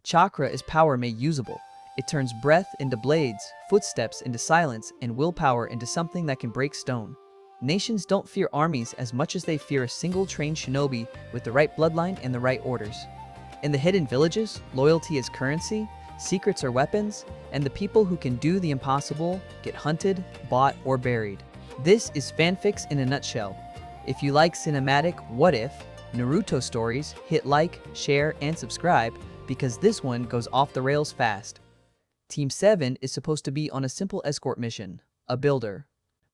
Chakra is power made usable. It turns breath into blades, footsteps into silence, and willpower into something that can break stone. Nations don't fear armies as much as they fear a single trained shinobi with the right bloodline and the right orders. In the hidden villages, loyalty is currency, secrets are weapons, and the people who can do the impossible get hunted, bought, or buried. This is fanfics in a nutshell. If you like cinematic what if Naruto stories, hit like, share, and subscribe because this one goes off the rails fast. Team 7 is supposed to be on a simple escort mission, a builder,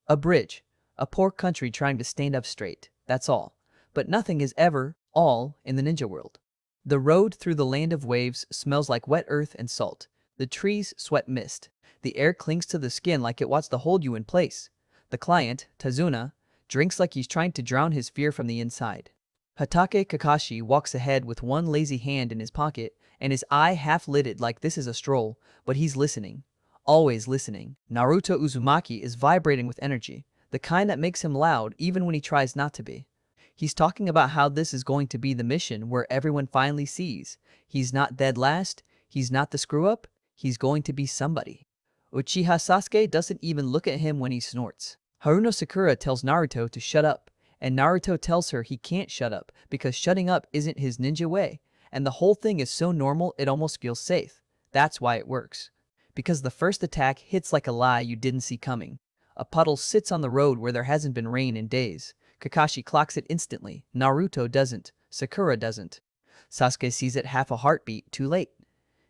a bridge, a poor country trying to stand up straight, that's all. But nothing is ever all in the ninja world. The road through the land of waves smells like wet earth and salt. The trees sweat mist. The air clings to the skin like it wants to hold you in place. The client, Tazuna, drinks like he's trying to drown his fear from the inside. Hatake Kakashi walks ahead with one lazy hand in his pocket and his eye half-lidded like this is a stroll, but he's listening. Always listening. Naruto Uzumaki is vibrating with energy, the kind that makes him loud even when he tries not to be. He's talking about how this is going to be the mission where everyone finally sees. He's not dead last, he's not the screw-up, he's going to be somebody. Uchiha Sasuke doesn't even look at him when he snorts. Haruno Sakura tells Naruto to shut up, and Naruto tells her he can't shut up because shutting up isn't his ninja way, and the whole thing is so normal it almost feels safe. That's why it works. Because the first attack hits like a lie you didn't see coming. A puddle sits on the road where there hasn't been rain in days. Kakashi clocks it instantly. Naruto doesn't. Sakura doesn't. Sasuke sees it half a heartbeat too late.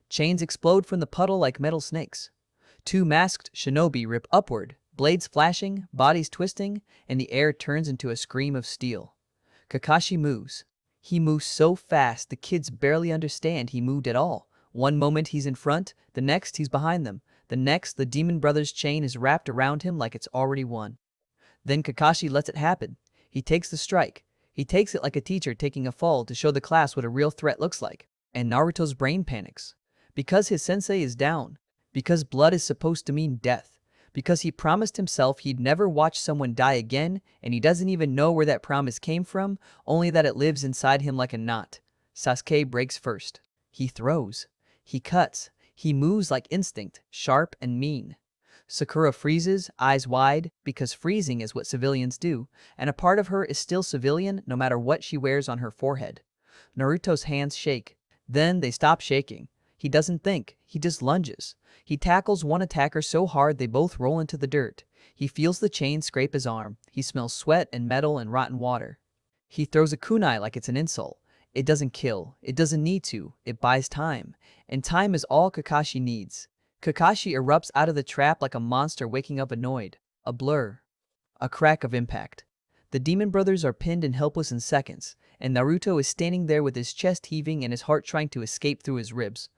Chains explode from the puddle like metal snakes. Two masked shinobi rip upward, blades flashing, bodies twisting, and the air turns into a scream of steel. Kakashi moves. He moves so fast the kids barely understand he moved at all. One moment he's in front, the next he's behind them. The next, the Demon Brothers' chain is wrapped around him like it's already won. Then Kakashi lets it happen. He takes the strike. He takes it like a teacher taking a fall to show the class what a real threat looks like. And Naruto's brain panics. Because his sensei is down. Because blood is supposed to mean death. Because he promised himself he'd never watch someone die again, and he doesn't even know where that promise came from, only that it lives inside him like a knot. Sasuke breaks first. He throws. He cuts. He moves like instinct, sharp and mean. Sakura freezes, eyes wide, because freezing is what civilians do, and a part of her is still civilian no matter what she wears on her forehead. Naruto's hands shake. Then they stop shaking. He doesn't think, he just lunges. He tackles one attacker so hard they both roll into the dirt. He feels the chain scrape his arm. He smells sweat and metal and rotten water. He throws a kunai like it's an insult. It doesn't kill. It doesn't need to. It buys time. And time is all Kakashi needs. Kakashi erupts out of the trap like a monster waking up annoyed. A blur. A crack of impact. The Demon Brothers are pinned and helpless in seconds, and Naruto is standing there with his chest heaving and his heart trying to escape through his ribs.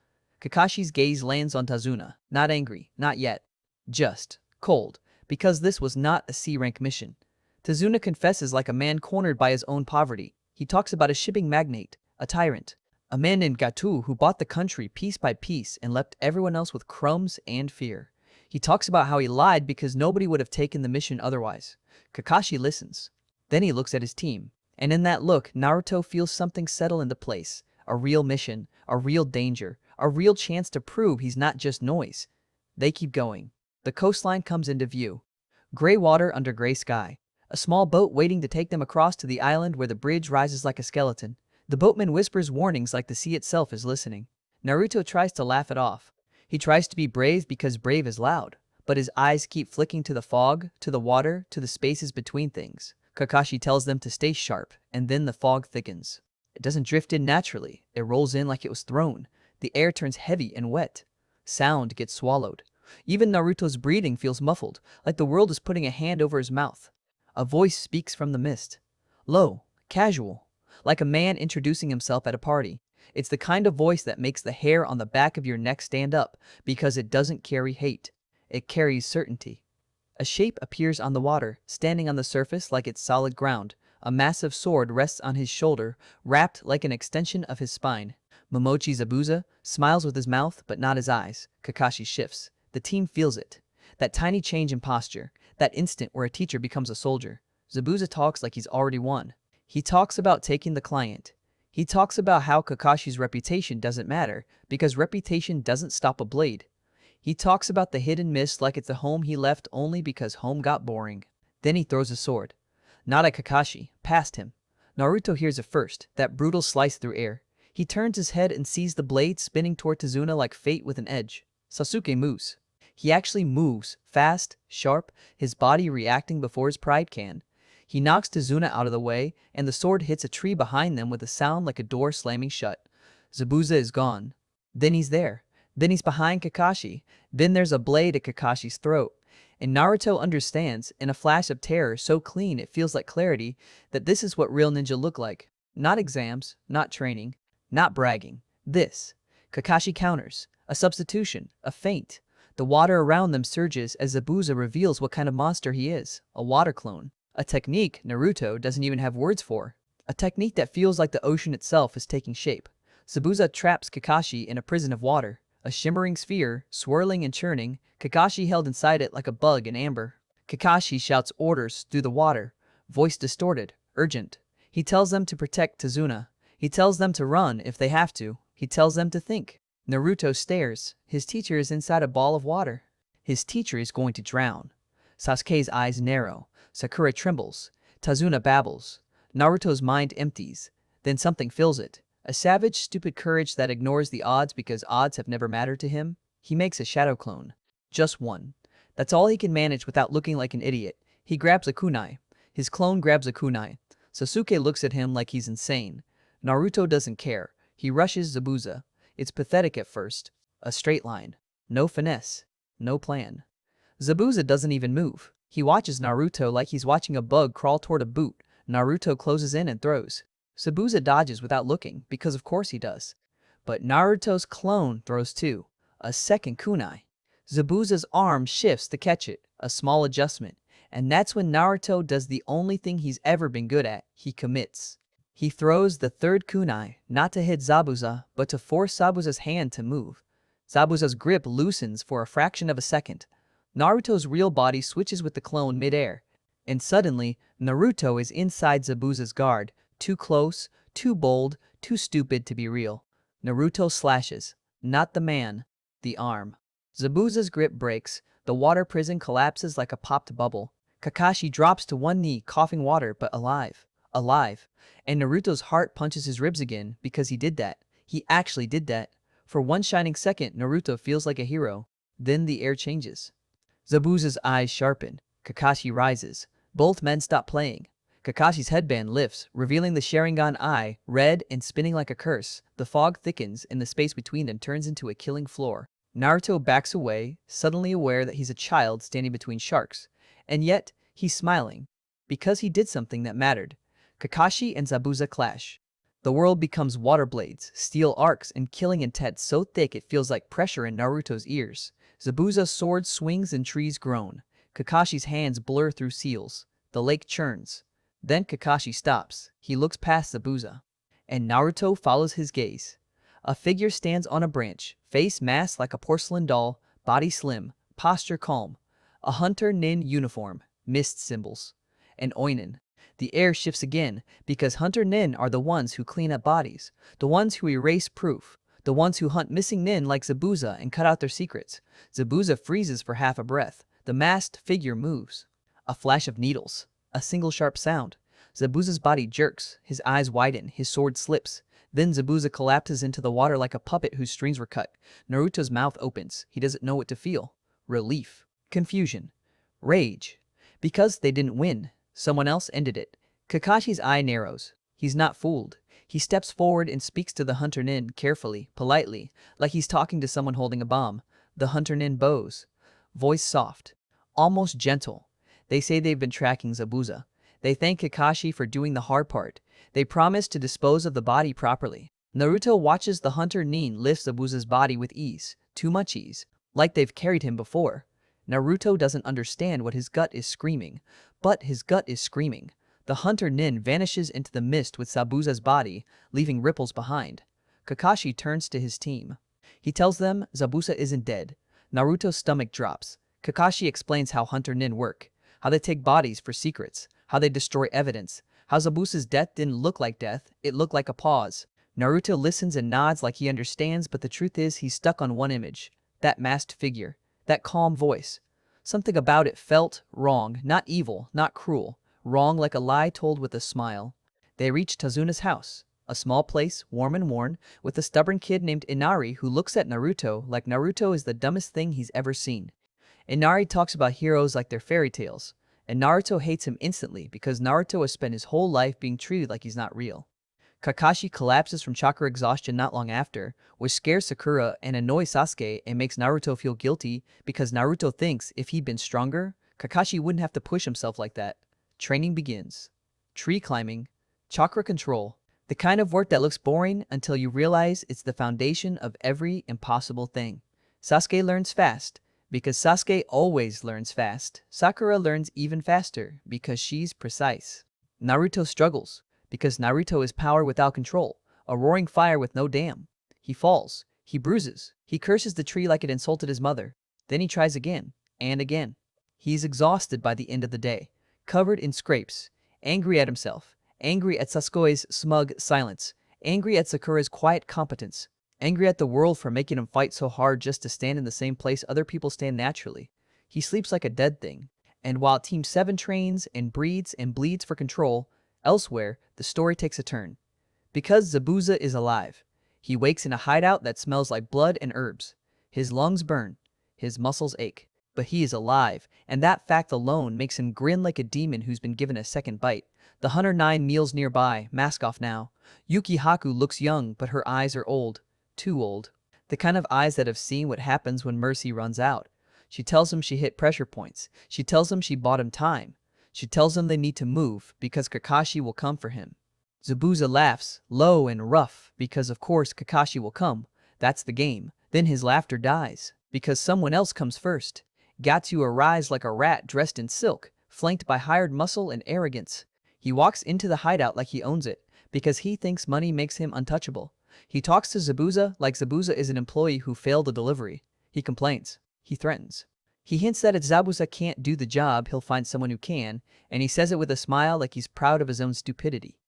Kakashi's gaze lands on Tazuna. Not angry. Not yet. Just cold. Because this was not a C-rank mission. Tazuna confesses like a man cornered by his own poverty. He talks about a shipping magnate, a tyrant, a man named Gatu who bought the country piece by piece and left everyone else with crumbs and fear. He talks about how he lied because nobody would have taken the mission otherwise. Kakashi listens. Then he looks at his team. And in that look, Naruto feels something settle into place. A real mission, a real danger, a real chance to prove he's not just noise. They keep going. The coastline comes into view. Gray water under gray sky. A small boat waiting to take them across to the island where the bridge rises like a skeleton. The boatman whispers warnings like the sea itself is listening. Naruto tries to laugh it off. He tries to be brave because brave is loud. But his eyes keep flicking to the fog, to the water, to the spaces between things. Kakashi tells them to stay sharp, and then the fog thickens. It doesn't drift in naturally. It rolls in like it was thrown. The air turns heavy and wet. Sound gets swallowed. Even Naruto's breathing feels muffled, like the world is putting a hand over his mouth. A voice speaks from the mist. Low, casual, like a man introducing himself at a party. It's the kind of voice that makes the hair on the back of your neck stand up because it doesn't carry hate. It carries certainty. A shape appears on the water, standing on the surface like it's solid ground. A massive sword rests on his shoulder, wrapped like an extension of his spine. Momochi Zabuza smiles with his mouth but not his eyes. Kakashi shifts. The team feels it. That tiny change in posture. That instant where a teacher becomes a soldier. Zabuza talks like he's already won. He talks about taking the client. He talks about how Kakashi's reputation doesn't matter because reputation doesn't stop a blade. He talks about the hidden mist like it's a home he left only because home got boring. Then he throws a sword. Not at Kakashi, past him. Naruto hears it first, that brutal slice through air. He turns his head and sees the blade spinning toward Tazuna like fate with an edge. Sasuke moves. He actually moves, fast, sharp, his body reacting before his pride can. He knocks Tazuna out of the way, and the sword hits a tree behind them with a sound like a door slamming shut. Zabuza is gone. Then he's there. Then he's behind Kakashi. Then there's a blade at Kakashi's throat. And Naruto understands, in a flash of terror so clean it feels like clarity, that this is what real ninja look like. Not exams, not training, not bragging. This. Kakashi counters. A substitution. A feint. The water around them surges as Zabuza reveals what kind of monster he is. A water clone. A technique Naruto doesn't even have words for. A technique that feels like the ocean itself is taking shape. Zabuza traps Kakashi in a prison of water. A shimmering sphere, swirling and churning, Kakashi held inside it like a bug in amber. Kakashi shouts orders through the water, voice distorted, urgent. He tells them to protect Tazuna. He tells them to run if they have to. He tells them to think. Naruto stares. His teacher is inside a ball of water. His teacher is going to drown. Sasuke's eyes narrow. Sakura trembles. Tazuna babbles. Naruto's mind empties. Then something fills it. A savage, stupid courage that ignores the odds because odds have never mattered to him. He makes a shadow clone. Just one. That's all he can manage without looking like an idiot. He grabs a kunai. His clone grabs a kunai. Sasuke looks at him like he's insane. Naruto doesn't care. He rushes Zabuza. It's pathetic at first. A straight line. No finesse. No plan. Zabuza doesn't even move. He watches Naruto like he's watching a bug crawl toward a boot. Naruto closes in and throws. Zabuza dodges without looking, because of course he does. But Naruto's clone throws too. A second kunai. Zabuza's arm shifts to catch it, a small adjustment. And that's when Naruto does the only thing he's ever been good at. He commits. He throws the third kunai, not to hit Zabuza, but to force Zabuza's hand to move. Zabuza's grip loosens for a fraction of a second. Naruto's real body switches with the clone midair. And suddenly, Naruto is inside Zabuza's guard. Too close, too bold, too stupid to be real. Naruto slashes. Not the man. The arm. Zabuza's grip breaks. The water prison collapses like a popped bubble. Kakashi drops to one knee, coughing water, but alive. Alive. And Naruto's heart punches his ribs again because he did that. He actually did that. For one shining second, Naruto feels like a hero. Then the air changes. Zabuza's eyes sharpen. Kakashi rises. Both men stop playing. Kakashi's headband lifts, revealing the Sharingan eye, red and spinning like a curse. The fog thickens, and the space between them turns into a killing floor. Naruto backs away, suddenly aware that he's a child standing between sharks. And yet, he's smiling. Because he did something that mattered. Kakashi and Zabuza clash. The world becomes water blades, steel arcs, and killing intent so thick it feels like pressure in Naruto's ears. Zabuza's sword swings and trees groan. Kakashi's hands blur through seals. The lake churns. Then Kakashi stops. He looks past Zabuza. And Naruto follows his gaze. A figure stands on a branch, face masked like a porcelain doll, body slim, posture calm. A hunter nin uniform, mist symbols. And oinen. The air shifts again, because hunter nin are the ones who clean up bodies, the ones who erase proof, the ones who hunt missing nin like Zabuza and cut out their secrets. Zabuza freezes for half a breath. The masked figure moves. A flash of needles. A single sharp sound. Zabuza's body jerks, his eyes widen, his sword slips. Then Zabuza collapses into the water like a puppet whose strings were cut. Naruto's mouth opens. He doesn't know what to feel. Relief. Confusion. Rage. Because they didn't win. Someone else ended it. Kakashi's eye narrows. He's not fooled. He steps forward and speaks to the hunter nin carefully, politely, like he's talking to someone holding a bomb. The hunter nin bows. Voice soft. Almost gentle. They say they've been tracking Zabuza. They thank Kakashi for doing the hard part. They promise to dispose of the body properly. Naruto watches the hunter nin lift Zabuza's body with ease. Too much ease. Like they've carried him before. Naruto doesn't understand what his gut is screaming. But his gut is screaming. The hunter nin vanishes into the mist with Zabuza's body, leaving ripples behind. Kakashi turns to his team. He tells them Zabuza isn't dead. Naruto's stomach drops. Kakashi explains how hunter nin work. How they take bodies for secrets. How they destroy evidence. How Zabuza's death didn't look like death, it looked like a pause. Naruto listens and nods like he understands, but the truth is he's stuck on one image. That masked figure. That calm voice. Something about it felt wrong, not evil, not cruel. Wrong like a lie told with a smile. They reach Tazuna's house. A small place, warm and worn, with a stubborn kid named Inari who looks at Naruto like Naruto is the dumbest thing he's ever seen. Inari talks about heroes like they're fairy tales, and Naruto hates him instantly because Naruto has spent his whole life being treated like he's not real. Kakashi collapses from chakra exhaustion not long after, which scares Sakura and annoys Sasuke and makes Naruto feel guilty because Naruto thinks if he'd been stronger, Kakashi wouldn't have to push himself like that. Training begins. Tree climbing, chakra control, the kind of work that looks boring until you realize it's the foundation of every impossible thing. Sasuke learns fast, because Sasuke always learns fast. Sakura learns even faster, because she's precise. Naruto struggles, because Naruto is power without control, a roaring fire with no dam. He falls, he bruises, he curses the tree like it insulted his mother. Then he tries again, and again. He's exhausted by the end of the day, covered in scrapes, angry at himself, angry at Sasuke's smug silence, angry at Sakura's quiet competence, angry at the world for making him fight so hard just to stand in the same place other people stand naturally. He sleeps like a dead thing, and while Team 7 trains and breeds and bleeds for control, elsewhere, the story takes a turn. Because Zabuza is alive, he wakes in a hideout that smells like blood and herbs. His lungs burn, his muscles ache, but he is alive, and that fact alone makes him grin like a demon who's been given a second bite. The 109 kneels nearby, mask off now. Yuki Haku looks young, but her eyes are old. Too old. The kind of eyes that have seen what happens when mercy runs out. She tells him she hit pressure points. She tells him she bought him time. She tells him they need to move, because Kakashi will come for him. Zabuza laughs, low and rough, because of course Kakashi will come. That's the game. Then his laughter dies, because someone else comes first. Gatsu arrives like a rat dressed in silk, flanked by hired muscle and arrogance. He walks into the hideout like he owns it, because he thinks money makes him untouchable. He talks to Zabuza like Zabuza is an employee who failed the delivery. He complains. He threatens. He hints that if Zabuza can't do the job, he'll find someone who can, and he says it with a smile like he's proud of his own stupidity.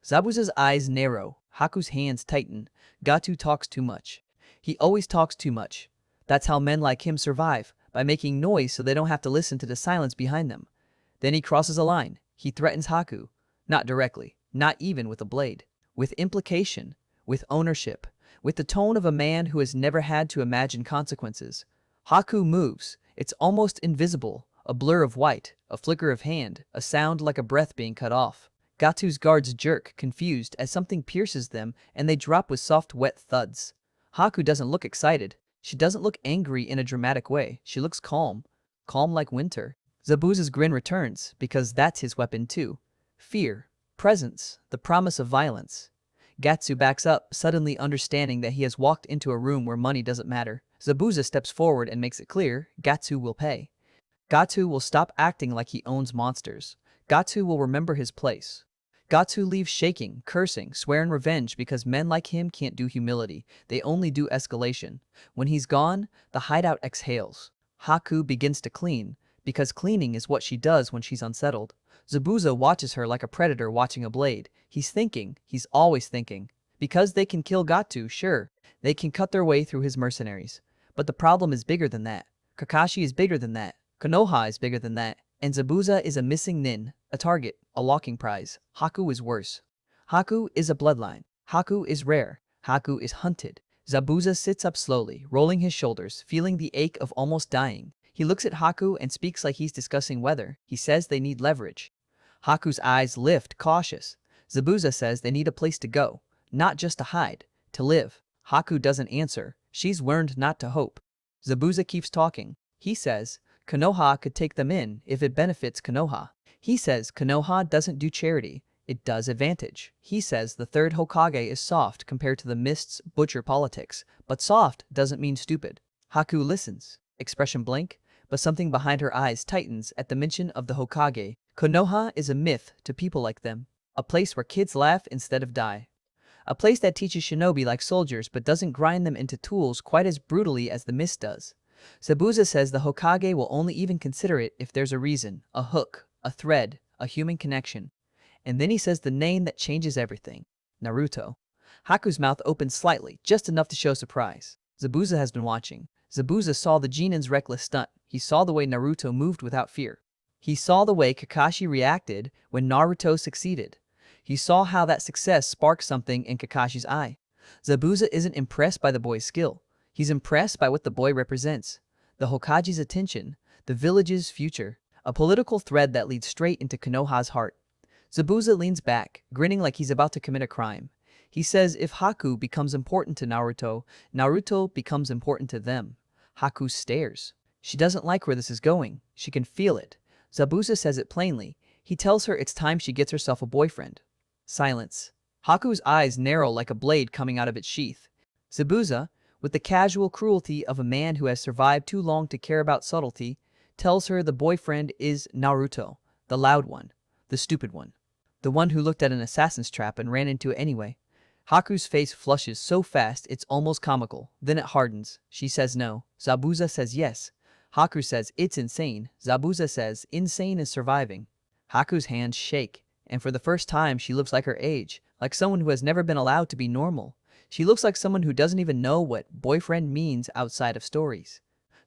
Zabuza's eyes narrow. Haku's hands tighten. Gatsu talks too much. He always talks too much. That's how men like him survive, by making noise so they don't have to listen to the silence behind them. Then he crosses a line. He threatens Haku. Not directly, not even with a blade. With implication, with ownership, with the tone of a man who has never had to imagine consequences. Haku moves. It's almost invisible, a blur of white, a flicker of hand, a sound like a breath being cut off. Gatsu's guards jerk, confused, as something pierces them, and they drop with soft, wet thuds. Haku doesn't look excited. She doesn't look angry in a dramatic way. She looks calm. Calm like winter. Zabuza's grin returns, because that's his weapon too. Fear. Presence. The promise of violence. Gatsu backs up, suddenly understanding that he has walked into a room where money doesn't matter. Zabuza steps forward and makes it clear, Gatsu will pay. Gatsu will stop acting like he owns monsters. Gatsu will remember his place. Gatsu leaves shaking, cursing, swearing revenge because men like him can't do humility. They only do escalation. When he's gone, the hideout exhales. Haku begins to clean, because cleaning is what she does when she's unsettled. Zabuza watches her like a predator watching a blade. He's thinking. He's always thinking. Because they can kill Gatsu, sure, they can cut their way through his mercenaries. But the problem is bigger than that. Kakashi is bigger than that. Konoha is bigger than that. And Zabuza is a missing nin, a target, a locking prize. Haku is worse. Haku is a bloodline. Haku is rare. Haku is hunted. Zabuza sits up slowly, rolling his shoulders, feeling the ache of almost dying. He looks at Haku and speaks like he's discussing weather. He says they need leverage. Haku's eyes lift, cautious. Zabuza says they need a place to go, not just to hide, to live. Haku doesn't answer. She's learned not to hope. Zabuza keeps talking. He says, Konoha could take them in if it benefits Konoha. He says Konoha doesn't do charity. It does advantage. He says the third Hokage is soft compared to the Mist's butcher politics, but soft doesn't mean stupid. Haku listens. Expression blank, but something behind her eyes tightens at the mention of the Hokage. Konoha is a myth to people like them. A place where kids laugh instead of die. A place that teaches shinobi like soldiers but doesn't grind them into tools quite as brutally as the Mist does. Zabuza says the Hokage will only even consider it if there's a reason, a hook, a thread, a human connection. And then he says the name that changes everything. Naruto. Haku's mouth opens slightly, just enough to show surprise. Zabuza has been watching. Zabuza saw the genin's reckless stunt. He saw the way Naruto moved without fear. He saw the way Kakashi reacted when Naruto succeeded. He saw how that success sparked something in Kakashi's eye. Zabuza isn't impressed by the boy's skill. He's impressed by what the boy represents. The Hokage's attention, the village's future, a political thread that leads straight into Konoha's heart. Zabuza leans back, grinning like he's about to commit a crime. He says if Haku becomes important to Naruto, Naruto becomes important to them. Haku stares. She doesn't like where this is going. She can feel it. Zabuza says it plainly. He tells her it's time she gets herself a boyfriend. Silence. Haku's eyes narrow like a blade coming out of its sheath. Zabuza, with the casual cruelty of a man who has survived too long to care about subtlety, tells her the boyfriend is Naruto, the loud one, the stupid one, the one who looked at an assassin's trap and ran into it anyway. Haku's face flushes so fast it's almost comical. Then it hardens. She says no. Zabuza says yes. Haku says it's insane. Zabuza says insane is surviving. Haku's hands shake, and for the first time she looks like her age, like someone who has never been allowed to be normal. She looks like someone who doesn't even know what boyfriend means outside of stories.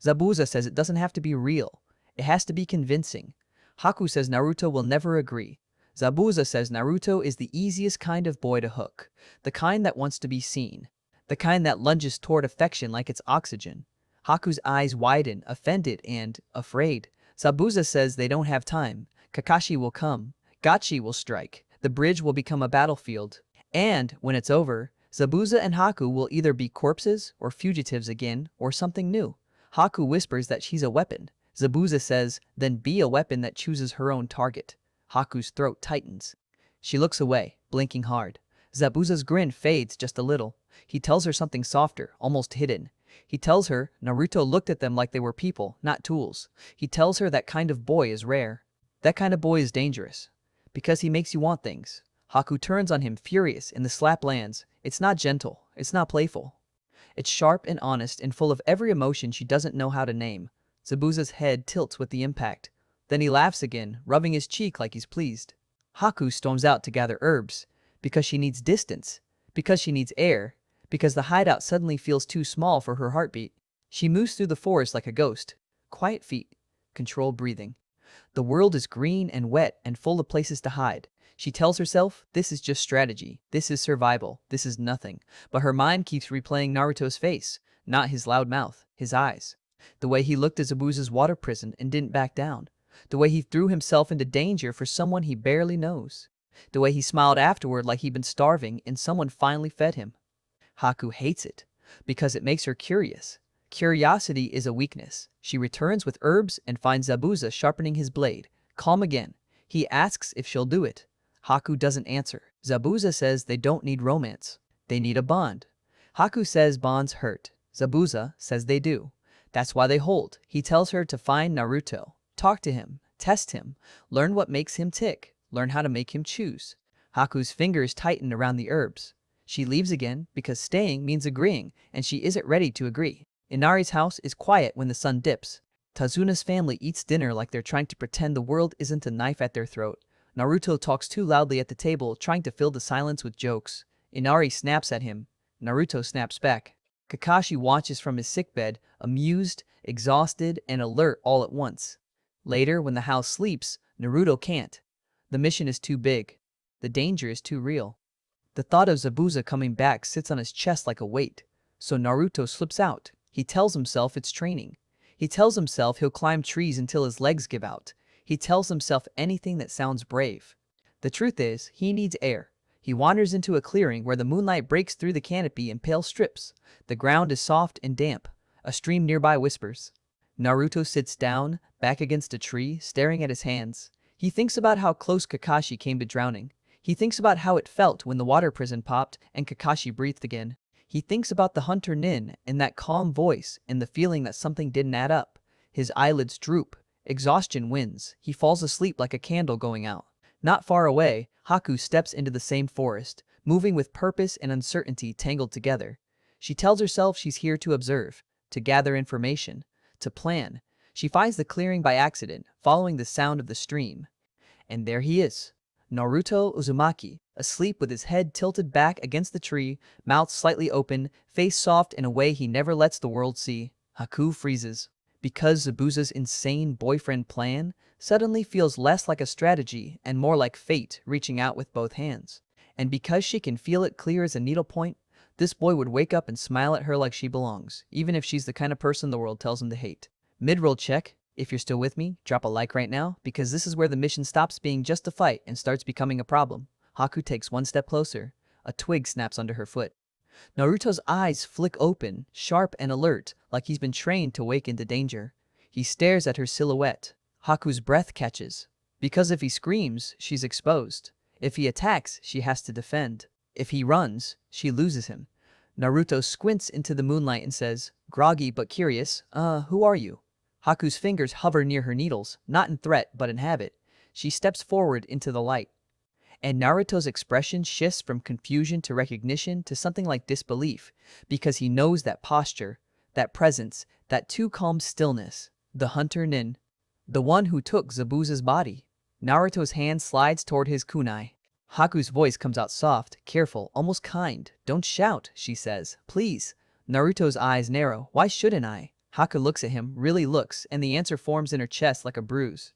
Zabuza says it doesn't have to be real. It has to be convincing. Haku says Naruto will never agree. Zabuza says Naruto is the easiest kind of boy to hook, the kind that wants to be seen, the kind that lunges toward affection like it's oxygen. Haku's eyes widen, offended and afraid. Zabuza says they don't have time. Kakashi will come. Gachi will strike. The bridge will become a battlefield. And, when it's over, Zabuza and Haku will either be corpses or fugitives again or something new. Haku whispers that she's a weapon. Zabuza says, then be a weapon that chooses her own target. Haku's throat tightens. She looks away, blinking hard. Zabuza's grin fades just a little. He tells her something softer, almost hidden. He tells her Naruto looked at them like they were people, not tools. He tells her that kind of boy is rare. That kind of boy is dangerous. Because he makes you want things. Haku turns on him, furious, and the slap lands. It's not gentle. It's not playful. It's sharp and honest and full of every emotion she doesn't know how to name. Zabuza's head tilts with the impact. Then he laughs again, rubbing his cheek like he's pleased. Haku storms out to gather herbs. Because she needs distance. Because she needs air. Because the hideout suddenly feels too small for her heartbeat. She moves through the forest like a ghost. Quiet feet. Controlled breathing. The world is green and wet and full of places to hide. She tells herself, this is just strategy. This is survival. This is nothing. But her mind keeps replaying Naruto's face. Not his loud mouth. His eyes. The way he looked at Zabuza's water prison and didn't back down. The way he threw himself into danger for someone he barely knows. The way he smiled afterward like he'd been starving and someone finally fed him. Haku hates it, because it makes her curious. Curiosity is a weakness. She returns with herbs and finds Zabuza sharpening his blade. Calm again. He asks if she'll do it. Haku doesn't answer. Zabuza says they don't need romance. They need a bond. Haku says bonds hurt. Zabuza says they do. That's why they hold. He tells her to find Naruto. Talk to him. Test him. Learn what makes him tick. Learn how to make him choose. Haku's fingers tighten around the herbs. She leaves again because staying means agreeing, and she isn't ready to agree. Inari's house is quiet when the sun dips. Tazuna's family eats dinner like they're trying to pretend the world isn't a knife at their throat. Naruto talks too loudly at the table, trying to fill the silence with jokes. Inari snaps at him. Naruto snaps back. Kakashi watches from his sickbed, amused, exhausted, and alert all at once. Later, when the house sleeps, Naruto can't. The mission is too big. The danger is too real. The thought of Zabuza coming back sits on his chest like a weight. So Naruto slips out. He tells himself it's training. He tells himself he'll climb trees until his legs give out. He tells himself anything that sounds brave. The truth is, he needs air. He wanders into a clearing where the moonlight breaks through the canopy in pale strips. The ground is soft and damp. A stream nearby whispers. Naruto sits down, back against a tree, staring at his hands. He thinks about how close Kakashi came to drowning. He thinks about how it felt when the water prison popped and Kakashi breathed again. He thinks about the hunter Nin and that calm voice and the feeling that something didn't add up. His eyelids droop. Exhaustion wins. He falls asleep like a candle going out. Not far away, Haku steps into the same forest, moving with purpose and uncertainty tangled together. She tells herself she's here to observe, to gather information, to plan. She finds the clearing by accident, following the sound of the stream. And there he is. Naruto Uzumaki, asleep with his head tilted back against the tree, mouth slightly open, face soft in a way he never lets the world see. Haku freezes. Because Zabuza's insane boyfriend plan suddenly feels less like a strategy and more like fate reaching out with both hands. And because she can feel it clear as a needlepoint, this boy would wake up and smile at her like she belongs, even if she's the kind of person the world tells him to hate. Mid-roll check. If you're still with me, drop a like right now, because this is where the mission stops being just a fight and starts becoming a problem. Haku takes one step closer. A twig snaps under her foot. Naruto's eyes flick open, sharp and alert, like he's been trained to wake into danger. He stares at her silhouette. Haku's breath catches. Because if he screams, she's exposed. If he attacks, she has to defend. If he runs, she loses him. Naruto squints into the moonlight and says, groggy but curious, who are you? Haku's fingers hover near her needles, not in threat but in habit. She steps forward into the light. And Naruto's expression shifts from confusion to recognition to something like disbelief, because he knows that posture, that presence, that too calm stillness. The hunter Nin. The one who took Zabuza's body. Naruto's hand slides toward his kunai. Haku's voice comes out soft, careful, almost kind. Don't shout, she says. Please. Naruto's eyes narrow. Why shouldn't I? Haku looks at him, really looks, and the answer forms in her chest like a bruise.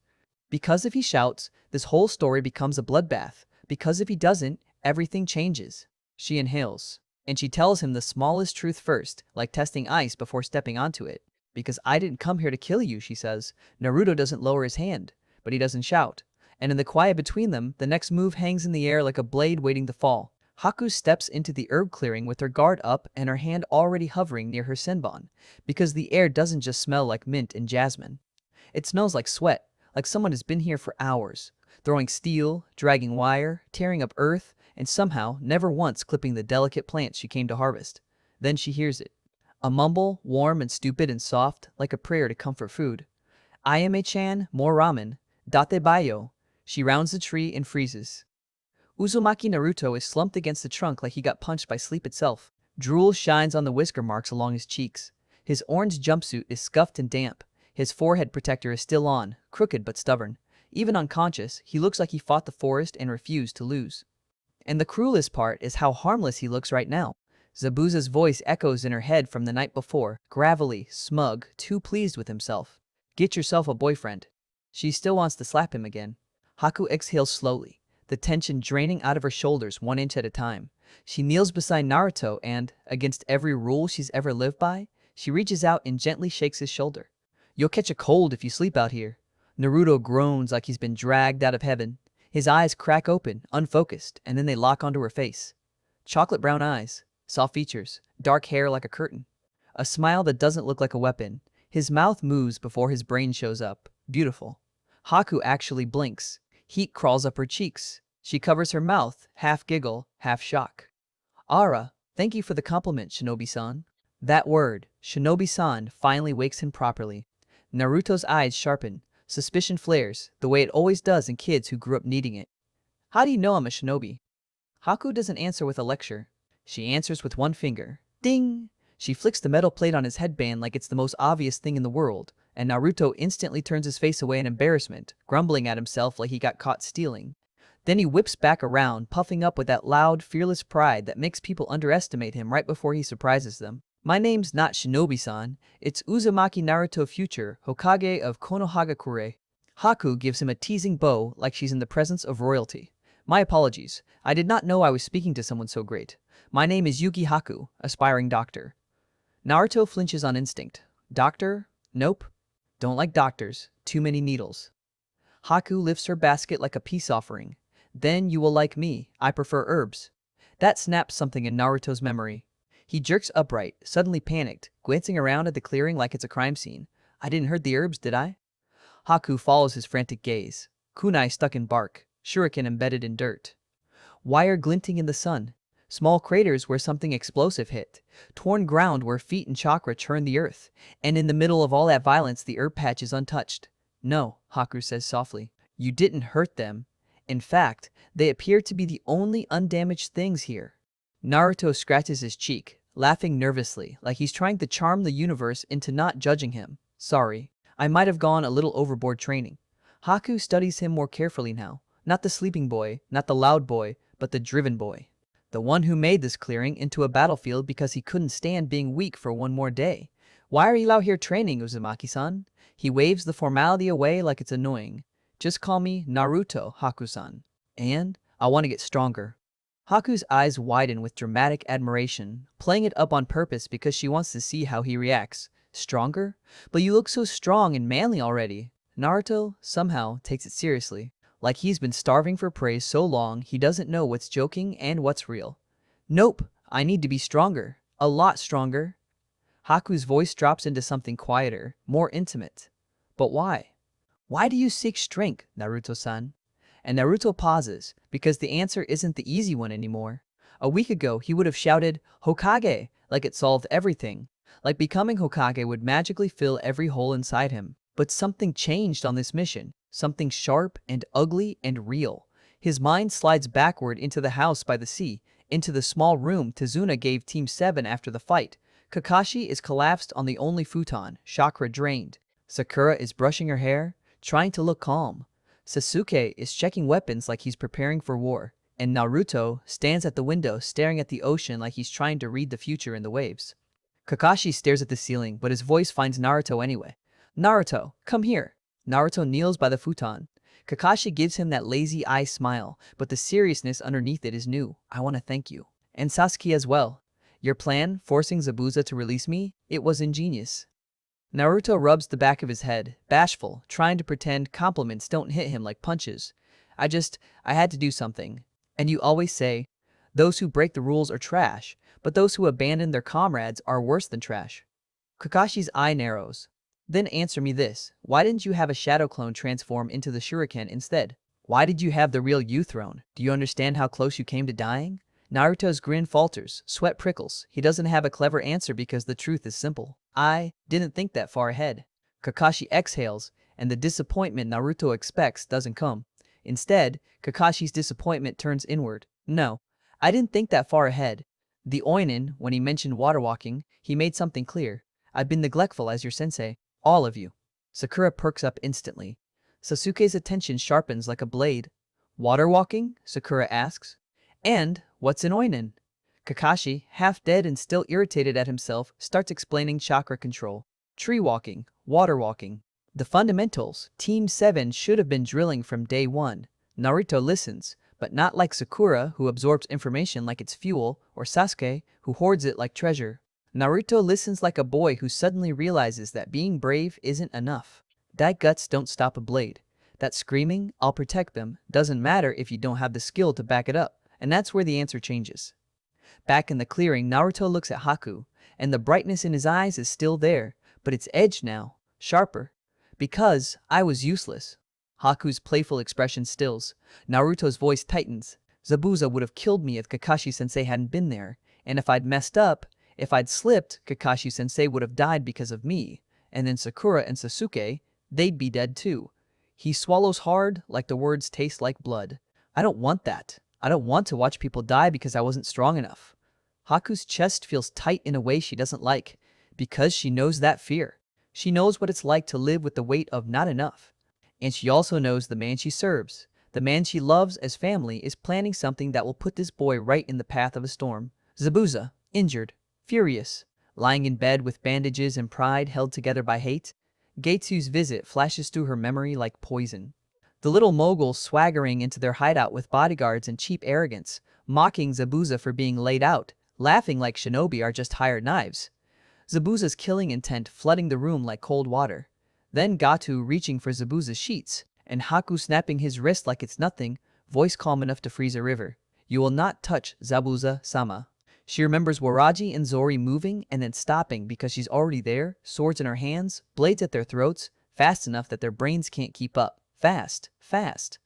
Because if he shouts, this whole story becomes a bloodbath. Because if he doesn't, everything changes. She inhales, and she tells him the smallest truth first, like testing ice before stepping onto it. Because I didn't come here to kill you, she says. Naruto doesn't lower his hand, but he doesn't shout. And in the quiet between them, the next move hangs in the air like a blade waiting to fall. Haku steps into the herb clearing with her guard up and her hand already hovering near her senbon, because the air doesn't just smell like mint and jasmine. It smells like sweat, like someone has been here for hours, throwing steel, dragging wire, tearing up earth, and somehow never once clipping the delicate plants she came to harvest. Then she hears it. A mumble, warm and stupid and soft, like a prayer to comfort food. Ayame-chan, more ramen. Date bayo. She rounds the tree and freezes. Uzumaki Naruto is slumped against the trunk like he got punched by sleep itself. Drool shines on the whisker marks along his cheeks. His orange jumpsuit is scuffed and damp. His forehead protector is still on, crooked but stubborn. Even unconscious, he looks like he fought the forest and refused to lose. And the cruelest part is how harmless he looks right now. Zabuza's voice echoes in her head from the night before, gravelly, smug, too pleased with himself. Get yourself a boyfriend. She still wants to slap him again. Haku exhales slowly, the tension draining out of her shoulders 1 inch at a time. She kneels beside Naruto and, against every rule she's ever lived by, she reaches out and gently shakes his shoulder. You'll catch a cold if you sleep out here. Naruto groans like he's been dragged out of heaven. His eyes crack open, unfocused, and then they lock onto her face. Chocolate brown eyes, soft features, dark hair like a curtain. A smile that doesn't look like a weapon. His mouth moves before his brain shows up. Beautiful. Haku actually blinks. Heat crawls up her cheeks. She covers her mouth, half giggle, half shock. Ara, thank you for the compliment, Shinobi-san. That word, Shinobi-san, finally wakes him properly. Naruto's eyes sharpen. Suspicion flares, the way it always does in kids who grew up needing it. How do you know I'm a shinobi? Haku doesn't answer with a lecture. She answers with one finger. Ding! She flicks the metal plate on his headband like it's the most obvious thing in the world, and Naruto instantly turns his face away in embarrassment, grumbling at himself like he got caught stealing. Then he whips back around, puffing up with that loud, fearless pride that makes people underestimate him right before he surprises them. My name's not Shinobi-san, it's Uzumaki Naruto Future, Hokage of Konohagakure. Haku gives him a teasing bow like she's in the presence of royalty. My apologies, I did not know I was speaking to someone so great. My name is Yuki Haku, aspiring doctor. Naruto flinches on instinct. Doctor? Nope. Don't like doctors. Too many needles. Haku lifts her basket like a peace offering. Then you will like me. I prefer herbs. That snaps something in Naruto's memory. He jerks upright, suddenly panicked, glancing around at the clearing like it's a crime scene. I didn't hurt the herbs, did I? Haku follows his frantic gaze. Kunai stuck in bark, shuriken embedded in dirt. Wire glinting in the sun. Small craters where something explosive hit. Torn ground where feet and chakra churn the earth. And in the middle of all that violence, the herb patch is untouched. No, Haku says softly. You didn't hurt them. In fact, they appear to be the only undamaged things here. Naruto scratches his cheek, laughing nervously, like he's trying to charm the universe into not judging him. Sorry, I might have gone a little overboard training. Haku studies him more carefully now, Not the sleeping boy, not the loud boy, but the driven boy. The one who made this clearing into a battlefield because he couldn't stand being weak for one more day. Why are you out here training, Uzumaki-san? He waves the formality away like it's annoying. Just call me Naruto, Haku-san. And I want to get stronger. Haku's eyes widen with dramatic admiration, playing it up on purpose because she wants to see how he reacts. Stronger? But you look so strong and manly already. Naruto, somehow, takes it seriously. Like he's been starving for praise so long he doesn't know what's joking and what's real. Nope, I need to be stronger. A lot stronger. Haku's voice drops into something quieter, more intimate. But why? Why do you seek strength, Naruto-san? And Naruto pauses, because the answer isn't the easy one anymore. A week ago, he would have shouted, Hokage, like it solved everything. Like becoming Hokage would magically fill every hole inside him. But something changed on this mission. Something sharp and ugly and real. His mind slides backward into the house by the sea, into the small room Tazuna gave Team 7 after the fight. Kakashi is collapsed on the only futon, chakra drained. Sakura is brushing her hair, trying to look calm. Sasuke is checking weapons like he's preparing for war. And Naruto stands at the window staring at the ocean like he's trying to read the future in the waves. Kakashi stares at the ceiling, but his voice finds Naruto anyway. Naruto, come here. Naruto kneels by the futon. Kakashi gives him that lazy eye smile, but the seriousness underneath it is new. I want to thank you. And Sasuke as well. Your plan, forcing Zabuza to release me, it was ingenious. Naruto rubs the back of his head, bashful, trying to pretend compliments don't hit him like punches. I had to do something. And you always say, those who break the rules are trash, but those who abandon their comrades are worse than trash. Kakashi's eye narrows. Then answer me this, why didn't you have a shadow clone transform into the shuriken instead? Why did you have the real you thrown? Do you understand how close you came to dying? Naruto's grin falters, sweat prickles. He doesn't have a clever answer because the truth is simple. I didn't think that far ahead. Kakashi exhales, and the disappointment Naruto expects doesn't come. Instead, Kakashi's disappointment turns inward. No, I didn't think that far ahead. The Oinin, when he mentioned water walking, he made something clear. I've been neglectful as your sensei. All of you. Sakura perks up instantly. Sasuke's attention sharpens like a blade. Water walking? Sakura asks. And what's an Oinin? Kakashi, half dead and still irritated at himself, starts explaining chakra control. Tree walking, water walking. The fundamentals Team 7 should have been drilling from day one. Naruto listens, but not like Sakura, who absorbs information like it's fuel, or Sasuke, who hoards it like treasure. Naruto listens like a boy who suddenly realizes that being brave isn't enough. That guts don't stop a blade. That screaming, I'll protect them, doesn't matter if you don't have the skill to back it up. And that's where the answer changes. Back in the clearing, Naruto looks at Haku, and the brightness in his eyes is still there, but it's edged now, sharper. Because I was useless. Haku's playful expression stills. Naruto's voice tightens. Zabuza would have killed me if Kakashi-sensei hadn't been there, and if I'd messed up, if I'd slipped, Kakashi-sensei would have died because of me, and then Sakura and Sasuke, they'd be dead too. He swallows hard, like the words taste like blood. I don't want that. I don't want to watch people die because I wasn't strong enough. Haku's chest feels tight in a way she doesn't like, because she knows that fear. She knows what it's like to live with the weight of not enough. And she also knows the man she serves, the man she loves as family, is planning something that will put this boy right in the path of a storm. Zabuza, injured, furious, lying in bed with bandages and pride held together by hate. Getsu's visit flashes through her memory like poison. The little moguls swaggering into their hideout with bodyguards and cheap arrogance, mocking Zabuza for being laid out, laughing like shinobi are just hired knives. Zabuza's killing intent flooding the room like cold water. Then Gato reaching for Zabuza's sheets, and Haku snapping his wrist like it's nothing, voice calm enough to freeze a river. You will not touch Zabuza-sama. She remembers Waraji and Zori moving and then stopping because she's already there, swords in her hands, blades at their throats, fast enough that their brains can't keep up. Fast, fast.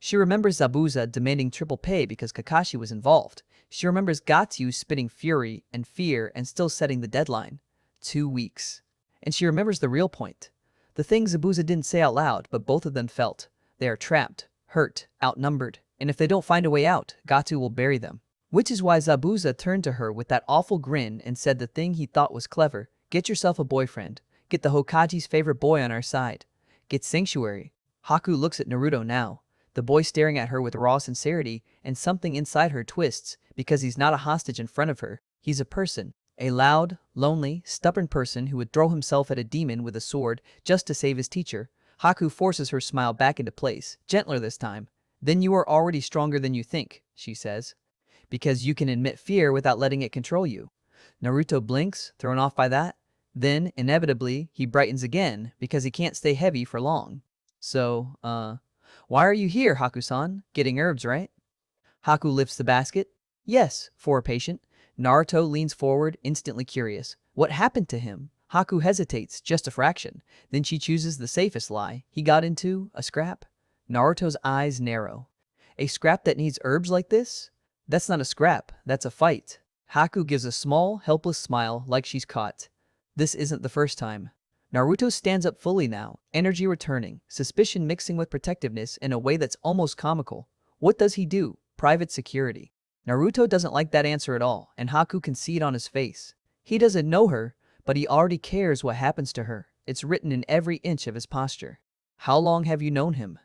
She remembers Zabuza demanding triple pay because Kakashi was involved. She remembers Gato spitting fury and fear and still setting the deadline. 2 weeks. And she remembers the real point. The thing Zabuza didn't say out loud, but both of them felt. They are trapped, hurt, outnumbered, and if they don't find a way out, Gato will bury them. Which is why Zabuza turned to her with that awful grin and said the thing he thought was clever. Get yourself a boyfriend. Get the Hokage's favorite boy on our side. Get sanctuary. Haku looks at Naruto now. the boy staring at her with raw sincerity, and something inside her twists because he's not a hostage in front of her. He's a person. A loud, lonely, stubborn person who would throw himself at a demon with a sword just to save his teacher. Haku forces her smile back into place, gentler this time. Then you are already stronger than you think, she says. Because you can admit fear without letting it control you. Naruto blinks, thrown off by that. Then, inevitably, he brightens again because he can't stay heavy for long. So, why are you here, Haku-san? Getting herbs, right? Haku lifts the basket. Yes, for a patient. Naruto leans forward, instantly curious. What happened to him? Haku hesitates, just a fraction. Then she chooses the safest lie. He got into a scrap. Naruto's eyes narrow. A scrap that needs herbs like this? That's not a scrap, that's a fight. Haku gives a small, helpless smile like she's caught. This isn't the first time. Naruto stands up fully now, energy returning, suspicion mixing with protectiveness in a way that's almost comical. What does he do? Private security. Naruto doesn't like that answer at all, and Haku can see it on his face. He doesn't know her, but he already cares what happens to her. It's written in every inch of his posture. How long have you known him?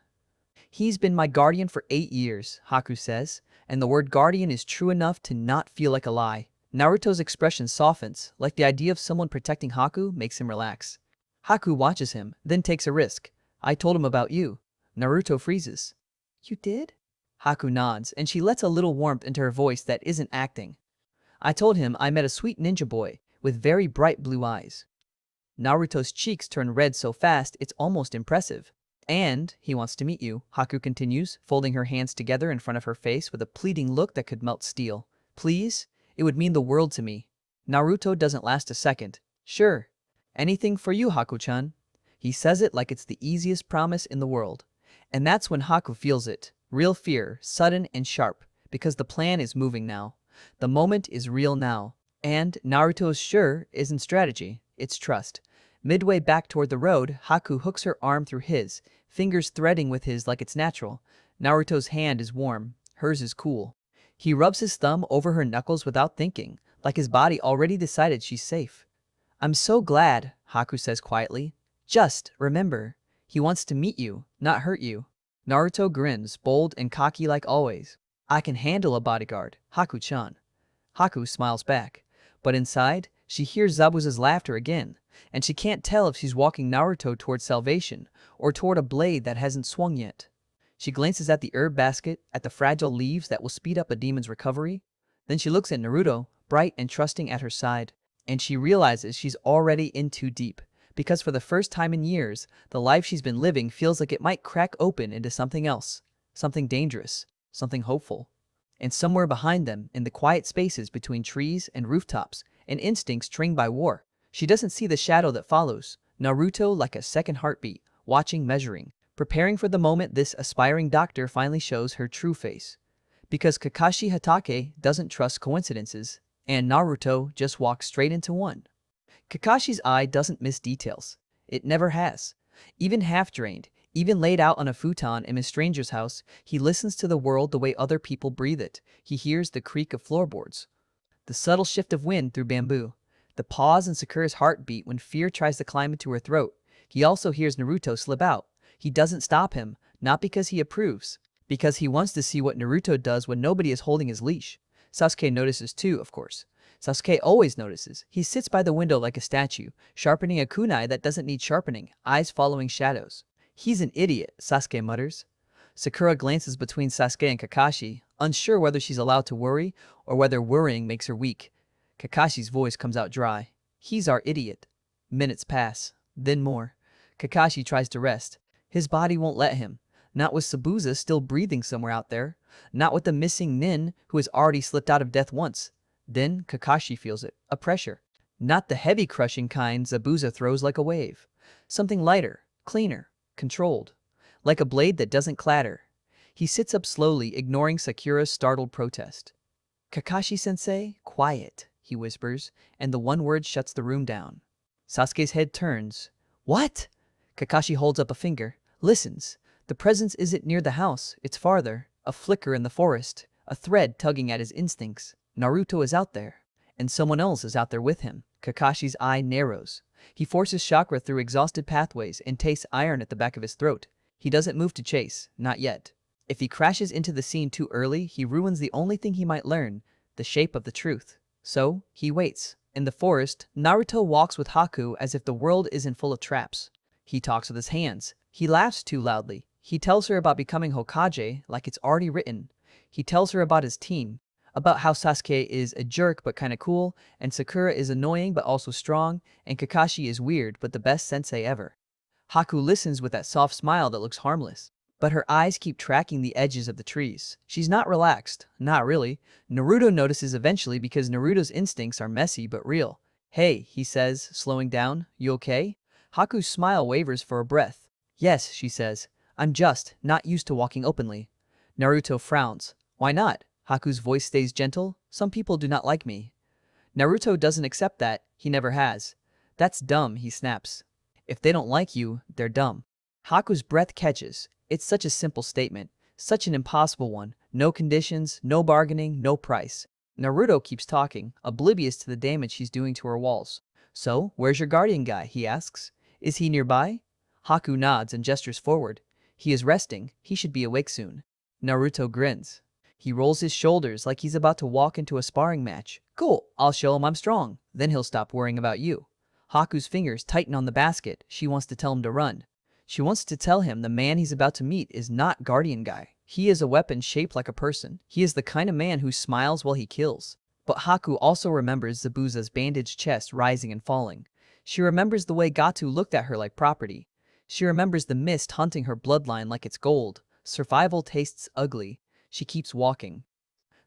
He's been my guardian for 8 years, Haku says, and the word guardian is true enough to not feel like a lie. Naruto's expression softens, like the idea of someone protecting Haku makes him relax. Haku watches him, then takes a risk. I told him about you. Naruto freezes. You did? Haku nods, and she lets a little warmth into her voice that isn't acting. I told him I met a sweet ninja boy, with very bright blue eyes. Naruto's cheeks turn red so fast it's almost impressive. And he wants to meet you, Haku continues, folding her hands together in front of her face with a pleading look that could melt steel. Please? It would mean the world to me. Naruto doesn't last a second. Sure. Anything for you, Haku-chan. He says it like it's the easiest promise in the world. And that's when Haku feels it. Real fear, sudden and sharp, because the plan is moving now. The moment is real now. And Naruto's sure isn't strategy, it's trust. Midway back toward the road, Haku hooks her arm through his, fingers threading with his like it's natural. Naruto's hand is warm, hers is cool. He rubs his thumb over her knuckles without thinking, like his body already decided she's safe. I'm so glad, Haku says quietly. Just remember, he wants to meet you, not hurt you. Naruto grins, bold and cocky like always. I can handle a bodyguard, Haku-chan. Haku smiles back, but inside, she hears Zabuza's laughter again, and she can't tell if she's walking Naruto toward salvation or toward a blade that hasn't swung yet. She glances at the herb basket, at the fragile leaves that will speed up a demon's recovery. Then she looks at Naruto, bright and trusting at her side, and she realizes she's already in too deep, because for the first time in years, the life she's been living feels like it might crack open into something else, something dangerous, something hopeful. And somewhere behind them, in the quiet spaces between trees and rooftops, an instinct trained by war, she doesn't see the shadow that follows. Naruto like a second heartbeat, watching, measuring, preparing for the moment this aspiring doctor finally shows her true face. Because Kakashi Hatake doesn't trust coincidences, and Naruto just walks straight into one. Kakashi's eye doesn't miss details. It never has. Even half-drained, even laid out on a futon in a stranger's house, he listens to the world the way other people breathe it. He hears the creak of floorboards, the subtle shift of wind through bamboo, the pause in Sakura's heartbeat when fear tries to climb into her throat. He also hears Naruto slip out. He doesn't stop him, not because he approves, because he wants to see what Naruto does when nobody is holding his leash. Sasuke notices too, of course. Sasuke always notices. He sits by the window like a statue, sharpening a kunai that doesn't need sharpening, eyes following shadows. He's an idiot, Sasuke mutters. Sakura glances between Sasuke and Kakashi, unsure whether she's allowed to worry or whether worrying makes her weak. Kakashi's voice comes out dry. He's our idiot. Minutes pass, then more. Kakashi tries to rest. His body won't let him. Not with Zabuza still breathing somewhere out there. Not with the missing nin who has already slipped out of death once. Then Kakashi feels it, a pressure. Not the heavy crushing kind Zabuza throws like a wave. Something lighter, cleaner, controlled. Like a blade that doesn't clatter. He sits up slowly, ignoring Sakura's startled protest. Kakashi-sensei, quiet, he whispers, and the one word shuts the room down. Sasuke's head turns. What? Kakashi holds up a finger, listens. The presence isn't near the house, it's farther. A flicker in the forest, a thread tugging at his instincts. Naruto is out there, and someone else is out there with him. Kakashi's eye narrows. He forces chakra through exhausted pathways and tastes iron at the back of his throat. He doesn't move to chase, not yet. If he crashes into the scene too early, he ruins the only thing he might learn, the shape of the truth. So, he waits. In the forest, Naruto walks with Haku as if the world isn't full of traps. He talks with his hands. He laughs too loudly. He tells her about becoming Hokage like it's already written. He tells her about his team, about how Sasuke is a jerk but kinda cool, and Sakura is annoying but also strong, and Kakashi is weird but the best sensei ever. Haku listens with that soft smile that looks harmless. But her eyes keep tracking the edges of the trees. She's not relaxed. Not really. Naruto notices eventually because Naruto's instincts are messy but real. Hey, he says, slowing down. You okay? Haku's smile wavers for a breath. Yes, she says. I'm just not used to walking openly. Naruto frowns. Why not? Haku's voice stays gentle. Some people do not like me. Naruto doesn't accept that. He never has. That's dumb, he snaps. If they don't like you, they're dumb. Haku's breath catches. It's such a simple statement, such an impossible one. No conditions, no bargaining, no price. Naruto keeps talking, oblivious to the damage he's doing to her walls. So, where's your guardian guy? He asks. Is he nearby? Haku nods and gestures forward. He is resting. He should be awake soon. Naruto grins. He rolls his shoulders like he's about to walk into a sparring match. Cool, I'll show him I'm strong. Then he'll stop worrying about you. Haku's fingers tighten on the basket. She wants to tell him to run. She wants to tell him the man he's about to meet is not guardian guy. He is a weapon shaped like a person. He is the kind of man who smiles while he kills. But Haku also remembers Zabuza's bandaged chest rising and falling. She remembers the way Gato looked at her like property. She remembers the mist hunting her bloodline like it's gold. Survival tastes ugly. She keeps walking.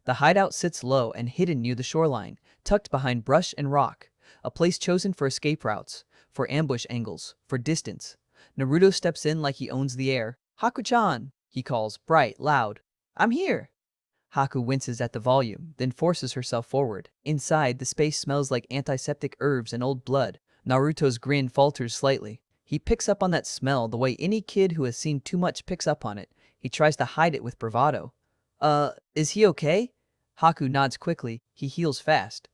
The hideout sits low and hidden near the shoreline, tucked behind brush and rock. A place chosen for escape routes, for ambush angles, for distance. Naruto steps in like he owns the air. Haku-chan, he calls, bright, loud. I'm here. Haku winces at the volume, then forces herself forward. Inside, the space smells like antiseptic herbs and old blood. Naruto's grin falters slightly. He picks up on that smell the way any kid who has seen too much picks up on it. He tries to hide it with bravado. Is he okay? Haku nods quickly. He heals fast.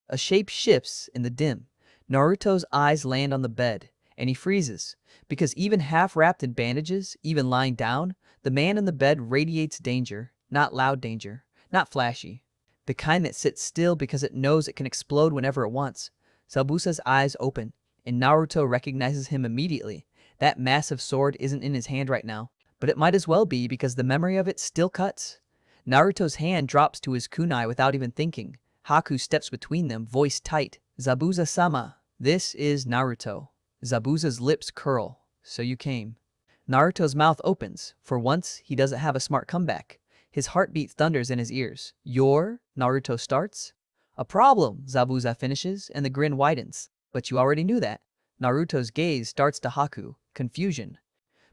A shape shifts in the dim. Naruto's eyes land on the bed, and he freezes. Because even half wrapped in bandages, even lying down, the man in the bed radiates danger. Not loud danger. Not flashy. The kind that sits still because it knows it can explode whenever it wants. Zabuza's eyes open, and Naruto recognizes him immediately. That massive sword isn't in his hand right now, but it might as well be because the memory of it still cuts. Naruto's hand drops to his kunai without even thinking. Haku steps between them, voice tight. Zabuza-sama, this is Naruto. Zabuza's lips curl. So you came. Naruto's mouth opens. For once, he doesn't have a smart comeback. His heartbeat thunders in his ears. Naruto starts. A problem, Zabuza finishes, and the grin widens. But you already knew that. Naruto's gaze starts to Haku. Confusion.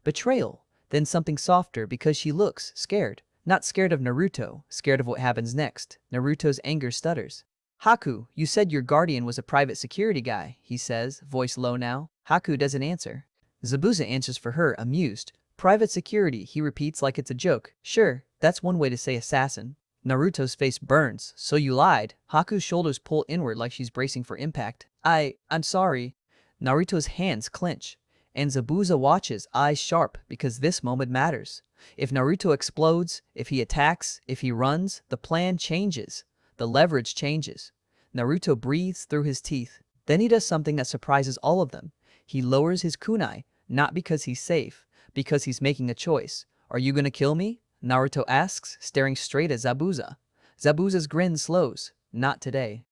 Betrayal. Then something softer because she looks scared. Not scared of Naruto, scared of what happens next. Naruto's anger stutters. Haku, you said your guardian was a private security guy, he says, voice low now. Haku doesn't answer. Zabuza answers for her, amused. Private security, he repeats like it's a joke. Sure, that's one way to say assassin. Naruto's face burns. So you lied. Haku's shoulders pull inward like she's bracing for impact. I'm sorry. Naruto's hands clench. And Zabuza watches, eyes sharp, because this moment matters. If Naruto explodes, if he attacks, if he runs, the plan changes. The leverage changes. Naruto breathes through his teeth. Then he does something that surprises all of them. He lowers his kunai, not because he's safe, because he's making a choice. Are you gonna kill me? Naruto asks, staring straight at Zabuza. Zabuza's grin slows. Not today.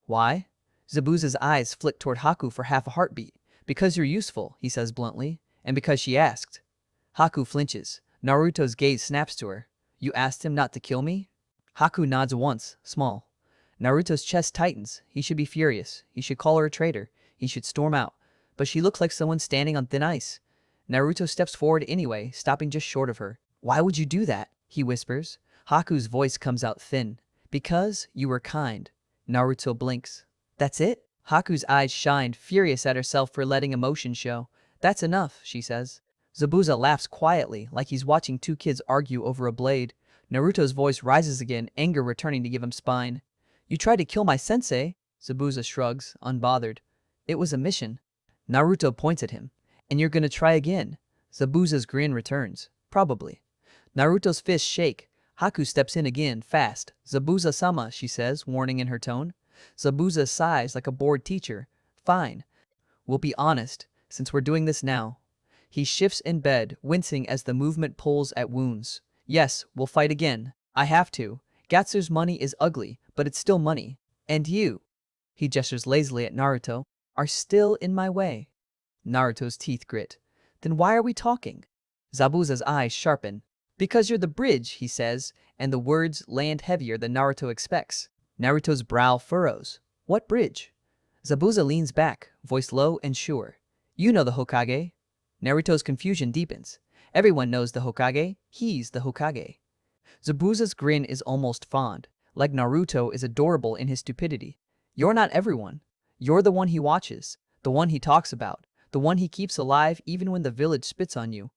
Why? Zabuza's eyes flick toward Haku for half a heartbeat. Because you're useful, he says bluntly, and because she asked. Haku flinches. Naruto's gaze snaps to her. You asked him not to kill me? Haku nods once, small. Naruto's chest tightens. He should be furious. He should call her a traitor. He should storm out. But she looks like someone standing on thin ice. Naruto steps forward anyway, stopping just short of her. Why would you do that? He whispers. Haku's voice comes out thin. Because you were kind. Naruto blinks. That's it? Haku's eyes shine, furious at herself for letting emotion show. That's enough, she says. Zabuza laughs quietly, like he's watching two kids argue over a blade. Naruto's voice rises again, anger returning to give him spine. You tried to kill my sensei? Zabuza shrugs, unbothered. It was a mission. Naruto points at him. And you're gonna try again? Zabuza's grin returns. Probably. Naruto's fists shake. Haku steps in again, fast. Zabuza-sama, she says, warning in her tone. Zabuza sighs like a bored teacher. Fine. We'll be honest, since we're doing this now. He shifts in bed, wincing as the movement pulls at wounds. Yes, we'll fight again. I have to. Gatsu's money is ugly, but it's still money. And you, he gestures lazily at Naruto, are still in my way. Naruto's teeth grit. Then why are we talking? Zabuza's eyes sharpen. Because you're the bridge, he says, and the words land heavier than Naruto expects. Naruto's brow furrows. What bridge? Zabuza leans back, voice low and sure. You know the Hokage. Naruto's confusion deepens. Everyone knows the Hokage. He's the Hokage. Zabuza's grin is almost fond, like Naruto is adorable in his stupidity. You're not everyone. You're the one he watches, the one he talks about, the one he keeps alive even when the village spits on you.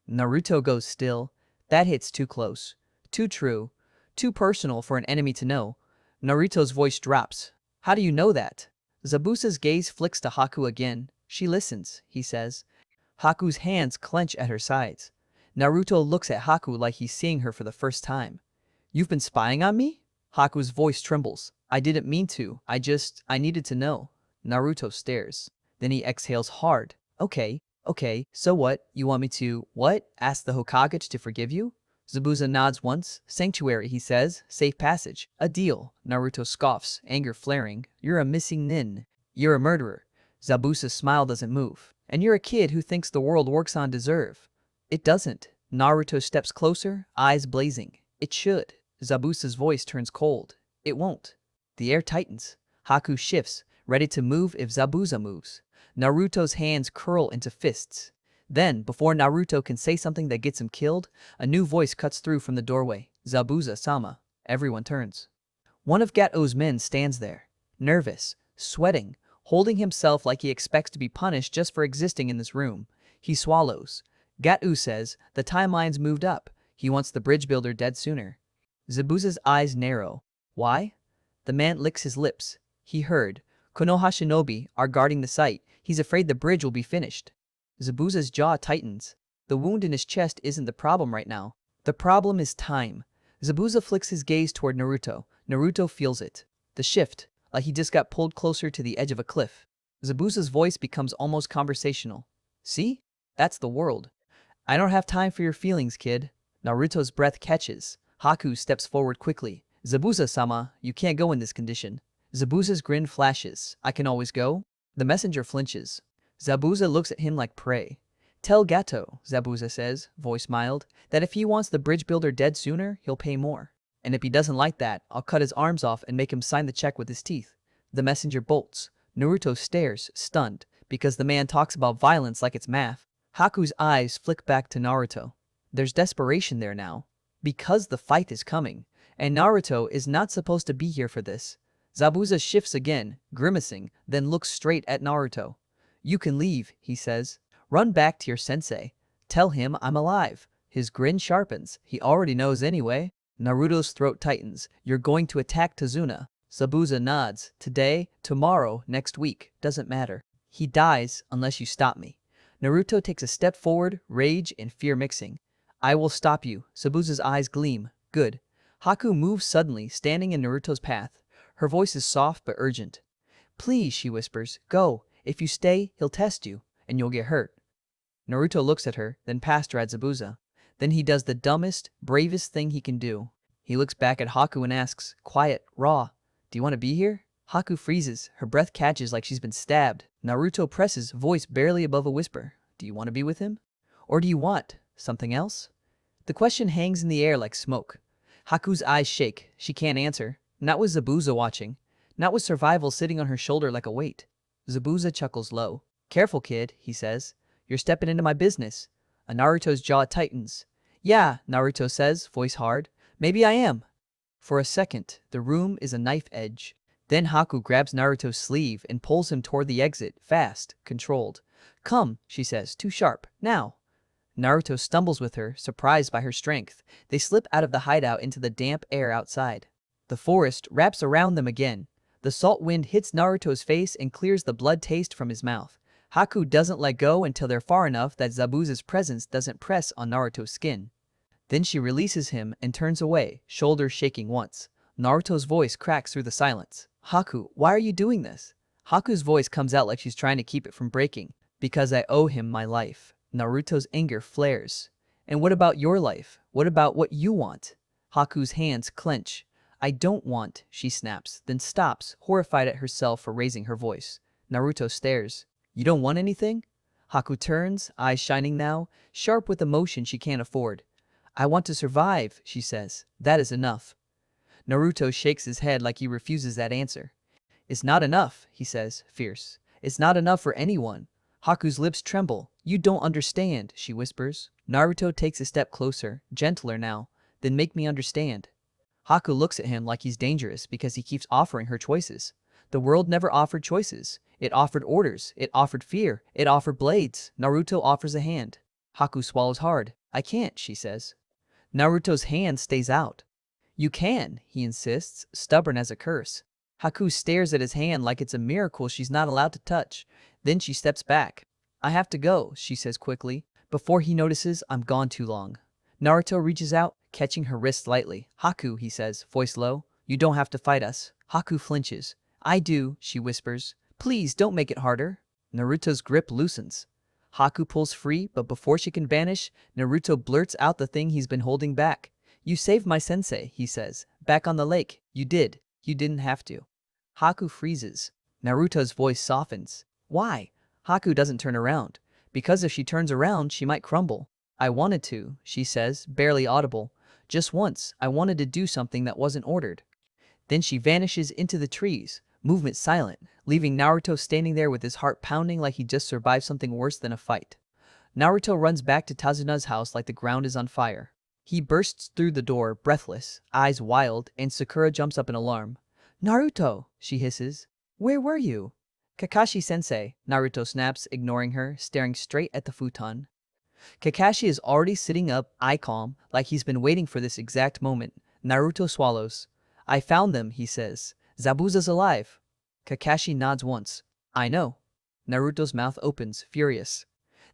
Naruto goes still. That hits too close, too true, too personal for an enemy to know. Naruto's voice drops. How do you know that? Zabuza's gaze flicks to Haku again. She listens, he says. Haku's hands clench at her sides. Naruto looks at Haku like he's seeing her for the first time. You've been spying on me? Haku's voice trembles. I didn't mean to. I needed to know. Naruto stares. Then he exhales hard. Okay, so what? You want me to, what? Ask the Hokage to forgive you? Zabuza nods once. Sanctuary, he says. Safe passage. A deal. Naruto scoffs, anger flaring. You're a missing nin. You're a murderer. Zabuza's smile doesn't move. And you're a kid who thinks the world works on deserve. It doesn't. Naruto steps closer, eyes blazing. It should. Zabuza's voice turns cold. It won't. The air tightens. Haku shifts, ready to move if Zabuza moves. Naruto's hands curl into fists. Then, before Naruto can say something that gets him killed, a new voice cuts through from the doorway. Zabuza-sama. Everyone turns. One of Gato's men stands there, nervous, sweating, holding himself like he expects to be punished just for existing in this room. He swallows. Gato says the timeline's moved up. He wants the bridge builder dead sooner. Zabuza's eyes narrow. Why? The man licks his lips. He heard. Konoha shinobi are guarding the site. He's afraid the bridge will be finished. Zabuza's jaw tightens. The wound in his chest isn't the problem right now. The problem is time. Zabuza flicks his gaze toward Naruto. Naruto feels it. The shift, like he just got pulled closer to the edge of a cliff. Zabuza's voice becomes almost conversational. See? That's the world. I don't have time for your feelings, kid. Naruto's breath catches. Haku steps forward quickly. Zabuza-sama, you can't go in this condition. Zabuza's grin flashes. I can always go? The messenger flinches. Zabuza looks at him like prey. Tell Gato, Zabuza says, voice mild, that if he wants the bridge builder dead sooner, he'll pay more. And if he doesn't like that, I'll cut his arms off and make him sign the check with his teeth. The messenger bolts. Naruto stares, stunned, because the man talks about violence like it's math. Haku's eyes flick back to Naruto. There's desperation there now. Because the fight is coming, and Naruto is not supposed to be here for this. Zabuza shifts again, grimacing, then looks straight at Naruto. You can leave, he says. Run back to your sensei. Tell him I'm alive. His grin sharpens. He already knows anyway. Naruto's throat tightens. You're going to attack Tazuna. Zabuza nods. Today, tomorrow, next week. Doesn't matter. He dies unless you stop me. Naruto takes a step forward, rage and fear mixing. I will stop you. Zabuza's eyes gleam. Good. Haku moves suddenly, standing in Naruto's path. Her voice is soft but urgent. Please, she whispers, go. If you stay, he'll test you, and you'll get hurt. Naruto looks at her, then past her at Zabuza. Then he does the dumbest, bravest thing he can do. He looks back at Haku and asks, quiet, raw, do you want to be here? Haku freezes, her breath catches like she's been stabbed. Naruto presses, voice barely above a whisper. Do you want to be with him? Or do you want something else? The question hangs in the air like smoke. Haku's eyes shake. She can't answer. Not with Zabuza watching. Not with survival sitting on her shoulder like a weight. Zabuza chuckles low. Careful, kid, he says. You're stepping into my business. Naruto's jaw tightens. Yeah, Naruto says, voice hard. Maybe I am. For a second, the room is a knife edge. Then Haku grabs Naruto's sleeve and pulls him toward the exit, fast, controlled. Come, she says, too sharp, now. Naruto stumbles with her, surprised by her strength. They slip out of the hideout into the damp air outside. The forest wraps around them again. The salt wind hits Naruto's face and clears the blood taste from his mouth. Haku doesn't let go until they're far enough that Zabuza's presence doesn't press on Naruto's skin. Then she releases him and turns away, shoulders shaking once. Naruto's voice cracks through the silence. Haku, why are you doing this? Haku's voice comes out like she's trying to keep it from breaking. Because I owe him my life. Naruto's anger flares. And what about your life? What about what you want? Haku's hands clench. I don't want, she snaps, then stops, horrified at herself for raising her voice. Naruto stares. You don't want anything? Haku turns, eyes shining now, sharp with emotion she can't afford. I want to survive, she says. That is enough. Naruto shakes his head like he refuses that answer. It's not enough, he says, fierce. It's not enough for anyone. Haku's lips tremble. You don't understand, she whispers. Naruto takes a step closer, gentler now. Then make me understand. Haku looks at him like he's dangerous because he keeps offering her choices. The world never offered choices. It offered orders. It offered fear. It offered blades. Naruto offers a hand. Haku swallows hard. I can't, she says. Naruto's hand stays out. You can, he insists, stubborn as a curse. Haku stares at his hand like it's a miracle she's not allowed to touch. Then she steps back. I have to go, she says quickly. Before he notices, I'm gone too long. Naruto reaches out, catching her wrist lightly. Haku, he says, voice low. You don't have to fight us. Haku flinches. I do, she whispers. Please don't make it harder. Naruto's grip loosens. Haku pulls free, but before she can vanish, Naruto blurts out the thing he's been holding back. You saved my sensei, he says. Back on the lake. You did. You didn't have to. Haku freezes. Naruto's voice softens. Why? Haku doesn't turn around. Because if she turns around, she might crumble. I wanted to, she says, barely audible. Just once, I wanted to do something that wasn't ordered. Then she vanishes into the trees, movement silent, leaving Naruto standing there with his heart pounding like he just survived something worse than a fight. Naruto runs back to Tazuna's house like the ground is on fire. He bursts through the door, breathless, eyes wild, and Sakura jumps up in alarm. Naruto, she hisses. Where were you? Kakashi-sensei, Naruto snaps, ignoring her, staring straight at the futon. Kakashi is already sitting up, eye calm, like he's been waiting for this exact moment. Naruto swallows. I found them, he says. Zabuza's alive. Kakashi nods once. I know. Naruto's mouth opens, furious.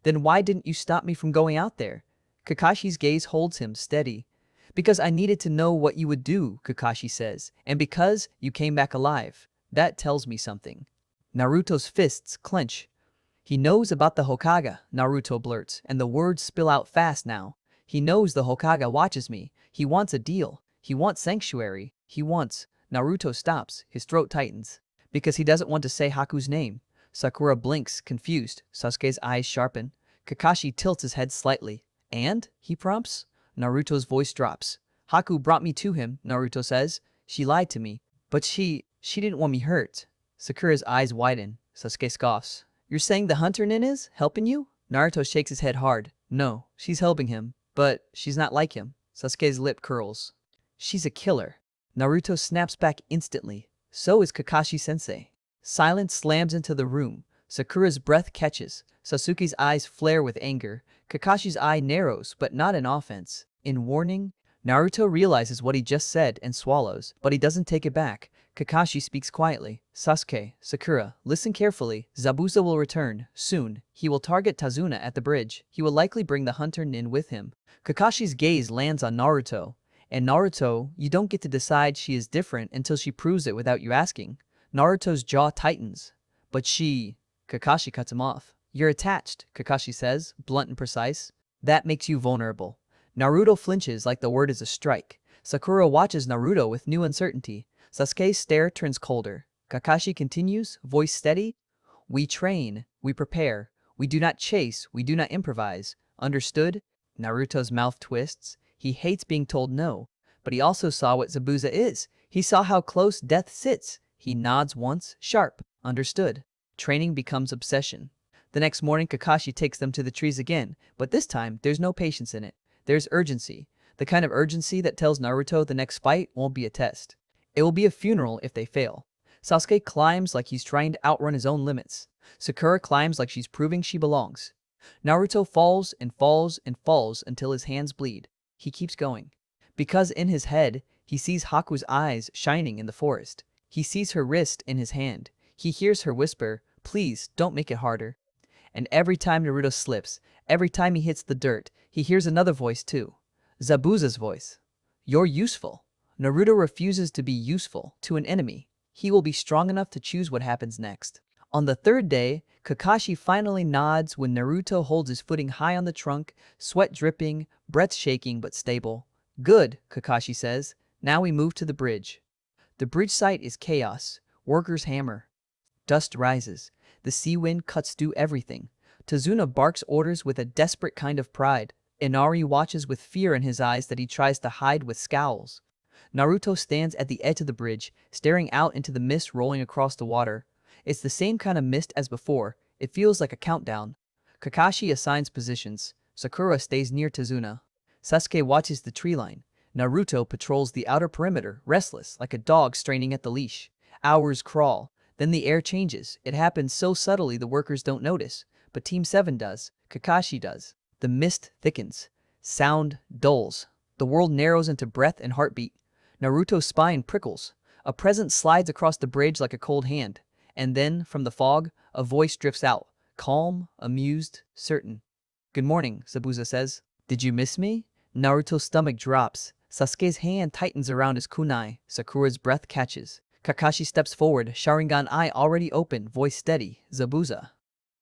Then why didn't you stop me from going out there? Kakashi's gaze holds him steady. Because I needed to know what you would do, Kakashi says, and because you came back alive. That tells me something. Naruto's fists clench. He knows about the Hokage, Naruto blurts, and the words spill out fast now. He knows the Hokage watches me. He wants a deal. He wants sanctuary. He wants... Naruto stops, his throat tightens. Because he doesn't want to say Haku's name. Sakura blinks, confused. Sasuke's eyes sharpen. Kakashi tilts his head slightly. And? He prompts. Naruto's voice drops. Haku brought me to him, Naruto says. She lied to me. But she didn't want me hurt. Sakura's eyes widen. Sasuke scoffs. You're saying the hunter nin is helping you? Naruto shakes his head hard. No, she's helping him. But she's not like him. Sasuke's lip curls. She's a killer. Naruto snaps back instantly. So is Kakashi-sensei. Silence slams into the room. Sakura's breath catches. Sasuke's eyes flare with anger. Kakashi's eye narrows, but not in offense. In warning, Naruto realizes what he just said and swallows, but he doesn't take it back. Kakashi speaks quietly. Sasuke, Sakura, listen carefully. Zabuza will return, soon. He will target Tazuna at the bridge. He will likely bring the hunter nin with him. Kakashi's gaze lands on Naruto. And Naruto, you don't get to decide she is different until she proves it without you asking. Naruto's jaw tightens. But she... Kakashi cuts him off. You're attached, Kakashi says, blunt and precise. That makes you vulnerable. Naruto flinches like the word is a strike. Sakura watches Naruto with new uncertainty. Sasuke's stare turns colder. Kakashi continues, voice steady. We train. We prepare. We do not chase. We do not improvise. Understood? Naruto's mouth twists. He hates being told no. But he also saw what Zabuza is. He saw how close death sits. He nods once, sharp. Understood. Training becomes obsession. The next morning, Kakashi takes them to the trees again, but this time, there's no patience in it. There's urgency. The kind of urgency that tells Naruto the next fight won't be a test. It will be a funeral if they fail. Sasuke climbs like he's trying to outrun his own limits. Sakura climbs like she's proving she belongs. Naruto falls and falls and falls until his hands bleed. He keeps going. Because in his head, he sees Haku's eyes shining in the forest. He sees her wrist in his hand. He hears her whisper, please, don't make it harder. And every time Naruto slips, every time he hits the dirt, he hears another voice too. Zabuza's voice. You're useful. Naruto refuses to be useful to an enemy. He will be strong enough to choose what happens next. On the third day, Kakashi finally nods when Naruto holds his footing high on the trunk, sweat dripping, breath shaking but stable. Good, Kakashi says. Now we move to the bridge. The bridge site is chaos. Workers hammer. Dust rises. The sea wind cuts through everything. Tazuna barks orders with a desperate kind of pride. Inari watches with fear in his eyes that he tries to hide with scowls. Naruto stands at the edge of the bridge, staring out into the mist rolling across the water. It's the same kind of mist as before. It feels like a countdown. Kakashi assigns positions. Sakura stays near Tazuna. Sasuke watches the tree line. Naruto patrols the outer perimeter, restless, like a dog straining at the leash. Hours crawl. Then the air changes. It happens so subtly the workers don't notice. But Team 7 does. Kakashi does. The mist thickens. Sound dulls. The world narrows into breath and heartbeat. Naruto's spine prickles. A presence slides across the bridge like a cold hand. And then, from the fog, a voice drifts out. Calm, amused, certain. Good morning, Zabuza says. Did you miss me? Naruto's stomach drops. Sasuke's hand tightens around his kunai. Sakura's breath catches. Kakashi steps forward, Sharingan eye already open, voice steady. Zabuza.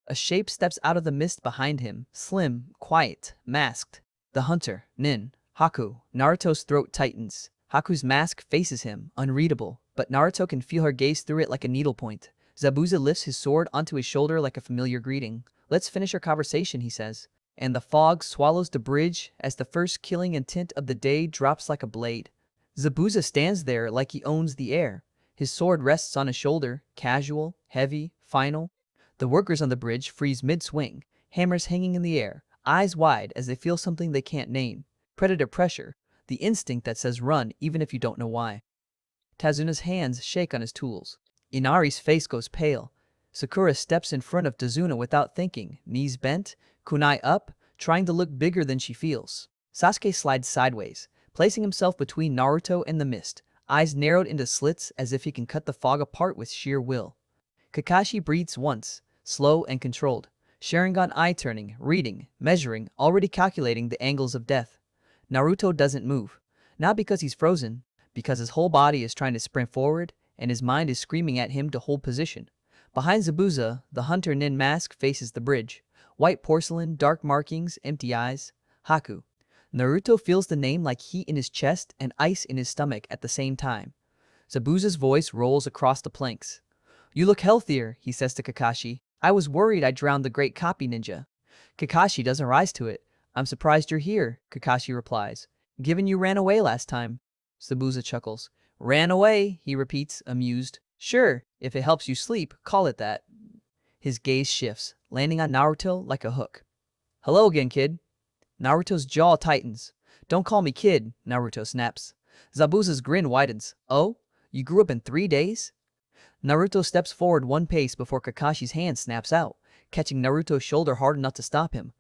A shape steps out of the mist behind him, slim, quiet, masked. The hunter, Nin. Haku. Naruto's throat tightens. Haku's mask faces him, unreadable, but Naruto can feel her gaze through it like a needlepoint. Zabuza lifts his sword onto his shoulder like a familiar greeting. Let's finish our conversation, he says. And the fog swallows the bridge as the first killing intent of the day drops like a blade. Zabuza stands there like he owns the air. His sword rests on his shoulder, casual, heavy, final. The workers on the bridge freeze mid-swing, hammers hanging in the air, eyes wide as they feel something they can't name. Predator pressure, the instinct that says run even if you don't know why. Tazuna's hands shake on his tools. Inari's face goes pale. Sakura steps in front of Tazuna without thinking, knees bent, kunai up, trying to look bigger than she feels. Sasuke slides sideways, placing himself between Naruto and the mist, eyes narrowed into slits as if he can cut the fog apart with sheer will. Kakashi breathes once, slow and controlled. Sharingan eye turning, reading, measuring, already calculating the angles of death. Naruto doesn't move. Not because he's frozen, because his whole body is trying to sprint forward, and his mind is screaming at him to hold position. Behind Zabuza, the hunter Nin mask faces the bridge. White porcelain, dark markings, empty eyes. Haku. Naruto feels the name like heat in his chest and ice in his stomach at the same time. Zabuza's voice rolls across the planks. You look healthier, he says to Kakashi. I was worried I drowned the great copy ninja. Kakashi doesn't rise to it. I'm surprised you're here, Kakashi replies. Given you ran away last time. Zabuza chuckles. Ran away, he repeats, amused. Sure, if it helps you sleep, call it that. His gaze shifts, landing on Naruto like a hook. Hello again, kid. Naruto's jaw tightens. Don't call me kid, Naruto snaps. Zabuza's grin widens. Oh? You grew up in 3 days? Naruto steps forward one pace before Kakashi's hand snaps out, catching Naruto's shoulder hard enough to stop him.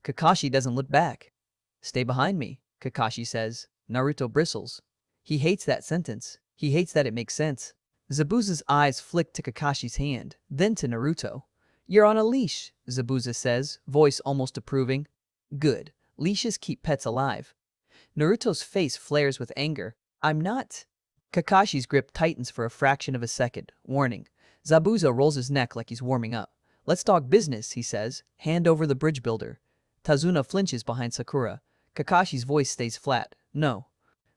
Kakashi doesn't look back. Stay behind me, Kakashi says. Naruto bristles. He hates that sentence. He hates that it makes sense. Zabuza's eyes flick to Kakashi's hand, then to Naruto. You're on a leash, Zabuza says, voice almost approving. Good. Leashes keep pets alive. Naruto's face flares with anger. I'm not. Kakashi's grip tightens for a fraction of a second, warning. Zabuza rolls his neck like he's warming up. Let's talk business, he says, hand over the bridge builder. Tazuna flinches behind Sakura. Kakashi's voice stays flat. No.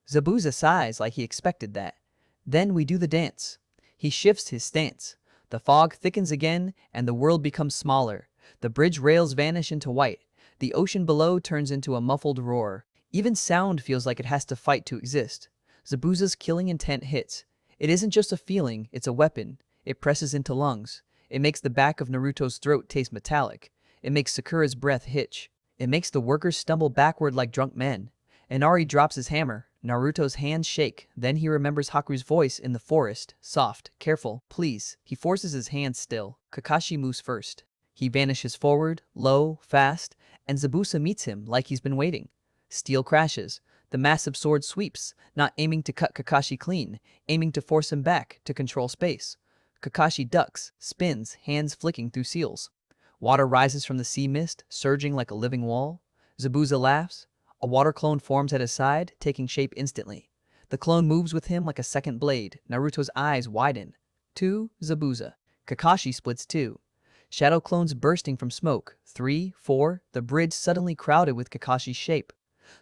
Zabuza sighs like he expected that. Then we do the dance. He shifts his stance. The fog thickens again, and the world becomes smaller. The bridge rails vanish into white. The ocean below turns into a muffled roar. Even sound feels like it has to fight to exist. Zabuza's killing intent hits. It isn't just a feeling, it's a weapon. It presses into lungs. It makes the back of Naruto's throat taste metallic. It makes Sakura's breath hitch. It makes the workers stumble backward like drunk men. Inari drops his hammer. Naruto's hands shake. Then he remembers Haku's voice in the forest. Soft, careful, please. He forces his hands still. Kakashi moves first. He vanishes forward, low, fast, and Zabuza meets him like he's been waiting. Steel crashes. The massive sword sweeps, not aiming to cut Kakashi clean, aiming to force him back, to control space. Kakashi ducks, spins, hands flicking through seals. Water rises from the sea mist, surging like a living wall. Zabuza laughs. A water clone forms at his side, taking shape instantly. The clone moves with him like a second blade. Naruto's eyes widen. 2. Zabuza. Kakashi splits 2. Shadow clones bursting from smoke. 3, 4. The bridge suddenly crowded with Kakashi's shape.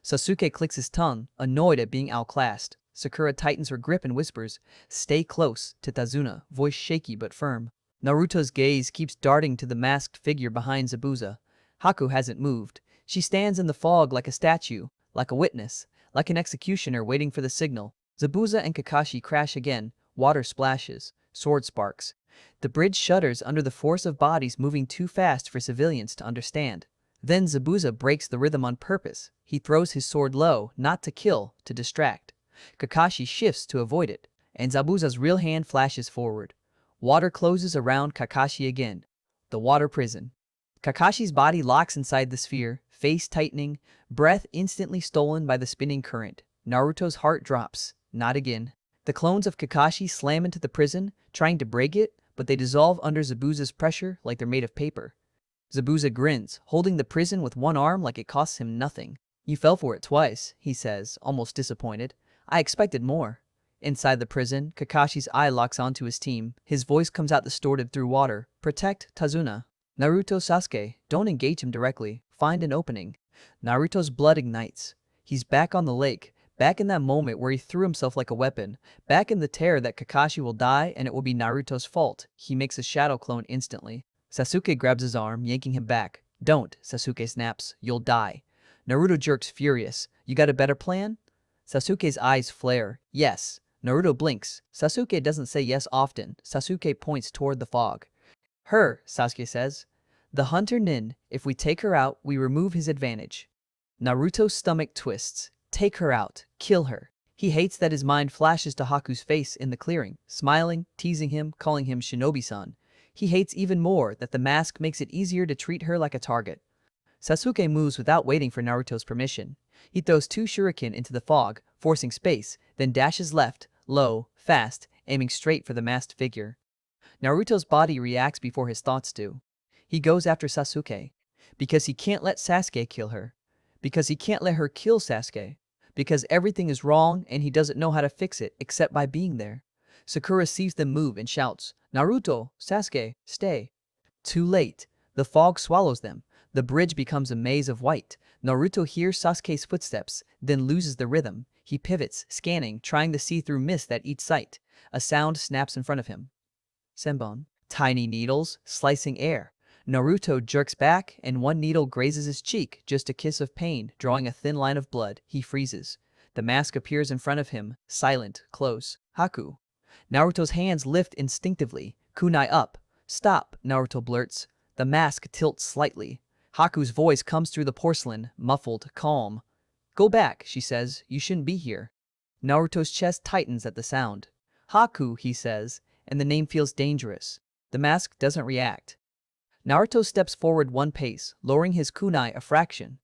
Sasuke clicks his tongue, annoyed at being outclassed. Sakura tightens her grip and whispers, "Stay close," to Tazuna, voice shaky but firm. Naruto's gaze keeps darting to the masked figure behind Zabuza. Haku hasn't moved. She stands in the fog like a statue, like a witness, like an executioner waiting for the signal. Zabuza and Kakashi crash again. Water splashes. Sword sparks. The bridge shudders under the force of bodies moving too fast for civilians to understand. Then Zabuza breaks the rhythm on purpose. He throws his sword low, not to kill, to distract. Kakashi shifts to avoid it, and Zabuza's real hand flashes forward. Water closes around Kakashi again. The water prison. Kakashi's body locks inside the sphere, face tightening, breath instantly stolen by the spinning current. Naruto's heart drops. Not again. The clones of Kakashi slam into the prison, trying to break it, but they dissolve under Zabuza's pressure like they're made of paper. Zabuza grins, holding the prison with one arm like it costs him nothing. "You fell for it twice," he says, almost disappointed. "I expected more." Inside the prison, Kakashi's eye locks onto his team. His voice comes out distorted through water. "Protect Tazuna. Naruto, Sasuke, don't engage him directly. Find an opening." Naruto's blood ignites. He's back on the lake, back in that moment where he threw himself like a weapon, back in the terror that Kakashi will die and it will be Naruto's fault. He makes a shadow clone instantly. Sasuke grabs his arm, yanking him back. "Don't," Sasuke snaps. "You'll die." Naruto jerks, furious. "You got a better plan?" Sasuke's eyes flare. "Yes." Naruto blinks. Sasuke doesn't say yes often. Sasuke points toward the fog. "Her," Sasuke says. "The hunter Nin. If we take her out, we remove his advantage." Naruto's stomach twists. Take her out. Kill her. He hates that his mind flashes to Haku's face in the clearing, smiling, teasing him, calling him Shinobi-san. He hates even more that the mask makes it easier to treat her like a target. Sasuke moves without waiting for Naruto's permission. He throws 2 shuriken into the fog, forcing space, then dashes left, low, fast, aiming straight for the masked figure. Naruto's body reacts before his thoughts do. He goes after Sasuke. Because he can't let Sasuke kill her. Because he can't let her kill Sasuke. Because everything is wrong and he doesn't know how to fix it except by being there. Sakura sees them move and shouts, "Naruto, Sasuke, stay." Too late. The fog swallows them. The bridge becomes a maze of white. Naruto hears Sasuke's footsteps, then loses the rhythm. He pivots, scanning, trying to see through mist at each sight. A sound snaps in front of him. Senbon. Tiny needles, slicing air. Naruto jerks back, and one needle grazes his cheek, just a kiss of pain, drawing a thin line of blood. He freezes. The mask appears in front of him, silent, close. Haku. Naruto's hands lift instinctively, kunai up. "Stop," Naruto blurts. The mask tilts slightly. Haku's voice comes through the porcelain, muffled, calm. "Go back," she says. "You shouldn't be here." Naruto's chest tightens at the sound. "Haku," he says, and the name feels dangerous. The mask doesn't react. Naruto steps forward 1 pace, lowering his kunai a fraction.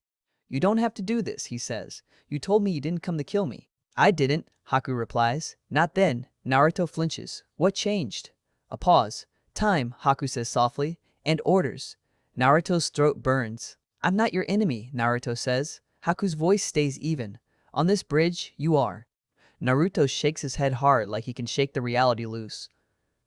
"You don't have to do this," he says. "You told me you didn't come to kill me." "I didn't," Haku replies. "Not then." Naruto flinches. "What changed?" A pause. "Time," Haku says softly, "and orders." Naruto's throat burns. "I'm not your enemy," Naruto says. Haku's voice stays even. "On this bridge, you are." Naruto shakes his head hard like he can shake the reality loose.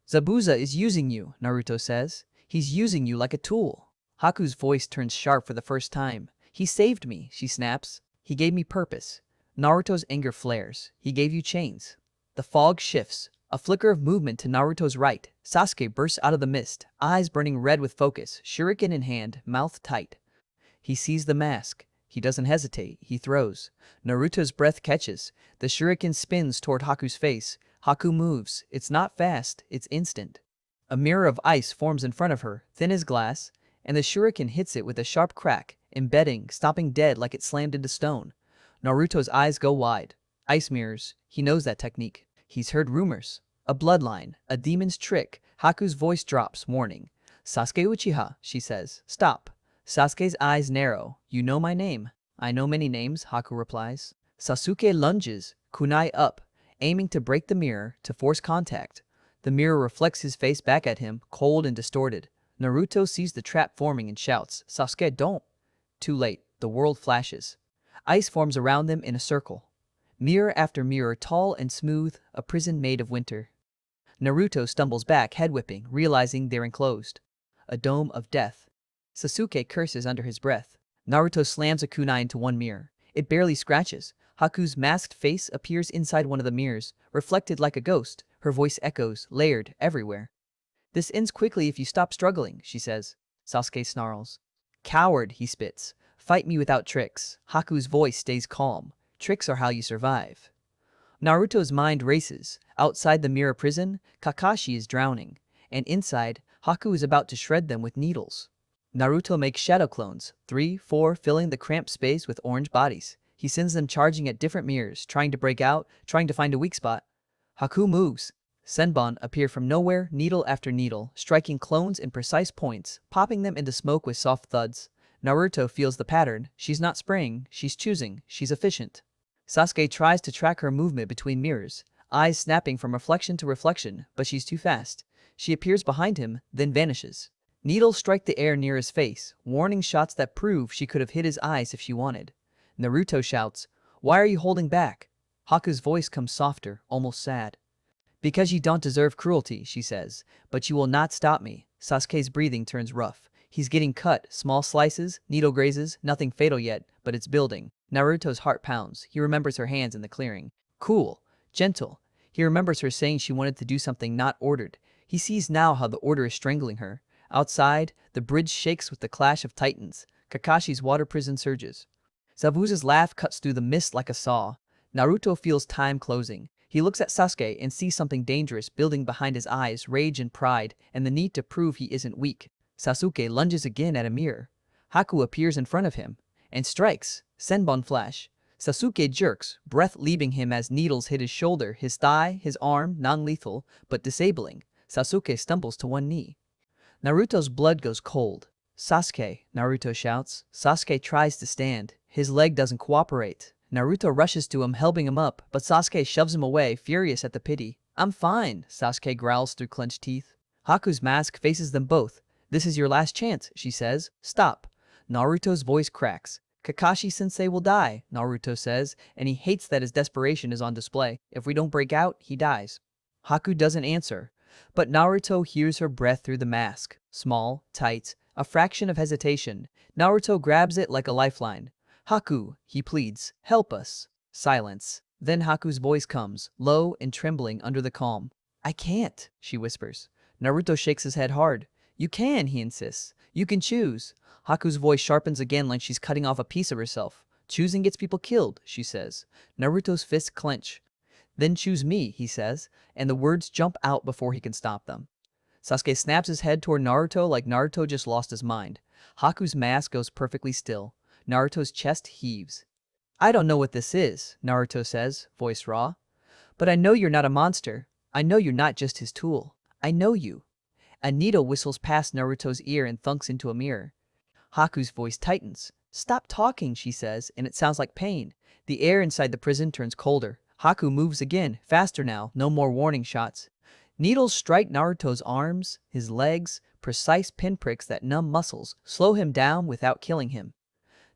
"Zabuza is using you," Naruto says. "He's using you like a tool." Haku's voice turns sharp for the first time. "He saved me," she snaps. "He gave me purpose." Naruto's anger flares. "He gave you chains." The fog shifts. A flicker of movement to Naruto's right. Sasuke bursts out of the mist, eyes burning red with focus, shuriken in hand, mouth tight. He sees the mask. He doesn't hesitate. He throws. Naruto's breath catches. The shuriken spins toward Haku's face. Haku moves. It's not fast. It's instant. A mirror of ice forms in front of her, thin as glass, and the shuriken hits it with a sharp crack, embedding, stopping dead like it slammed into stone. Naruto's eyes go wide. Ice mirrors. He knows that technique. He's heard rumors. A bloodline. A demon's trick. Haku's voice drops, warning. "Sasuke Uchiha," she says. "Stop." Sasuke's eyes narrow. "You know my name." "I know many names," Haku replies. Sasuke lunges, kunai up, aiming to break the mirror, to force contact. The mirror reflects his face back at him, cold and distorted. Naruto sees the trap forming and shouts, "Sasuke, don't!" Too late. The world flashes. Ice forms around them in a circle. Mirror after mirror, tall and smooth, a prison made of winter. Naruto stumbles back, head whipping, realizing they're enclosed. A dome of death. Sasuke curses under his breath. Naruto slams a kunai into one mirror. It barely scratches. Haku's masked face appears inside one of the mirrors, reflected like a ghost. Her voice echoes, layered, everywhere. "This ends quickly if you stop struggling," she says. Sasuke snarls. "Coward," he spits. "Fight me without tricks." Haku's voice stays calm. "Tricks are how you survive." Naruto's mind races. Outside the mirror prison, Kakashi is drowning. And inside, Haku is about to shred them with needles. Naruto makes shadow clones, 3, 4, filling the cramped space with orange bodies. He sends them charging at different mirrors, trying to break out, trying to find a weak spot. Haku moves. Senbon appear from nowhere, needle after needle, striking clones in precise points, popping them into smoke with soft thuds. Naruto feels the pattern. She's not spraying, she's choosing, she's efficient. Sasuke tries to track her movement between mirrors, eyes snapping from reflection to reflection, but she's too fast. She appears behind him, then vanishes. Needles strike the air near his face, warning shots that prove she could have hit his eyes if she wanted. Naruto shouts, "Why are you holding back?" Haku's voice comes softer, almost sad. "Because you don't deserve cruelty," she says, "but you will not stop me." Sasuke's breathing turns rough. He's getting cut, small slices, needle grazes, nothing fatal yet, but it's building. Naruto's heart pounds. He remembers her hands in the clearing. Cool, gentle. He remembers her saying she wanted to do something not ordered. He sees now how the order is strangling her. Outside, the bridge shakes with the clash of titans. Kakashi's water prison surges. Zabuza's laugh cuts through the mist like a saw. Naruto feels time closing. He looks at Sasuke and sees something dangerous building behind his eyes, rage and pride, and the need to prove he isn't weak. Sasuke lunges again at a mirror. Haku appears in front of him and strikes. Senbon flash. Sasuke jerks, breath leaving him as needles hit his shoulder, his thigh, his arm, non-lethal, but disabling. Sasuke stumbles to one knee. Naruto's blood goes cold. "Sasuke," Naruto shouts. Sasuke tries to stand. His leg doesn't cooperate. Naruto rushes to him, helping him up, but Sasuke shoves him away, furious at the pity. "I'm fine," Sasuke growls through clenched teeth. Haku's mask faces them both. "This is your last chance," she says. "Stop." Naruto's voice cracks. "Kakashi-sensei will die," Naruto says, and he hates that his desperation is on display. "If we don't break out, he dies." Haku doesn't answer, but Naruto hears her breath through the mask. Small, tight, a fraction of hesitation. Naruto grabs it like a lifeline. "Haku," he pleads, "help us." Silence. Then Haku's voice comes, low and trembling under the calm. "I can't," she whispers. Naruto shakes his head hard. "You can," he insists. "You can choose." Haku's voice sharpens again like she's cutting off a piece of herself. "Choosing gets people killed," she says. Naruto's fists clench. "Then choose me," he says, and the words jump out before he can stop them. Sasuke snaps his head toward Naruto like Naruto just lost his mind. Haku's mask goes perfectly still. Naruto's chest heaves. "I don't know what this is," Naruto says, voice raw. "But I know you're not a monster. I know you're not just his tool. I know you." A needle whistles past Naruto's ear and thunks into a mirror. Haku's voice tightens. "Stop talking," she says, and it sounds like pain. The air inside the prison turns colder. Haku moves again, faster now, no more warning shots. Needles strike Naruto's arms, his legs, precise pinpricks that numb muscles, slow him down without killing him.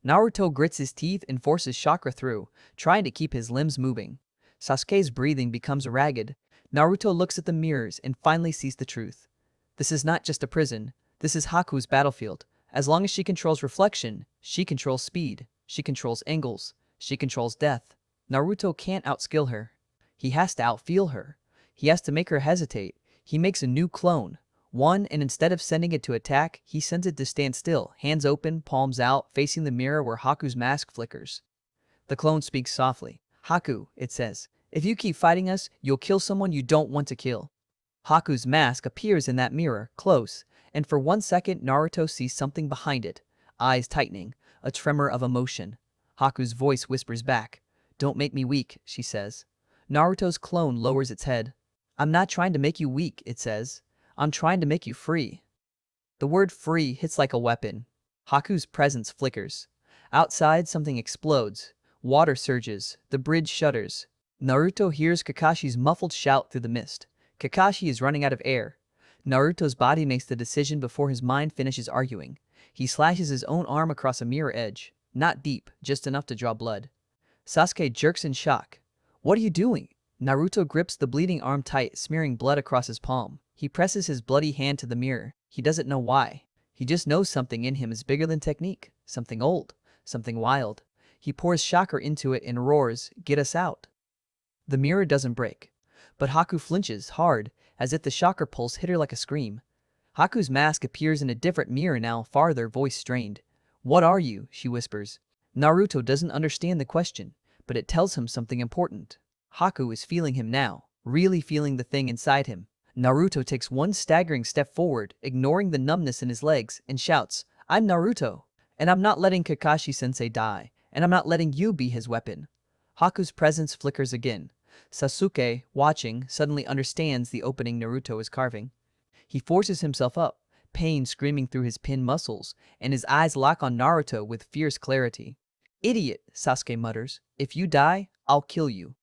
Naruto grits his teeth and forces chakra through, trying to keep his limbs moving. Sasuke's breathing becomes ragged. Naruto looks at the mirrors and finally sees the truth. This is not just a prison. This is Haku's battlefield. As long as she controls reflection, she controls speed, she controls angles, she controls death. Naruto can't outskill her. He has to outfeel her. He has to make her hesitate. He makes a new clone. One, and instead of sending it to attack, he sends it to stand still, hands open, palms out, facing the mirror where Haku's mask flickers. The clone speaks softly. "Haku," it says, "if you keep fighting us, you'll kill someone you don't want to kill." Haku's mask appears in that mirror, close, and for 1 second Naruto sees something behind it, eyes tightening, a tremor of emotion. Haku's voice whispers back. "Don't make me weak," she says. Naruto's clone lowers its head. "I'm not trying to make you weak," it says. "I'm trying to make you free." The word free hits like a weapon. Haku's presence flickers. Outside, something explodes. Water surges. The bridge shudders. Naruto hears Kakashi's muffled shout through the mist. Kakashi is running out of air. Naruto's body makes the decision before his mind finishes arguing. He slashes his own arm across a mirror edge. Not deep, just enough to draw blood. Sasuke jerks in shock. What are you doing? Naruto grips the bleeding arm tight, smearing blood across his palm. He presses his bloody hand to the mirror. He doesn't know why. He just knows something in him is bigger than technique. Something old. Something wild. He pours chakra into it and roars, "Get us out." The mirror doesn't break. But Haku flinches hard, as if the chakra pulse hit her like a scream. Haku's mask appears in a different mirror now, farther, voice strained. "What are you?" she whispers. Naruto doesn't understand the question, but it tells him something important. Haku is feeling him now, really feeling the thing inside him. Naruto takes one staggering step forward, ignoring the numbness in his legs, and shouts, "I'm Naruto, and I'm not letting Kakashi-sensei die, and I'm not letting you be his weapon." Haku's presence flickers again. Sasuke, watching, suddenly understands the opening Naruto is carving. He forces himself up, pain screaming through his pinned muscles, and his eyes lock on Naruto with fierce clarity. "Idiot," Sasuke mutters. "If you die, I'll kill you."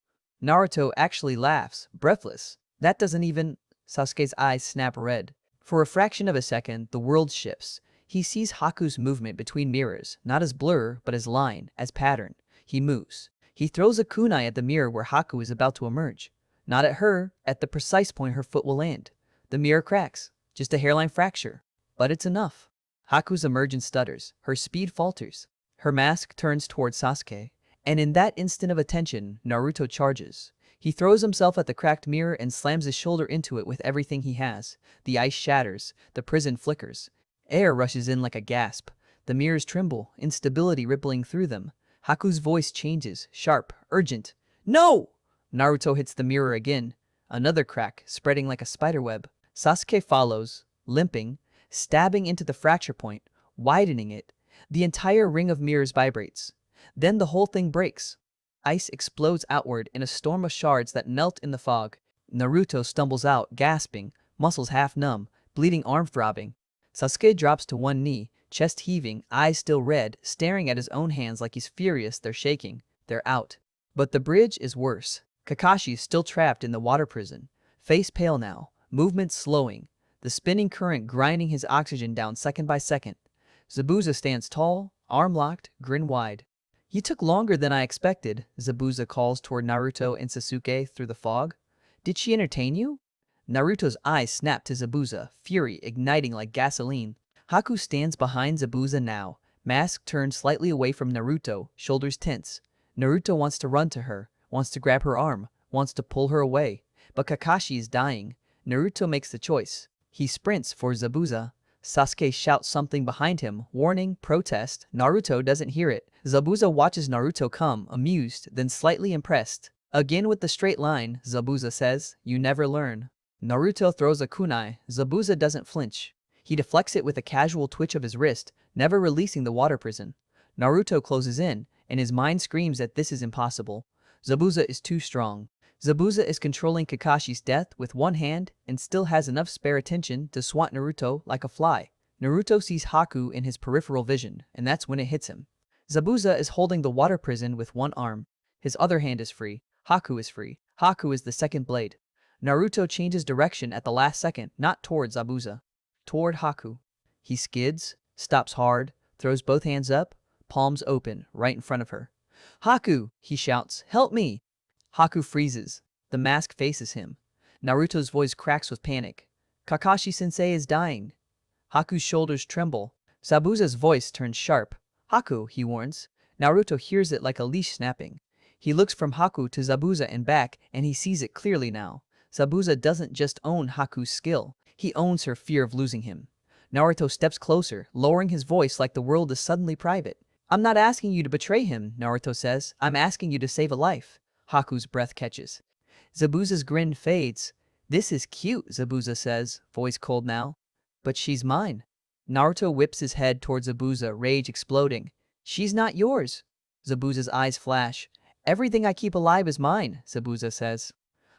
Naruto actually laughs, breathless. "That doesn't even—" Sasuke's eyes snap red. For a fraction of a second, the world shifts. He sees Haku's movement between mirrors, not as blur, but as line, as pattern. He moves. He throws a kunai at the mirror where Haku is about to emerge. Not at her, at the precise point her foot will land. The mirror cracks. Just a hairline fracture. But it's enough. Haku's emergence stutters. Her speed falters. Her mask turns towards Sasuke. And in that instant of attention, Naruto charges. He throws himself at the cracked mirror and slams his shoulder into it with everything he has. The ice shatters. The prison flickers. Air rushes in like a gasp. The mirrors tremble, instability rippling through them. Haku's voice changes, sharp, urgent. "No!" Naruto hits the mirror again. Another crack, spreading like a spiderweb. Sasuke follows, limping, stabbing into the fracture point, widening it. The entire ring of mirrors vibrates. Then the whole thing breaks. Ice explodes outward in a storm of shards that melt in the fog. Naruto stumbles out, gasping, muscles half numb, bleeding arm throbbing. Sasuke drops to one knee, chest heaving, eyes still red, staring at his own hands like he's furious. They're shaking. They're out. But the bridge is worse. Kakashi is still trapped in the water prison. Face pale now, movement slowing, the spinning current grinding his oxygen down second by second. Zabuza stands tall, arm locked, grin wide. "You took longer than I expected," Zabuza calls toward Naruto and Sasuke through the fog. "Did she entertain you?" Naruto's eyes snap to Zabuza, fury igniting like gasoline. Haku stands behind Zabuza now, mask turned slightly away from Naruto, shoulders tense. Naruto wants to run to her, wants to grab her arm, wants to pull her away. But Kakashi is dying. Naruto makes the choice. He sprints for Zabuza. Sasuke shouts something behind him, warning, protest. Naruto doesn't hear it. Zabuza watches Naruto come, amused, then slightly impressed. Again with the straight line, Zabuza says, "You never learn." Naruto throws a kunai. Zabuza doesn't flinch. He deflects it with a casual twitch of his wrist, never releasing the water prison. Naruto closes in, and his mind screams that this is impossible. Zabuza is too strong. Zabuza is controlling Kakashi's death with one hand and still has enough spare attention to swat Naruto like a fly. Naruto sees Haku in his peripheral vision, and that's when it hits him. Zabuza is holding the water prison with one arm. His other hand is free. Haku is free. Haku is the second blade. Naruto changes direction at the last second, not toward Zabuza. Toward Haku. He skids, stops hard, throws both hands up, palms open, right in front of her. "Haku!" he shouts. "Help me!" Haku freezes. The mask faces him. Naruto's voice cracks with panic. "Kakashi-sensei is dying." Haku's shoulders tremble. Zabuza's voice turns sharp. "Haku," he warns. Naruto hears it like a leash snapping. He looks from Haku to Zabuza and back, and he sees it clearly now. Zabuza doesn't just own Haku's skill. He owns her fear of losing him. Naruto steps closer, lowering his voice like the world is suddenly private. "I'm not asking you to betray him," Naruto says. "I'm asking you to save a life." Haku's breath catches. Zabuza's grin fades. "This is cute," Zabuza says, voice cold now. "But she's mine." Naruto whips his head towards Zabuza, rage exploding. "She's not yours." Zabuza's eyes flash. "Everything I keep alive is mine," Zabuza says.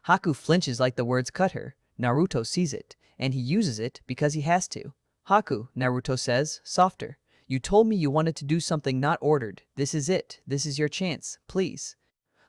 Haku flinches like the words cut her. Naruto sees it, and he uses it because he has to. "Haku," Naruto says, softer. "You told me you wanted to do something not ordered. This is it. This is your chance. Please."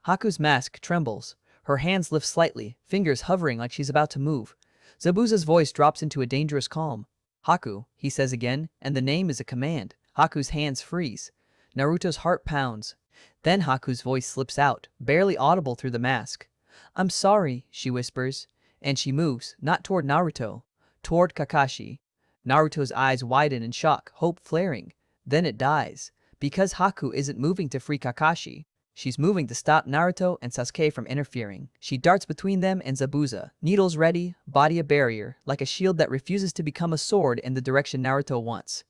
Haku's mask trembles. Her hands lift slightly, fingers hovering like she's about to move. Zabuza's voice drops into a dangerous calm. "Haku," he says again, and the name is a command. Haku's hands freeze. Naruto's heart pounds. Then Haku's voice slips out, barely audible through the mask. "I'm sorry," she whispers, and she moves, not toward Naruto, toward Kakashi. Naruto's eyes widen in shock, hope flaring. Then it dies, because Haku isn't moving to free Kakashi. She's moving to stop Naruto and Sasuke from interfering. She darts between them and Zabuza, needles ready, body a barrier, like a shield that refuses to become a sword in the direction Naruto wants.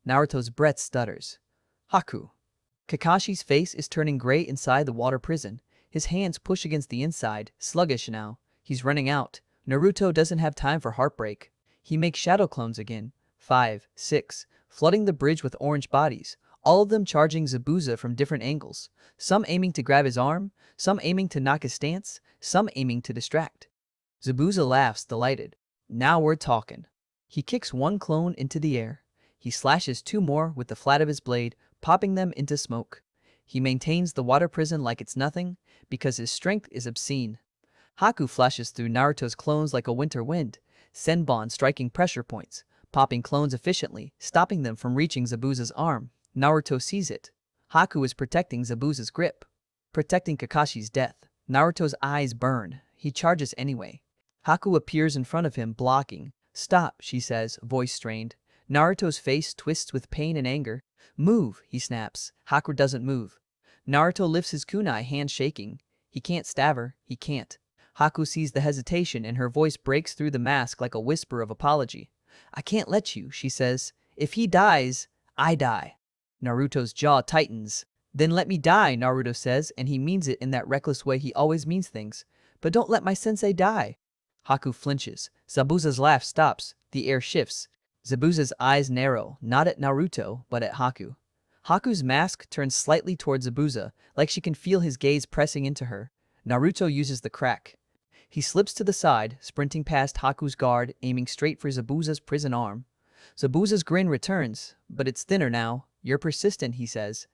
Naruto's breath stutters. "Haku." Kakashi's face is turning gray inside the water prison. His hands push against the inside, sluggish now. He's running out. Naruto doesn't have time for heartbreak. He makes shadow clones again. 5, 6, flooding the bridge with orange bodies, all of them charging Zabuza from different angles. Some aiming to grab his arm, some aiming to knock his stance, some aiming to distract. Zabuza laughs, delighted. "Now we're talking." He kicks one clone into the air. He slashes 2 more with the flat of his blade, popping them into smoke. He maintains the water prison like it's nothing, because his strength is obscene. Haku flashes through Naruto's clones like a winter wind, Senbon striking pressure points, popping clones efficiently, stopping them from reaching Zabuza's arm. Naruto sees it. Haku is protecting Zabuza's grip, protecting Kakashi's death. Naruto's eyes burn. He charges anyway. Haku appears in front of him, blocking. "Stop," she says, voice strained. Naruto's face twists with pain and anger. "Move," he snaps. Haku doesn't move. Naruto lifts his kunai, hand shaking. He can't stab her. He can't. Haku sees the hesitation and her voice breaks through the mask like a whisper of apology. "I can't let you," she says. "If he dies, I die." Naruto's jaw tightens. "Then let me die," Naruto says, and he means it in that reckless way he always means things. "But don't let my sensei die." Haku flinches. Zabuza's laugh stops. The air shifts. Zabuza's eyes narrow, not at Naruto, but at Haku. Haku's mask turns slightly towards Zabuza, like she can feel his gaze pressing into her. Naruto uses the crack. He slips to the side, sprinting past Haku's guard, aiming straight for Zabuza's prison arm. Zabuza's grin returns, but it's thinner now. "You're persistent," he says.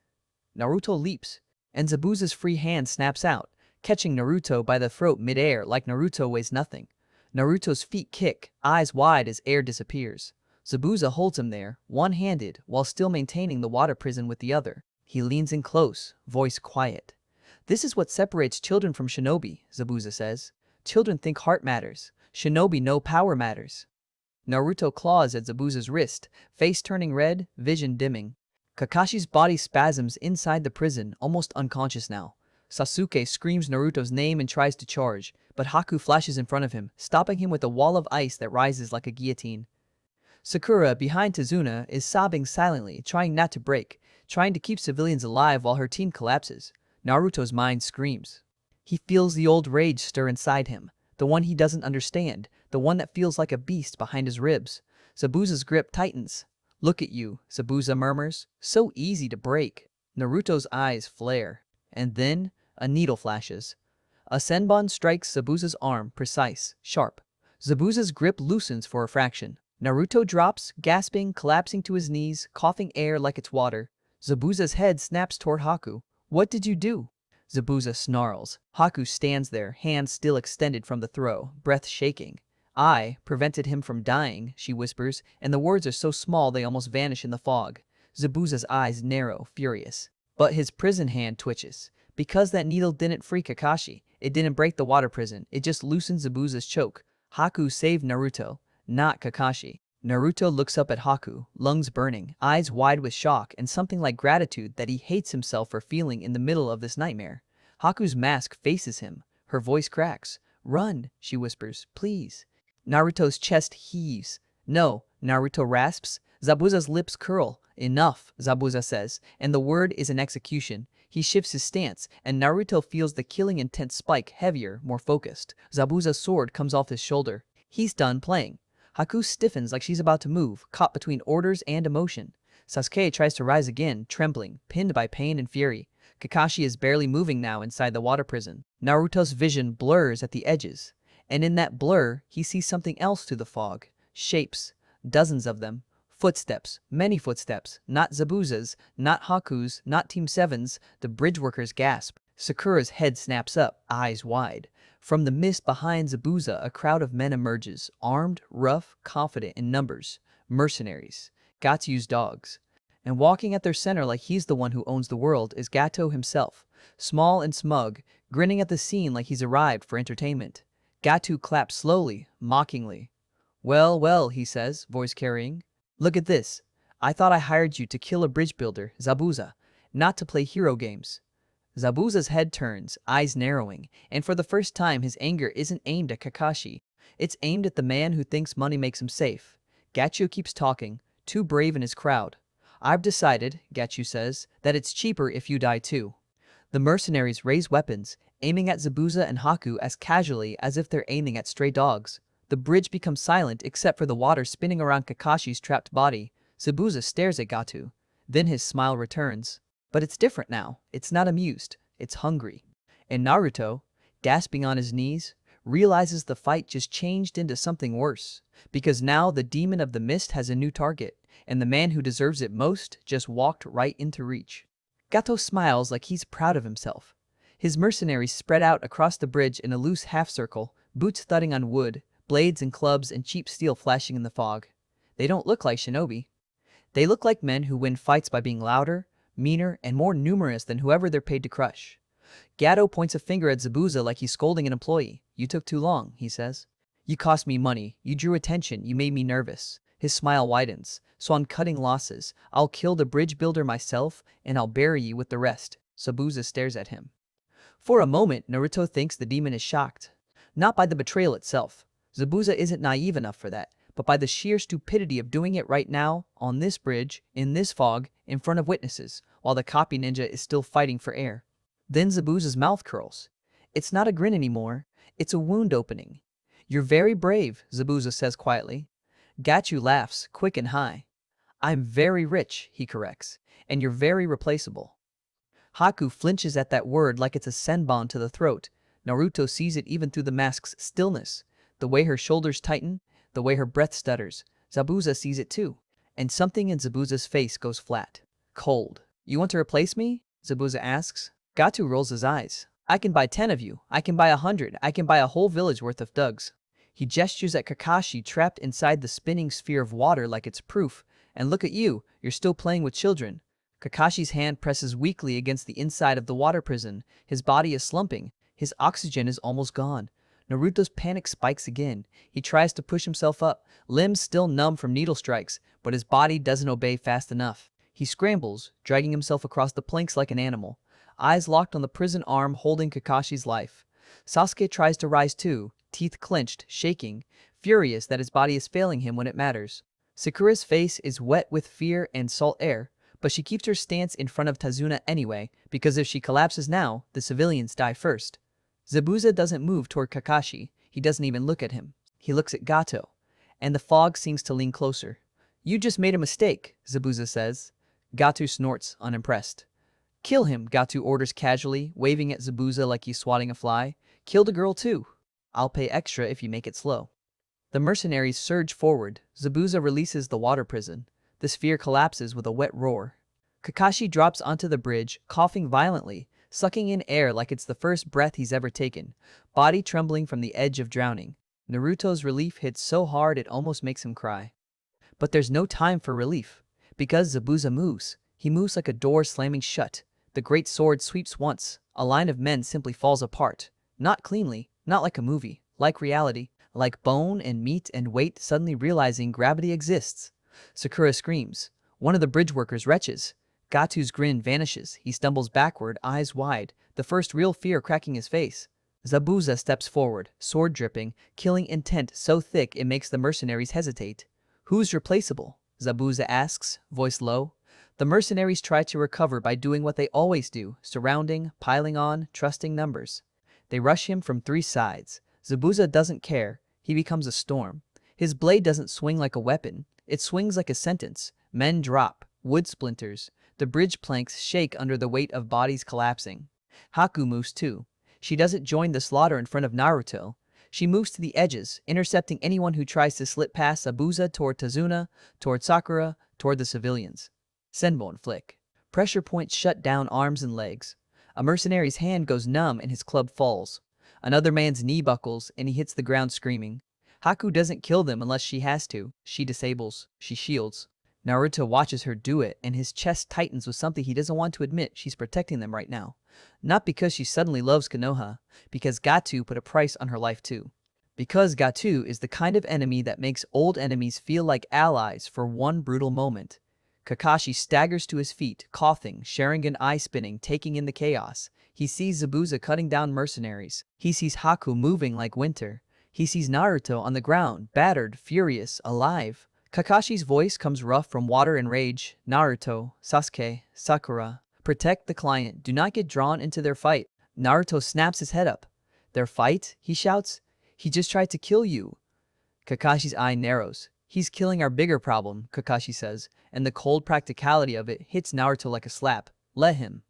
Naruto leaps, and Zabuza's free hand snaps out, catching Naruto by the throat mid-air like Naruto weighs nothing. Naruto's feet kick, eyes wide as air disappears. Zabuza holds him there, one-handed, while still maintaining the water prison with the other. He leans in close, voice quiet. "This is what separates children from shinobi," Zabuza says. "Children think heart matters. Shinobi know power matters." Naruto claws at Zabuza's wrist, face turning red, vision dimming. Kakashi's body spasms inside the prison, almost unconscious now. Sasuke screams Naruto's name and tries to charge, but Haku flashes in front of him, stopping him with a wall of ice that rises like a guillotine. Sakura, behind Tazuna, is sobbing silently, trying not to break, trying to keep civilians alive while her team collapses. Naruto's mind screams. He feels the old rage stir inside him, the one he doesn't understand, the one that feels like a beast behind his ribs. Zabuza's grip tightens. "Look at you," Zabuza murmurs. "So easy to break." Naruto's eyes flare. And then, a needle flashes. A senbon strikes Zabuza's arm, precise, sharp. Zabuza's grip loosens for a fraction. Naruto drops, gasping, collapsing to his knees, coughing air like it's water. Zabuza's head snaps toward Haku. "What did you do?" Zabuza snarls. Haku stands there, hands still extended from the throw, breath shaking. "I prevented him from dying," she whispers, and the words are so small they almost vanish in the fog. Zabuza's eyes narrow, furious. But his prison hand twitches. Because that needle didn't free Kakashi. It didn't break the water prison. It just loosened Zabuza's choke. Haku saved Naruto, not Kakashi. Naruto looks up at Haku, lungs burning, eyes wide with shock and something like gratitude that he hates himself for feeling in the middle of this nightmare. Haku's mask faces him. Her voice cracks. "Run," she whispers, "please." Naruto's chest heaves. "No," Naruto rasps. Zabuza's lips curl. "Enough," Zabuza says, and the word is an execution. He shifts his stance, and Naruto feels the killing intent spike, heavier, more focused. Zabuza's sword comes off his shoulder. He's done playing. Haku stiffens like she's about to move, caught between orders and emotion. Sasuke tries to rise again, trembling, pinned by pain and fury. Kakashi is barely moving now inside the water prison. Naruto's vision blurs at the edges. And in that blur, he sees something else through the fog. Shapes. Dozens of them. Footsteps. Many footsteps. Not Zabuza's, not Haku's, not Team 7's. The bridge workers gasp. Sakura's head snaps up, eyes wide. From the mist behind Zabuza, a crowd of men emerges, armed, rough, confident in numbers. Mercenaries. Gatsu's dogs. And walking at their center like he's the one who owns the world is Gato himself, small and smug, grinning at the scene like he's arrived for entertainment. Gato claps slowly, mockingly. Well, well, he says, voice carrying. Look at this. I thought I hired you to kill a bridge builder, Zabuza, not to play hero games. Zabuza's head turns, eyes narrowing, and for the first time his anger isn't aimed at Kakashi. It's aimed at the man who thinks money makes him safe. Gachu keeps talking, too brave in his crowd. I've decided, Gachu says, that it's cheaper if you die too. The mercenaries raise weapons, aiming at Zabuza and Haku as casually as if they're aiming at stray dogs. The bridge becomes silent except for the water spinning around Kakashi's trapped body. Zabuza stares at Gato. Then his smile returns. But it's different now. It's not amused. It's hungry. And Naruto, gasping on his knees, realizes the fight just changed into something worse. Because now the demon of the mist has a new target, and the man who deserves it most just walked right into reach. Gato smiles like he's proud of himself. His mercenaries spread out across the bridge in a loose half-circle, boots thudding on wood, blades and clubs and cheap steel flashing in the fog. They don't look like shinobi. They look like men who win fights by being louder, meaner, and more numerous than whoever they're paid to crush. Gato points a finger at Zabuza like he's scolding an employee. You took too long, he says. You cost me money, you drew attention, you made me nervous. His smile widens. So I'm cutting losses. I'll kill the bridge builder myself, and I'll bury you with the rest. Zabuza stares at him. For a moment, Naruto thinks the demon is shocked. Not by the betrayal itself. Zabuza isn't naive enough for that, but by the sheer stupidity of doing it right now, on this bridge, in this fog, in front of witnesses, while the copy ninja is still fighting for air. Then Zabuza's mouth curls. It's not a grin anymore. It's a wound opening. You're very brave, Zabuza says quietly. Gachu laughs, quick and high. I'm very rich, he corrects, and you're very replaceable. Haku flinches at that word like it's a senbon to the throat. Naruto sees it even through the mask's stillness. The way her shoulders tighten, the way her breath stutters. Zabuza sees it too. And something in Zabuza's face goes flat. Cold. You want to replace me? Zabuza asks. Gato rolls his eyes. I can buy 10 of you. I can buy 100. I can buy a whole village worth of thugs. He gestures at Kakashi trapped inside the spinning sphere of water like it's proof. And look at you, you're still playing with children. Kakashi's hand presses weakly against the inside of the water prison. His body is slumping. His oxygen is almost gone. Naruto's panic spikes again. He tries to push himself up, limbs still numb from needle strikes, but his body doesn't obey fast enough. He scrambles, dragging himself across the planks like an animal, eyes locked on the prison arm holding Kakashi's life. Sasuke tries to rise too, teeth clenched, shaking, furious that his body is failing him when it matters. Sakura's face is wet with fear and salt air, but she keeps her stance in front of Tazuna anyway, because if she collapses now, the civilians die first. Zabuza doesn't move toward Kakashi. He doesn't even look at him. He looks at Gato, and the fog seems to lean closer. You just made a mistake, Zabuza says. Gato snorts, unimpressed. Kill him, Gato orders casually, waving at Zabuza like he's swatting a fly. Kill the girl too. I'll pay extra if you make it slow. The mercenaries surge forward. Zabuza releases the water prison. The sphere collapses with a wet roar. Kakashi drops onto the bridge, coughing violently, sucking in air like it's the first breath he's ever taken, body trembling from the edge of drowning. Naruto's relief hits so hard it almost makes him cry. But there's no time for relief. Because Zabuza moves, he moves like a door slamming shut. The great sword sweeps once. A line of men simply falls apart. Not cleanly, not like a movie, like reality, like bone and meat and weight suddenly realizing gravity exists. Sakura screams. One of the bridge workers retches. Gatu's grin vanishes. He stumbles backward, eyes wide, the first real fear cracking his face. Zabuza steps forward, sword dripping, killing intent so thick it makes the mercenaries hesitate. Who's replaceable? Zabuza asks, voice low. The mercenaries try to recover by doing what they always do, surrounding, piling on, trusting numbers. They rush him from 3 sides. Zabuza doesn't care. He becomes a storm. His blade doesn't swing like a weapon. It swings like a sentence. Men drop. Wood splinters. The bridge planks shake under the weight of bodies collapsing. Haku moves too. She doesn't join the slaughter in front of Naruto. She moves to the edges, intercepting anyone who tries to slip past Zabuza toward Tazuna, toward Sakura, toward the civilians. Senbon flick. Pressure points shut down arms and legs. A mercenary's hand goes numb and his club falls. Another man's knee buckles and he hits the ground screaming. Haku doesn't kill them unless she has to. She disables. She shields. Naruto watches her do it, and his chest tightens with something he doesn't want to admit. She's protecting them right now. Not because she suddenly loves Konoha, because Gato put a price on her life too. Because Gato is the kind of enemy that makes old enemies feel like allies for one brutal moment. Kakashi staggers to his feet, coughing, sharing an eye spinning, taking in the chaos. He sees Zabuza cutting down mercenaries. He sees Haku moving like winter. He sees Naruto on the ground, battered, furious, alive. Kakashi's voice comes rough from water and rage. Naruto, Sasuke, Sakura, protect the client. Do not get drawn into their fight. Naruto snaps his head up. Their fight? He shouts. He just tried to kill you. Kakashi's eye narrows. He's killing our bigger problem, Kakashi says, and the cold practicality of it hits Naruto like a slap. Let him.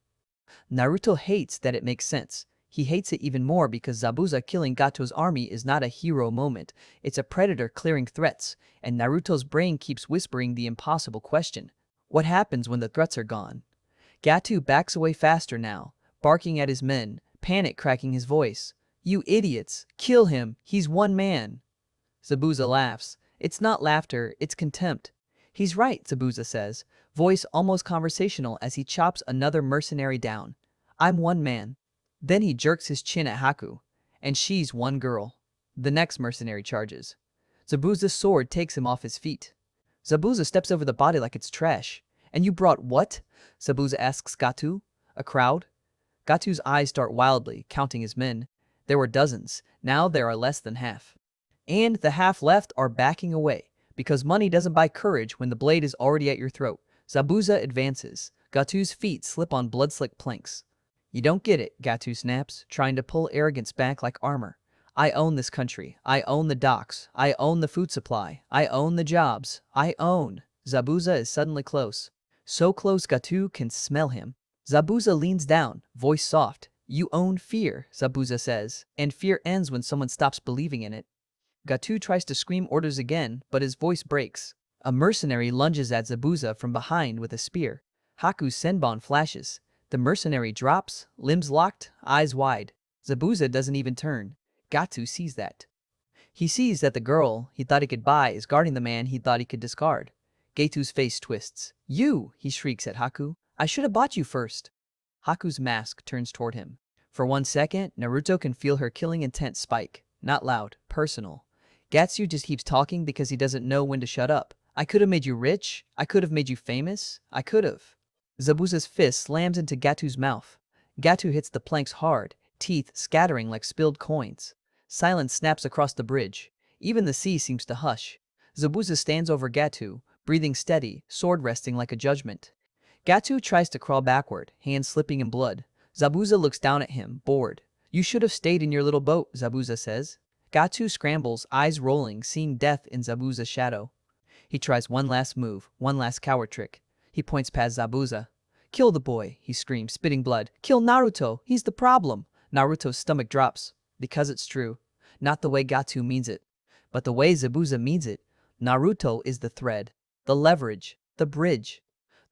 Naruto hates that it makes sense. He hates it even more because Zabuza killing Gato's army is not a hero moment. It's a predator clearing threats, and Naruto's brain keeps whispering the impossible question. What happens when the threats are gone? Gato backs away faster now, barking at his men, panic cracking his voice. You idiots! Kill him! He's one man! Zabuza laughs. It's not laughter, it's contempt. He's right, Zabuza says, voice almost conversational as he chops another mercenary down. I'm one man. Then he jerks his chin at Haku. And she's one girl. The next mercenary charges. Zabuza's sword takes him off his feet. Zabuza steps over the body like it's trash. And you brought what? Zabuza asks Gato. A crowd? Gato's eyes dart wildly, counting his men. There were dozens. Now there are less than half. And the half left are backing away, because money doesn't buy courage when the blade is already at your throat. Zabuza advances. Gato's feet slip on blood-slick planks. You don't get it, Gato snaps, trying to pull arrogance back like armor. I own this country. I own the docks. I own the food supply. I own the jobs. I own. Zabuza is suddenly close. So close Gato can smell him. Zabuza leans down, voice soft. You own fear, Zabuza says, and fear ends when someone stops believing in it. Gato tries to scream orders again, but his voice breaks. A mercenary lunges at Zabuza from behind with a spear. Haku's senbon flashes. The mercenary drops, limbs locked, eyes wide. Zabuza doesn't even turn. Gato sees that. He sees that the girl he thought he could buy is guarding the man he thought he could discard. Gato's face twists. You, he shrieks at Haku. I should have bought you first. Haku's mask turns toward him. For 1 second, Naruto can feel her killing intent spike. Not loud, personal. Gatsu just keeps talking because he doesn't know when to shut up. I could have made you rich. I could have made you famous. I could have. Zabuza's fist slams into Gato's mouth. Gato hits the planks hard, teeth scattering like spilled coins. Silence snaps across the bridge. Even the sea seems to hush. Zabuza stands over Gato, breathing steady, sword resting like a judgment. Gato tries to crawl backward, hands slipping in blood. Zabuza looks down at him, bored. You should have stayed in your little boat, Zabuza says. Gato scrambles, eyes rolling, seeing death in Zabuza's shadow. He tries one last move, one last coward trick. He points past Zabuza. Kill the boy, he screams, spitting blood. Kill Naruto, he's the problem. Naruto's stomach drops. Because it's true. Not the way Gato means it, but the way Zabuza means it. Naruto is the thread, the leverage, the bridge.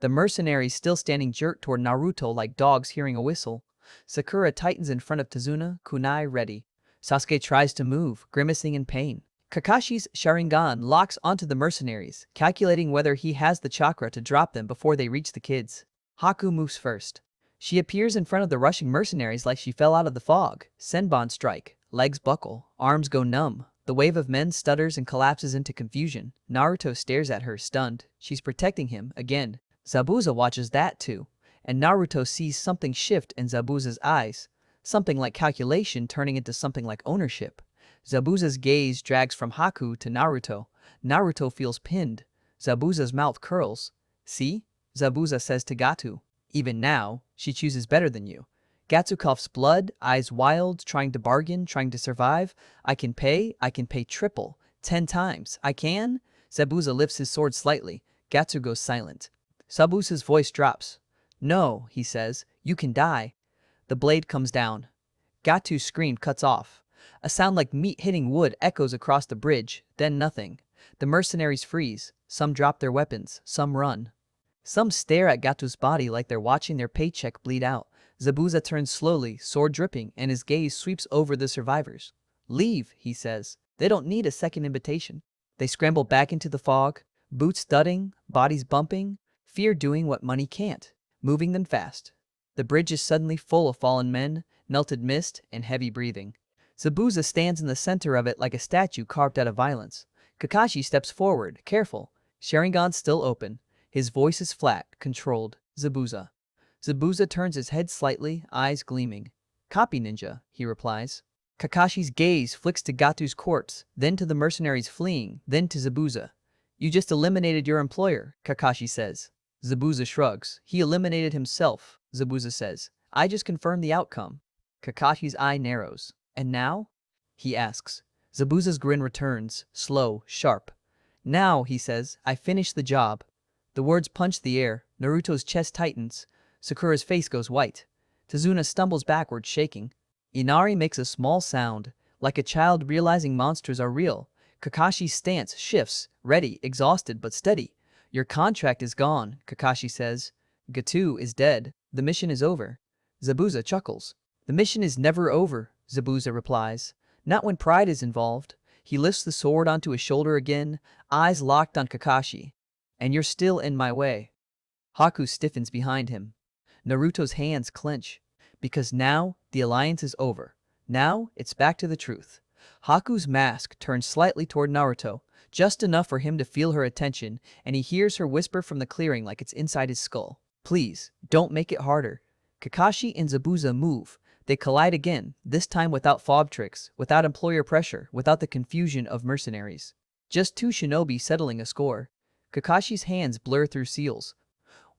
The mercenaries still standing jerk toward Naruto like dogs hearing a whistle. Sakura tightens in front of Tazuna, kunai ready. Sasuke tries to move, grimacing in pain. Kakashi's Sharingan locks onto the mercenaries, calculating whether he has the chakra to drop them before they reach the kids. Haku moves first. She appears in front of the rushing mercenaries like she fell out of the fog. Senbon strike. Legs buckle. Arms go numb. The wave of men stutters and collapses into confusion. Naruto stares at her, stunned. She's protecting him, again. Zabuza watches that too. And Naruto sees something shift in Zabuza's eyes. Something like calculation turning into something like ownership. Zabuza's gaze drags from Haku to Naruto. Naruto feels pinned. Zabuza's mouth curls. See? Zabuza says to Gato. Even now, she chooses better than you. Gato coughs blood, eyes wild, trying to bargain, trying to survive. I can pay triple. 10 times. I can? Zabuza lifts his sword slightly. Gato goes silent. Zabuza's voice drops. No, he says. You can die. The blade comes down. Gato's scream cuts off. A sound like meat hitting wood echoes across the bridge, then nothing. The mercenaries freeze. Some drop their weapons, some run. Some stare at Gato's body like they're watching their paycheck bleed out. Zabuza turns slowly, sword dripping, and his gaze sweeps over the survivors. Leave, he says. They don't need a second invitation. They scramble back into the fog. Boots thudding, bodies bumping, fear doing what money can't, moving them fast. The bridge is suddenly full of fallen men, melted mist, and heavy breathing. Zabuza stands in the center of it like a statue carved out of violence. Kakashi steps forward, careful, Sharingan still open. His voice is flat, controlled. Zabuza. Zabuza turns his head slightly, eyes gleaming. Copy ninja, he replies. Kakashi's gaze flicks to Gatu's corpse, then to the mercenaries fleeing, then to Zabuza. You just eliminated your employer, Kakashi says. Zabuza shrugs. He eliminated himself, Zabuza says. I just confirmed the outcome. Kakashi's eye narrows. And now? He asks. Zabuza's grin returns, slow, sharp. Now, he says, I finished the job. The words punch the air. Naruto's chest tightens. Sakura's face goes white. Tazuna stumbles backward, shaking. Inari makes a small sound, like a child realizing monsters are real. Kakashi's stance shifts, ready, exhausted but steady. Your contract is gone, Kakashi says. Gatu is dead. The mission is over. Zabuza chuckles. The mission is never over, Zabuza replies. Not when pride is involved. He lifts the sword onto his shoulder again, eyes locked on Kakashi. And you're still in my way. Haku stiffens behind him. Naruto's hands clench. Because now, the alliance is over. Now, it's back to the truth. Haku's mask turns slightly toward Naruto, just enough for him to feel her attention, and he hears her whisper from the clearing like it's inside his skull. Please, don't make it harder. Kakashi and Zabuza move. They collide again, this time without fob tricks, without employer pressure, without the confusion of mercenaries. Just two shinobi settling a score. Kakashi's hands blur through seals.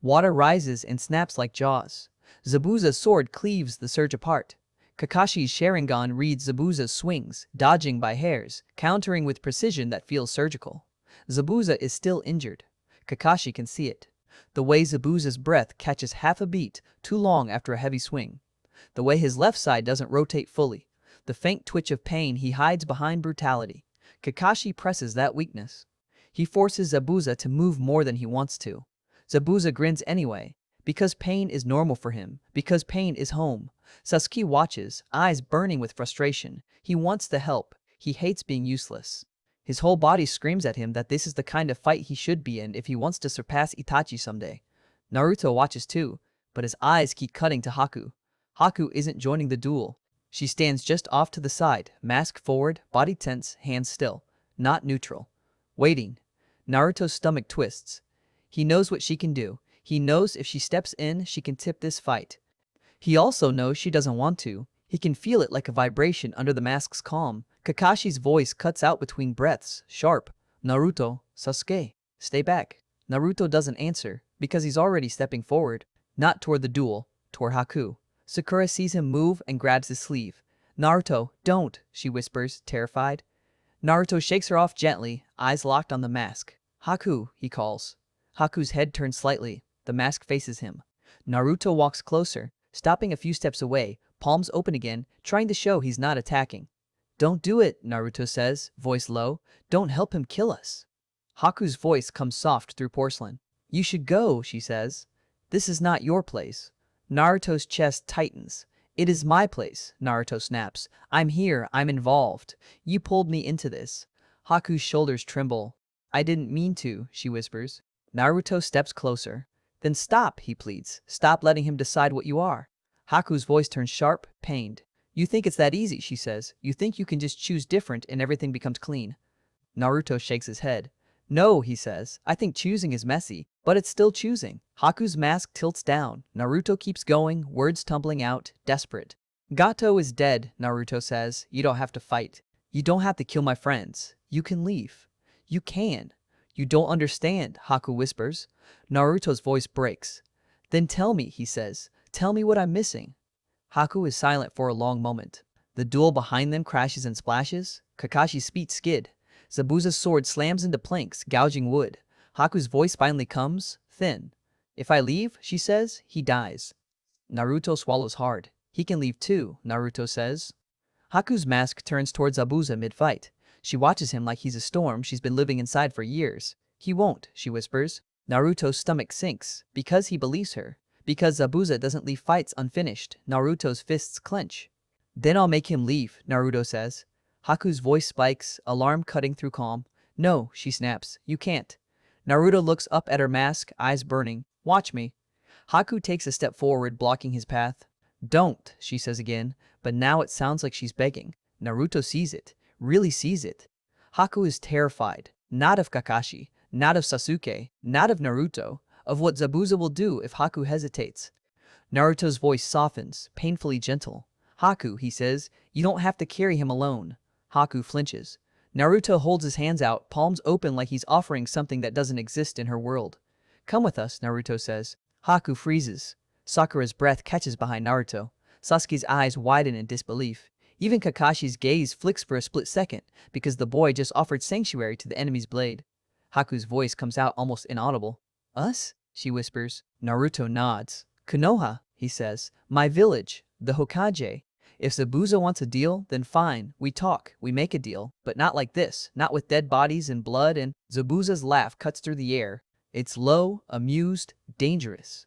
Water rises and snaps like jaws. Zabuza's sword cleaves the surge apart. Kakashi's Sharingan reads Zabuza's swings, dodging by hairs, countering with precision that feels surgical. Zabuza is still injured. Kakashi can see it. The way Zabuza's breath catches half a beat, too long after a heavy swing. The way his left side doesn't rotate fully. The faint twitch of pain he hides behind brutality. Kakashi presses that weakness. He forces Zabuza to move more than he wants to. Zabuza grins anyway, because pain is normal for him, because pain is home. Sasuke watches, eyes burning with frustration. He wants to help. He hates being useless. His whole body screams at him that this is the kind of fight he should be in if he wants to surpass Itachi someday. Naruto watches too, but his eyes keep cutting to Haku. Haku isn't joining the duel. She stands just off to the side, mask forward, body tense, hands still. Not neutral. Waiting. Naruto's stomach twists. He knows what she can do. He knows if she steps in, she can tip this fight. He also knows she doesn't want to. He can feel it like a vibration under the mask's calm. Kakashi's voice cuts out between breaths, sharp. Naruto, Sasuke, stay back. Naruto doesn't answer, because he's already stepping forward. Not toward the duel, toward Haku. Sakura sees him move and grabs his sleeve. Naruto, don't, she whispers, terrified. Naruto shakes her off gently, eyes locked on the mask. Haku, he calls. Haku's head turns slightly. The mask faces him. Naruto walks closer, stopping a few steps away, palms open again, trying to show he's not attacking. Don't do it, Naruto says, voice low. Don't help him kill us. Haku's voice comes soft through porcelain. You should go, she says. This is not your place. Naruto's chest tightens. It is my place, Naruto snaps. I'm here, I'm involved. You pulled me into this. Haku's shoulders tremble. I didn't mean to, she whispers. Naruto steps closer. Then stop, he pleads. Stop letting him decide what you are. Haku's voice turns sharp, pained. You think it's that easy, she says. You think you can just choose different and everything becomes clean. Naruto shakes his head. No, he says. I think choosing is messy, but it's still choosing. Haku's mask tilts down. Naruto keeps going, words tumbling out, desperate. Gato is dead, Naruto says. You don't have to fight. You don't have to kill my friends. You can leave. You can. You don't understand, Haku whispers. Naruto's voice breaks. Then tell me, he says. Tell me what I'm missing. Haku is silent for a long moment. The duel behind them crashes and splashes. Kakashi's feet skid. Zabuza's sword slams into planks, gouging wood. Haku's voice finally comes, thin. If I leave, she says, he dies. Naruto swallows hard. He can leave too, Naruto says. Haku's mask turns towards Zabuza mid-fight. She watches him like he's a storm she's been living inside for years. He won't, she whispers. Naruto's stomach sinks, because he believes her. Because Zabuza doesn't leave fights unfinished, Naruto's fists clench. Then I'll make him leave, Naruto says. Haku's voice spikes, alarm cutting through calm. No, she snaps. You can't. Naruto looks up at her mask, eyes burning. Watch me. Haku takes a step forward, blocking his path. Don't, she says again, but now it sounds like she's begging. Naruto sees it, really sees it. Haku is terrified, not of Kakashi, not of Sasuke, not of Naruto, of what Zabuza will do if Haku hesitates. Naruto's voice softens, painfully gentle. Haku, he says, you don't have to carry him alone. Haku flinches. Naruto holds his hands out, palms open like he's offering something that doesn't exist in her world. Come with us, Naruto says. Haku freezes. Sakura's breath catches behind Naruto. Sasuke's eyes widen in disbelief. Even Kakashi's gaze flicks for a split second, because the boy just offered sanctuary to the enemy's blade. Haku's voice comes out almost inaudible. Us? She whispers. Naruto nods. Konoha, he says. My village. The Hokage. If Zabuza wants a deal, then fine. We talk. We make a deal. But not like this. Not with dead bodies and blood and... Zabuza's laugh cuts through the air. It's low, amused, dangerous.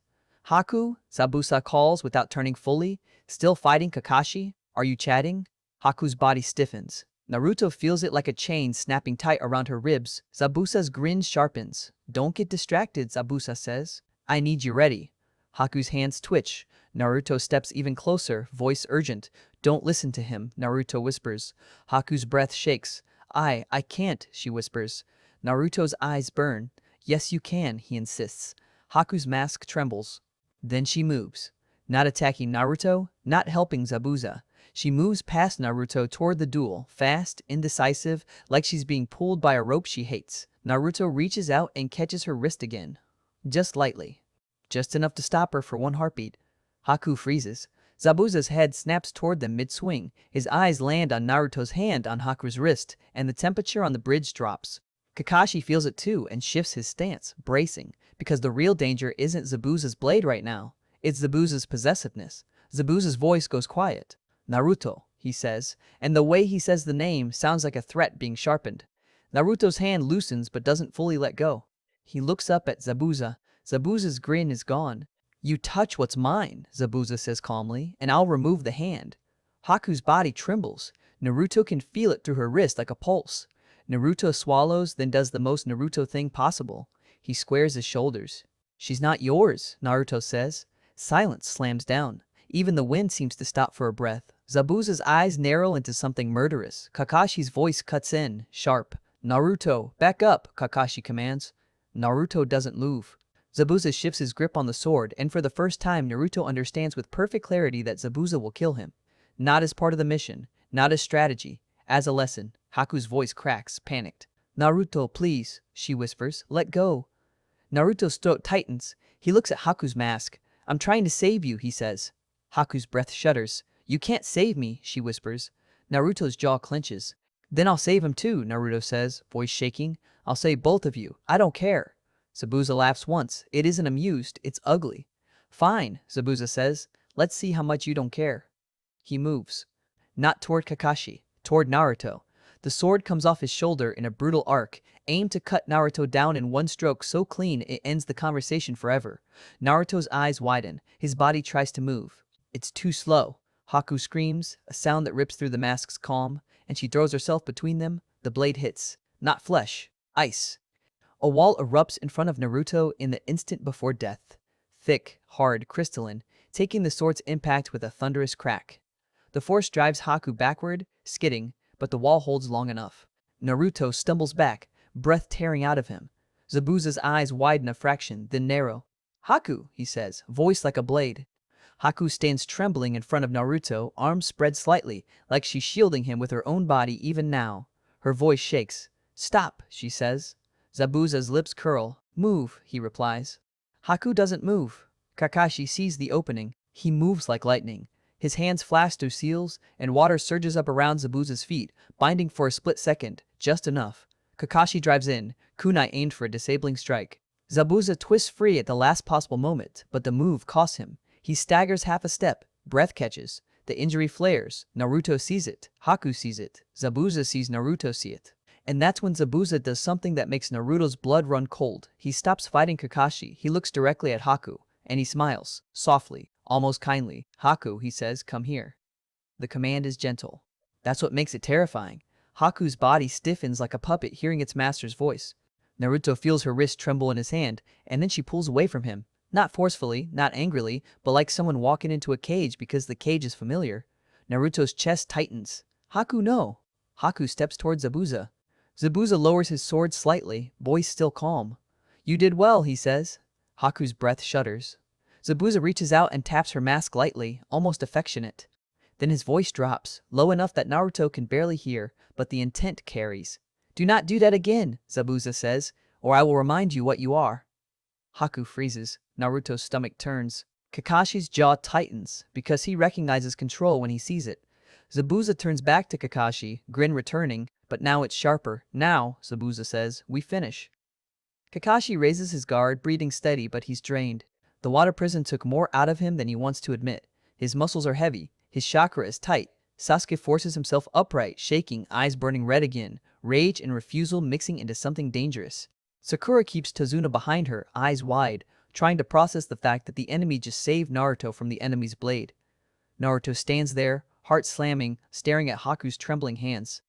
Haku, Zabuza calls without turning fully. Still fighting Kakashi? Are you chatting? Haku's body stiffens. Naruto feels it like a chain snapping tight around her ribs. Zabuza's grin sharpens. Don't get distracted, Zabuza says. I need you ready. Haku's hands twitch. Naruto steps even closer, voice urgent. Don't listen to him, Naruto whispers. Haku's breath shakes. I can't, she whispers. Naruto's eyes burn. Yes, you can, he insists. Haku's mask trembles. Then she moves. Not attacking Naruto, not helping Zabuza. She moves past Naruto toward the duel, fast, indecisive, like she's being pulled by a rope she hates. Naruto reaches out and catches her wrist again. Just lightly. Just enough to stop her for one heartbeat. Haku freezes. Zabuza's head snaps toward them mid-swing. His eyes land on Naruto's hand on Haku's wrist, and the temperature on the bridge drops. Kakashi feels it too and shifts his stance, bracing, because the real danger isn't Zabuza's blade right now. It's Zabuza's possessiveness. Zabuza's voice goes quiet. Naruto, he says, and the way he says the name sounds like a threat being sharpened. Naruto's hand loosens but doesn't fully let go. He looks up at Zabuza. Zabuza's grin is gone. You touch what's mine, Zabuza says calmly, and I'll remove the hand. Haku's body trembles. Naruto can feel it through her wrist like a pulse. Naruto swallows, then does the most Naruto thing possible. He squares his shoulders. She's not yours, Naruto says. Silence slams down. Even the wind seems to stop for a breath. Zabuza's eyes narrow into something murderous. Kakashi's voice cuts in, sharp. Naruto, back up, Kakashi commands. Naruto doesn't move. Zabuza shifts his grip on the sword, and for the first time Naruto understands with perfect clarity that Zabuza will kill him. Not as part of the mission, not as strategy, as a lesson. Haku's voice cracks, panicked. Naruto, please, she whispers, let go. Naruto's throat tightens. He looks at Haku's mask. I'm trying to save you, he says. Haku's breath shudders. You can't save me, she whispers. Naruto's jaw clenches. Then I'll save him too, Naruto says, voice shaking. I'll save both of you. I don't care. Zabuza laughs once. It isn't amused, it's ugly. Fine, Zabuza says. Let's see how much you don't care. He moves. Not toward Kakashi, toward Naruto. The sword comes off his shoulder in a brutal arc, aimed to cut Naruto down in one stroke so clean it ends the conversation forever. Naruto's eyes widen. His body tries to move. It's too slow. Haku screams, a sound that rips through the mask's calm, and she throws herself between them. The blade hits. Not flesh. Ice. A wall erupts in front of Naruto in the instant before death. Thick, hard, crystalline, taking the sword's impact with a thunderous crack. The force drives Haku backward, skidding, but the wall holds long enough. Naruto stumbles back, breath tearing out of him. Zabuza's eyes widen a fraction, then narrow. Haku, he says, voice like a blade. Haku stands trembling in front of Naruto, arms spread slightly, like she's shielding him with her own body even now. Her voice shakes. Stop, she says. Zabuza's lips curl. Move, he replies. Haku doesn't move. Kakashi sees the opening. He moves like lightning. His hands flash through seals, and water surges up around Zabuza's feet, binding for a split second, just enough. Kakashi drives in, kunai aimed for a disabling strike. Zabuza twists free at the last possible moment, but the move costs him. He staggers half a step, breath catches. The injury flares. Naruto sees it. Haku sees it. Zabuza sees Naruto see it. And that's when Zabuza does something that makes Naruto's blood run cold. He stops fighting Kakashi. He looks directly at Haku, and he smiles, softly, almost kindly. Haku, he says, come here. The command is gentle. That's what makes it terrifying. Haku's body stiffens like a puppet hearing its master's voice. Naruto feels her wrist tremble in his hand, and then she pulls away from him. Not forcefully, not angrily, but like someone walking into a cage because the cage is familiar. Naruto's chest tightens. Haku, no. Haku steps towards Zabuza. Zabuza lowers his sword slightly, voice still calm. You did well, he says. Haku's breath shudders. Zabuza reaches out and taps her mask lightly, almost affectionate. Then his voice drops, low enough that Naruto can barely hear, but the intent carries. Do not do that again, Zabuza says, or I will remind you what you are. Haku freezes. Naruto's stomach turns. Kakashi's jaw tightens, because he recognizes control when he sees it. Zabuza turns back to Kakashi, grin returning, but now it's sharper. Now, Zabuza says, we finish. Kakashi raises his guard, breathing steady, but he's drained. The water prison took more out of him than he wants to admit. His muscles are heavy. His chakra is tight. Sasuke forces himself upright, shaking, eyes burning red again, rage and refusal mixing into something dangerous. Sakura keeps Tazuna behind her, eyes wide, trying to process the fact that the enemy just saved Naruto from the enemy's blade. Naruto stands there, heart slamming, staring at Haku's trembling hands.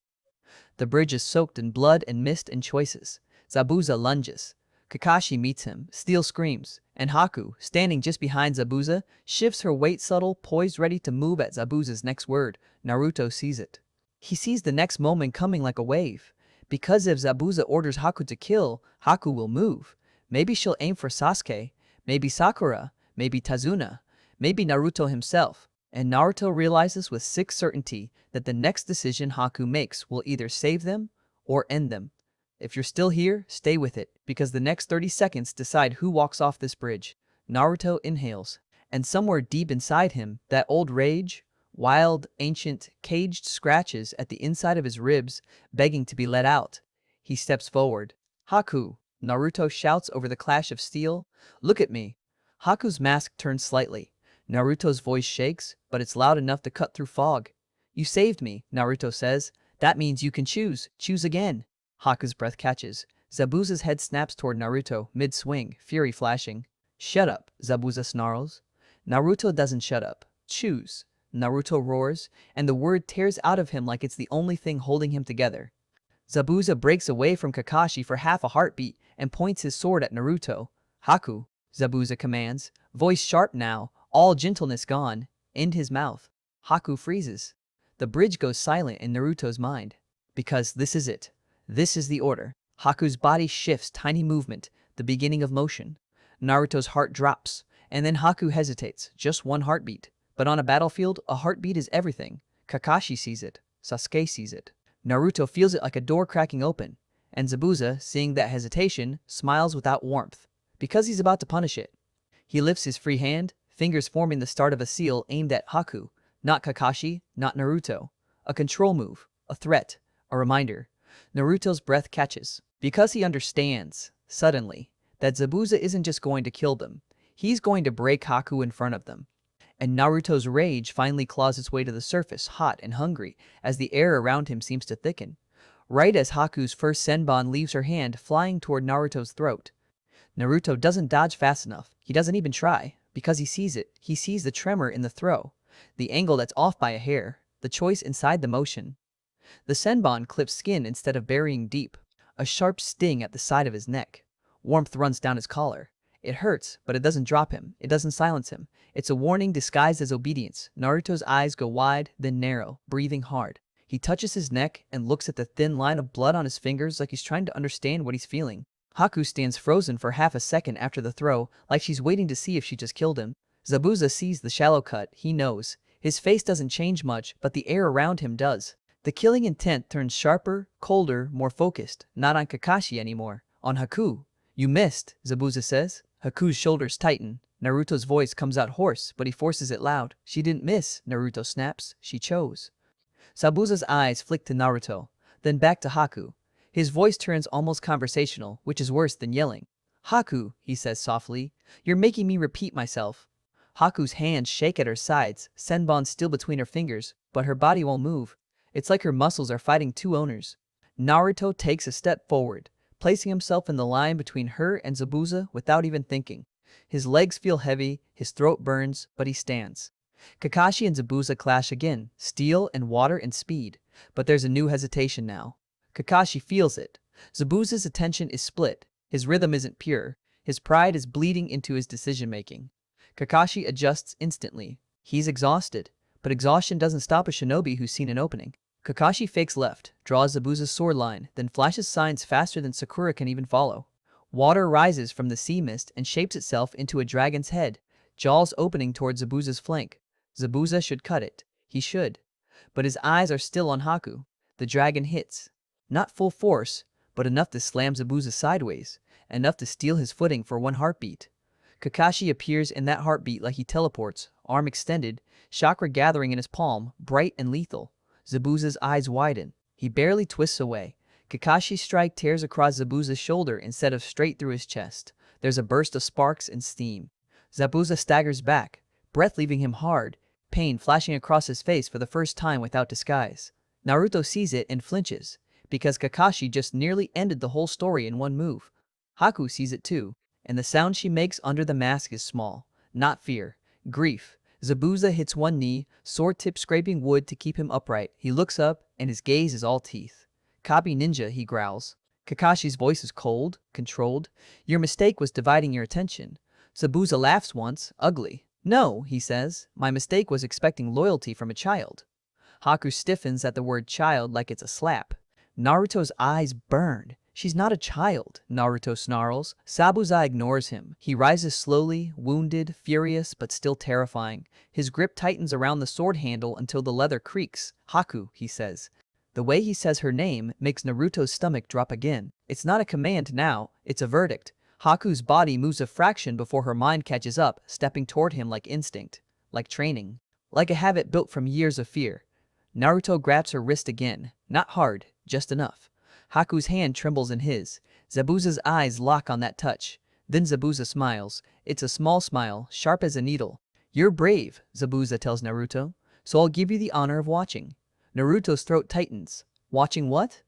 The bridge is soaked in blood and mist and choices. Zabuza lunges. Kakashi meets him, steel screams, and Haku, standing just behind Zabuza, shifts her weight subtle, poised ready to move at Zabuza's next word. Naruto sees it. He sees the next moment coming like a wave. Because if Zabuza orders Haku to kill, Haku will move. Maybe she'll aim for Sasuke, maybe Sakura, maybe Tazuna, maybe Naruto himself. And Naruto realizes with sick certainty that the next decision Haku makes will either save them or end them. If you're still here, stay with it, because the next 30 seconds decide who walks off this bridge. Naruto inhales, and somewhere deep inside him, that old rage, wild, ancient, caged scratches at the inside of his ribs, begging to be let out. He steps forward. Haku, Naruto shouts over the clash of steel. Look at me. Haku's mask turns slightly. Naruto's voice shakes, but it's loud enough to cut through fog. You saved me, Naruto says. That means you can choose. Choose again. Haku's breath catches. Zabuza's head snaps toward Naruto, mid-swing, fury flashing. Shut up, Zabuza snarls. Naruto doesn't shut up. Choose. Naruto roars, and the word tears out of him like it's the only thing holding him together. Zabuza breaks away from Kakashi for half a heartbeat and points his sword at Naruto. Haku, Zabuza commands, voice sharp now, all gentleness gone. End his mouth. Haku freezes. The bridge goes silent in Naruto's mind. Because this is it. This is the order. Haku's body shifts, tiny movement, the beginning of motion. Naruto's heart drops, and then Haku hesitates, just one heartbeat. But on a battlefield, a heartbeat is everything. Kakashi sees it. Sasuke sees it. Naruto feels it like a door cracking open. And Zabuza, seeing that hesitation, smiles without warmth. Because he's about to punish it. He lifts his free hand, fingers forming the start of a seal aimed at Haku. Not Kakashi, not Naruto. A control move. A threat. A reminder. Naruto's breath catches. Because he understands, suddenly, that Zabuza isn't just going to kill them. He's going to break Haku in front of them. And Naruto's rage finally claws its way to the surface, hot and hungry, as the air around him seems to thicken. Right as Haku's first senbon leaves her hand, flying toward Naruto's throat. Naruto doesn't dodge fast enough. He doesn't even try. Because he sees it. He sees the tremor in the throw. The angle that's off by a hair. The choice inside the motion. The senbon clips skin instead of burying deep. A sharp sting at the side of his neck. Warmth runs down his collar. It hurts, but it doesn't drop him. It doesn't silence him. It's a warning disguised as obedience. Naruto's eyes go wide, then narrow, breathing hard. He touches his neck and looks at the thin line of blood on his fingers like he's trying to understand what he's feeling. Haku stands frozen for half a second after the throw, like she's waiting to see if she just killed him. Zabuza sees the shallow cut. He knows. His face doesn't change much, but the air around him does. The killing intent turns sharper, colder, more focused. Not on Kakashi anymore. On Haku. You missed, Zabuza says. Haku's shoulders tighten. Naruto's voice comes out hoarse, but he forces it loud. She didn't miss, Naruto snaps. She chose. Zabuza's eyes flick to Naruto, then back to Haku. His voice turns almost conversational, which is worse than yelling. Haku, he says softly, you're making me repeat myself. Haku's hands shake at her sides, senbon still between her fingers, but her body won't move. It's like her muscles are fighting two owners. Naruto takes a step forward, placing himself in the line between her and Zabuza without even thinking. His legs feel heavy, his throat burns, but he stands. Kakashi and Zabuza clash again, steel and water and speed. But there's a new hesitation now. Kakashi feels it. Zabuza's attention is split. His rhythm isn't pure. His pride is bleeding into his decision-making. Kakashi adjusts instantly. He's exhausted, but exhaustion doesn't stop a shinobi who's seen an opening. Kakashi fakes left, draws Zabuza's sword line, then flashes signs faster than Sakura can even follow. Water rises from the sea mist and shapes itself into a dragon's head, jaws opening towards Zabuza's flank. Zabuza should cut it. He should. But his eyes are still on Haku. The dragon hits. Not full force, but enough to slam Zabuza sideways, enough to steal his footing for one heartbeat. Kakashi appears in that heartbeat like he teleports, arm extended, chakra gathering in his palm, bright and lethal. Zabuza's eyes widen. He barely twists away. Kakashi's strike tears across Zabuza's shoulder instead of straight through his chest. There's a burst of sparks and steam. Zabuza staggers back, breath leaving him hard, pain flashing across his face for the first time without disguise. Naruto sees it and flinches, because Kakashi just nearly ended the whole story in one move. Haku sees it too, and the sound she makes under the mask is small, not fear, grief. Zabuza hits one knee, sword tip scraping wood to keep him upright. He looks up, and his gaze is all teeth. "Copy ninja," he growls. Kakashi's voice is cold, controlled. "Your mistake was dividing your attention." Zabuza laughs once, ugly. "No," he says, "my mistake was expecting loyalty from a child." Haku stiffens at the word child like it's a slap. Naruto's eyes burn. "She's not a child," Naruto snarls. Zabuza ignores him. He rises slowly, wounded, furious, but still terrifying. His grip tightens around the sword handle until the leather creaks. "Haku," he says. The way he says her name makes Naruto's stomach drop again. It's not a command now, it's a verdict. Haku's body moves a fraction before her mind catches up, stepping toward him like instinct, like training, like a habit built from years of fear. Naruto grabs her wrist again, not hard, just enough. Haku's hand trembles in his. Zabuza's eyes lock on that touch. Then Zabuza smiles. It's a small smile, sharp as a needle. "You're brave," Zabuza tells Naruto, "so I'll give you the honor of watching." Naruto's throat tightens. Watching what?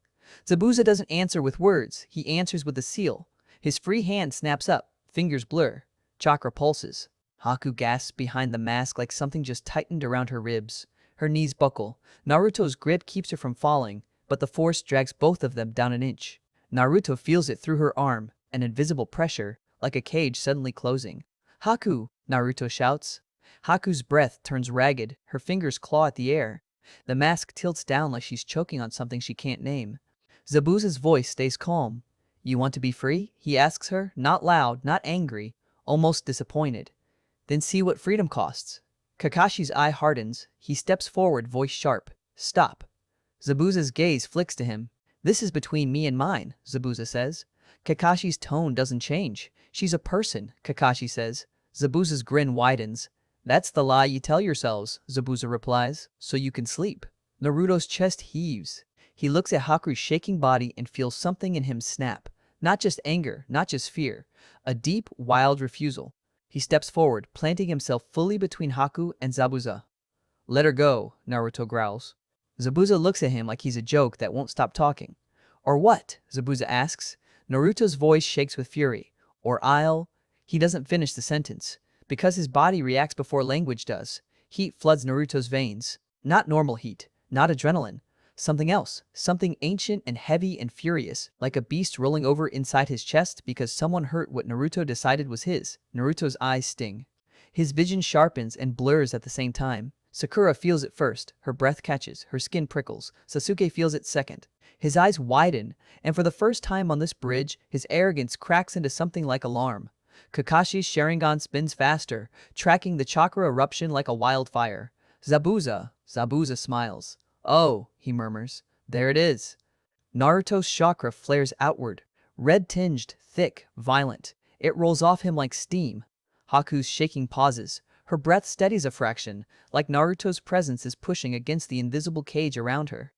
Zabuza doesn't answer with words, he answers with a seal. His free hand snaps up, fingers blur. Chakra pulses. Haku gasps behind the mask like something just tightened around her ribs. Her knees buckle. Naruto's grip keeps her from falling, but the force drags both of them down an inch. Naruto feels it through her arm, an invisible pressure, like a cage suddenly closing. "Haku!" Naruto shouts. Haku's breath turns ragged, her fingers claw at the air. The mask tilts down like she's choking on something she can't name. Zabuza's voice stays calm. "You want to be free?" he asks her, not loud, not angry, almost disappointed. "Then see what freedom costs." Kakashi's eye hardens. He steps forward, voice sharp. "Stop." Zabuza's gaze flicks to him. "This is between me and mine," Zabuza says. Kakashi's tone doesn't change. "She's a person," Kakashi says. Zabuza's grin widens. "That's the lie you tell yourselves," Zabuza replies, "so you can sleep." Naruto's chest heaves. He looks at Haku's shaking body and feels something in him snap. Not just anger, not just fear. A deep, wild refusal. He steps forward, planting himself fully between Haku and Zabuza. "Let her go," Naruto growls. Zabuza looks at him like he's a joke that won't stop talking. "Or what?" Zabuza asks. Naruto's voice shakes with fury. "Or I'll..." He doesn't finish the sentence. Because his body reacts before language does. Heat floods Naruto's veins. Not normal heat. Not adrenaline. Something else. Something ancient and heavy and furious. Like a beast rolling over inside his chest because someone hurt what Naruto decided was his. Naruto's eyes sting. His vision sharpens and blurs at the same time. Sakura feels it first. Her breath catches. Her skin prickles. Sasuke feels it second. His eyes widen, and for the first time on this bridge, his arrogance cracks into something like alarm. Kakashi's Sharingan spins faster, tracking the chakra eruption like a wildfire. Zabuza smiles. "Oh," he murmurs, "there it is." Naruto's chakra flares outward, red-tinged, thick, violent. It rolls off him like steam. Haku's shaking pauses. Her breath steadies a fraction, like Naruto's presence is pushing against the invisible cage around her.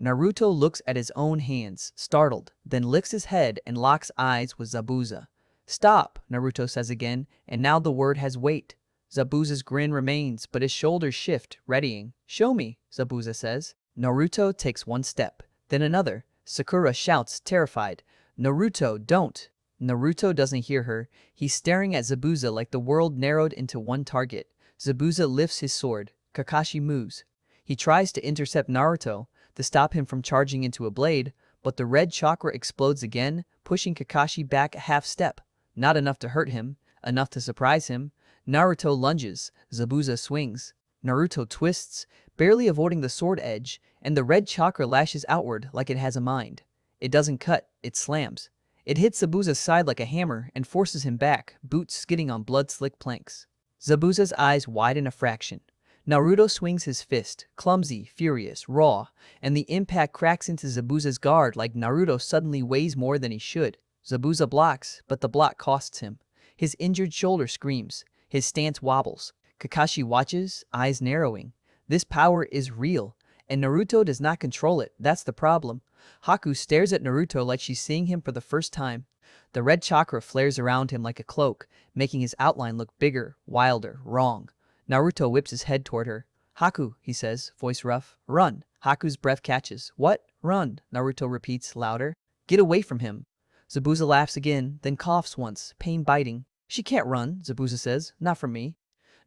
Naruto looks at his own hands, startled, then lifts his head and locks eyes with Zabuza. "Stop," Naruto says again, and now the word has weight. Zabuza's grin remains, but his shoulders shift, readying. "Show me," Zabuza says. Naruto takes one step, then another. Sakura shouts, terrified, "Naruto, don't!" Naruto doesn't hear her. He's staring at Zabuza like the world narrowed into one target. Zabuza lifts his sword. Kakashi moves. He tries to intercept Naruto, to stop him from charging into a blade, But the red chakra explodes again, pushing Kakashi back a half step. Not enough to hurt him, enough to surprise him. Naruto lunges, Zabuza swings. Naruto twists, barely avoiding the sword edge, and the red chakra lashes outward like it has a mind. It doesn't cut, it slams. It hits Zabuza's side like a hammer and forces him back, boots skidding on blood-slick planks. Zabuza's eyes widen a fraction. Naruto swings his fist, clumsy, furious, raw, and the impact cracks into Zabuza's guard like Naruto suddenly weighs more than he should. Zabuza blocks, but the block costs him. His injured shoulder screams. His stance wobbles. Kakashi watches, eyes narrowing. This power is real, and Naruto does not control it. That's the problem. Haku stares at Naruto like she's seeing him for the first time. The red chakra flares around him like a cloak, making his outline look bigger, wilder, wrong. Naruto whips his head toward her. "Haku," he says, voice rough. "Run." Haku's breath catches. "What? Run," Naruto repeats, louder. "Get away from him." Zabuza laughs again, then coughs once, pain biting. "She can't run," Zabuza says. "Not from me."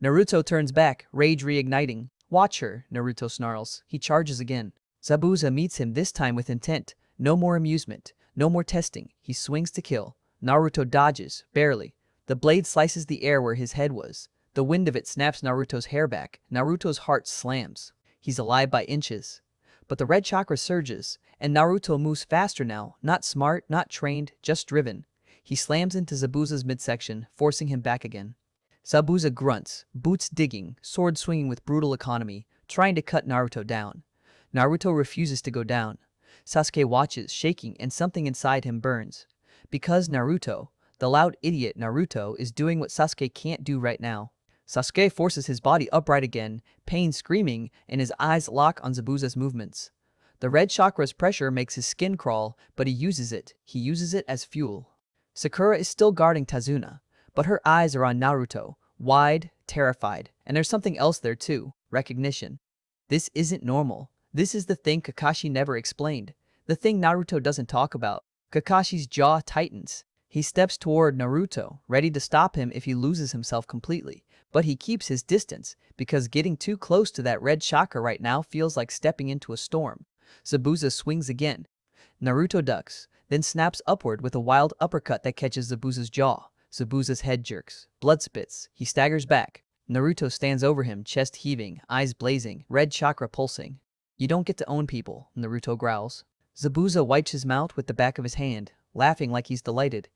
Naruto turns back, rage reigniting. "Watch her," Naruto snarls. He charges again. Zabuza meets him this time with intent. No more amusement. No more testing. He swings to kill. Naruto dodges, barely. The blade slices the air where his head was. The wind of it snaps Naruto's hair back. Naruto's heart slams. He's alive by inches. But the red chakra surges, and Naruto moves faster now, not smart, not trained, just driven. He slams into Zabuza's midsection, forcing him back again. Zabuza grunts, boots digging, sword swinging with brutal economy, trying to cut Naruto down. Naruto refuses to go down. Sasuke watches, shaking, and something inside him burns. Because Naruto, the loud idiot Naruto, is doing what Sasuke can't do right now. Sasuke forces his body upright again, pain screaming, and his eyes lock on Zabuza's movements. The red chakra's pressure makes his skin crawl, but he uses it. He uses it as fuel. Sakura is still guarding Tazuna, but her eyes are on Naruto, wide, terrified. And there's something else there too, recognition. This isn't normal. This is the thing Kakashi never explained. The thing Naruto doesn't talk about. Kakashi's jaw tightens. He steps toward Naruto, ready to stop him if he loses himself completely. But he keeps his distance, because getting too close to that red chakra right now feels like stepping into a storm. Zabuza swings again. Naruto ducks, then snaps upward with a wild uppercut that catches Zabuza's jaw. Zabuza's head jerks. Blood spits. He staggers back. Naruto stands over him, chest heaving, eyes blazing, red chakra pulsing. "You don't get to own people," Naruto growls. Zabuza wipes his mouth with the back of his hand, laughing like he's delighted.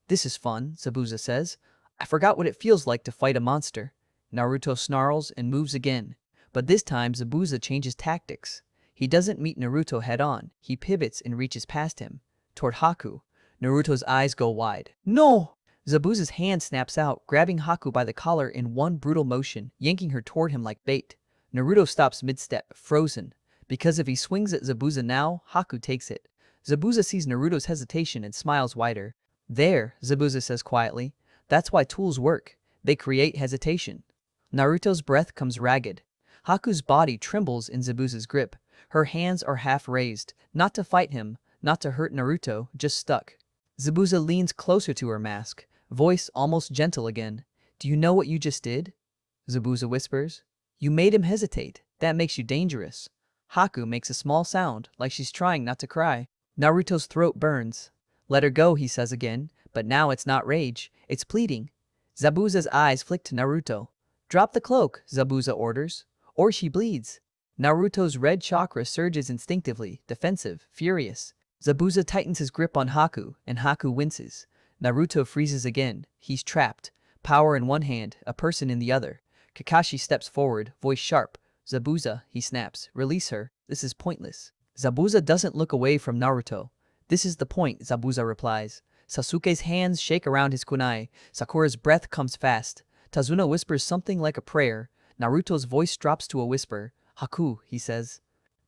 "This is fun," Zabuza says. "I forgot what it feels like to fight a monster." Naruto snarls and moves again. But this time Zabuza changes tactics. He doesn't meet Naruto head-on. He pivots and reaches past him. Toward Haku. Naruto's eyes go wide. "No!" Zabuza's hand snaps out, grabbing Haku by the collar in one brutal motion, yanking her toward him like bait. Naruto stops mid-step, frozen. Because if he swings at Zabuza now, Haku takes it. Zabuza sees Naruto's hesitation and smiles wider. "There," Zabuza says quietly. "That's why tools work. They create hesitation." Naruto's breath comes ragged. Haku's body trembles in Zabuza's grip. Her hands are half raised, not to fight him, not to hurt Naruto, just stuck. Zabuza leans closer to her mask, voice almost gentle again. "Do you know what you just did?" Zabuza whispers. "You made him hesitate. That makes you dangerous." Haku makes a small sound, like she's trying not to cry. Naruto's throat burns. "Let her go," he says again, but now it's not rage, it's pleading. Zabuza's eyes flick to Naruto. "Drop the cloak," Zabuza orders, "or she bleeds." Naruto's red chakra surges instinctively, defensive, furious. Zabuza tightens his grip on Haku, and Haku winces. Naruto freezes again. He's trapped. Power in one hand, a person in the other. Kakashi steps forward, voice sharp. "Zabuza," he snaps, "release her. This is pointless." Zabuza doesn't look away from Naruto. "This is the point," Zabuza replies. Sasuke's hands shake around his kunai. Sakura's breath comes fast. Tazuna whispers something like a prayer. Naruto's voice drops to a whisper. "Haku," he says.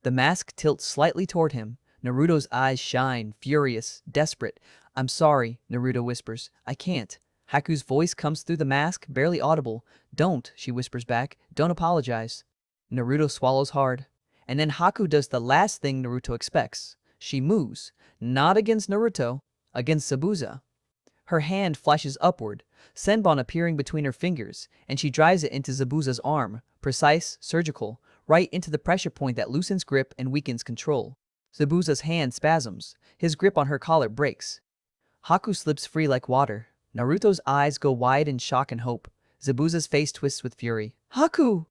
The mask tilts slightly toward him. Naruto's eyes shine, furious, desperate. "I'm sorry," Naruto whispers. "I can't." Haku's voice comes through the mask, barely audible. "Don't," she whispers back. "Don't apologize." Naruto swallows hard. And then Haku does the last thing Naruto expects. She moves. Not against Naruto, against Zabuza. Her hand flashes upward, Senbon appearing between her fingers, and she drives it into Zabuza's arm, precise, surgical, right into the pressure point that loosens grip and weakens control. Zabuza's hand spasms. His grip on her collar breaks. Haku slips free like water. Naruto's eyes go wide in shock and hope. Zabuza's face twists with fury. Haku!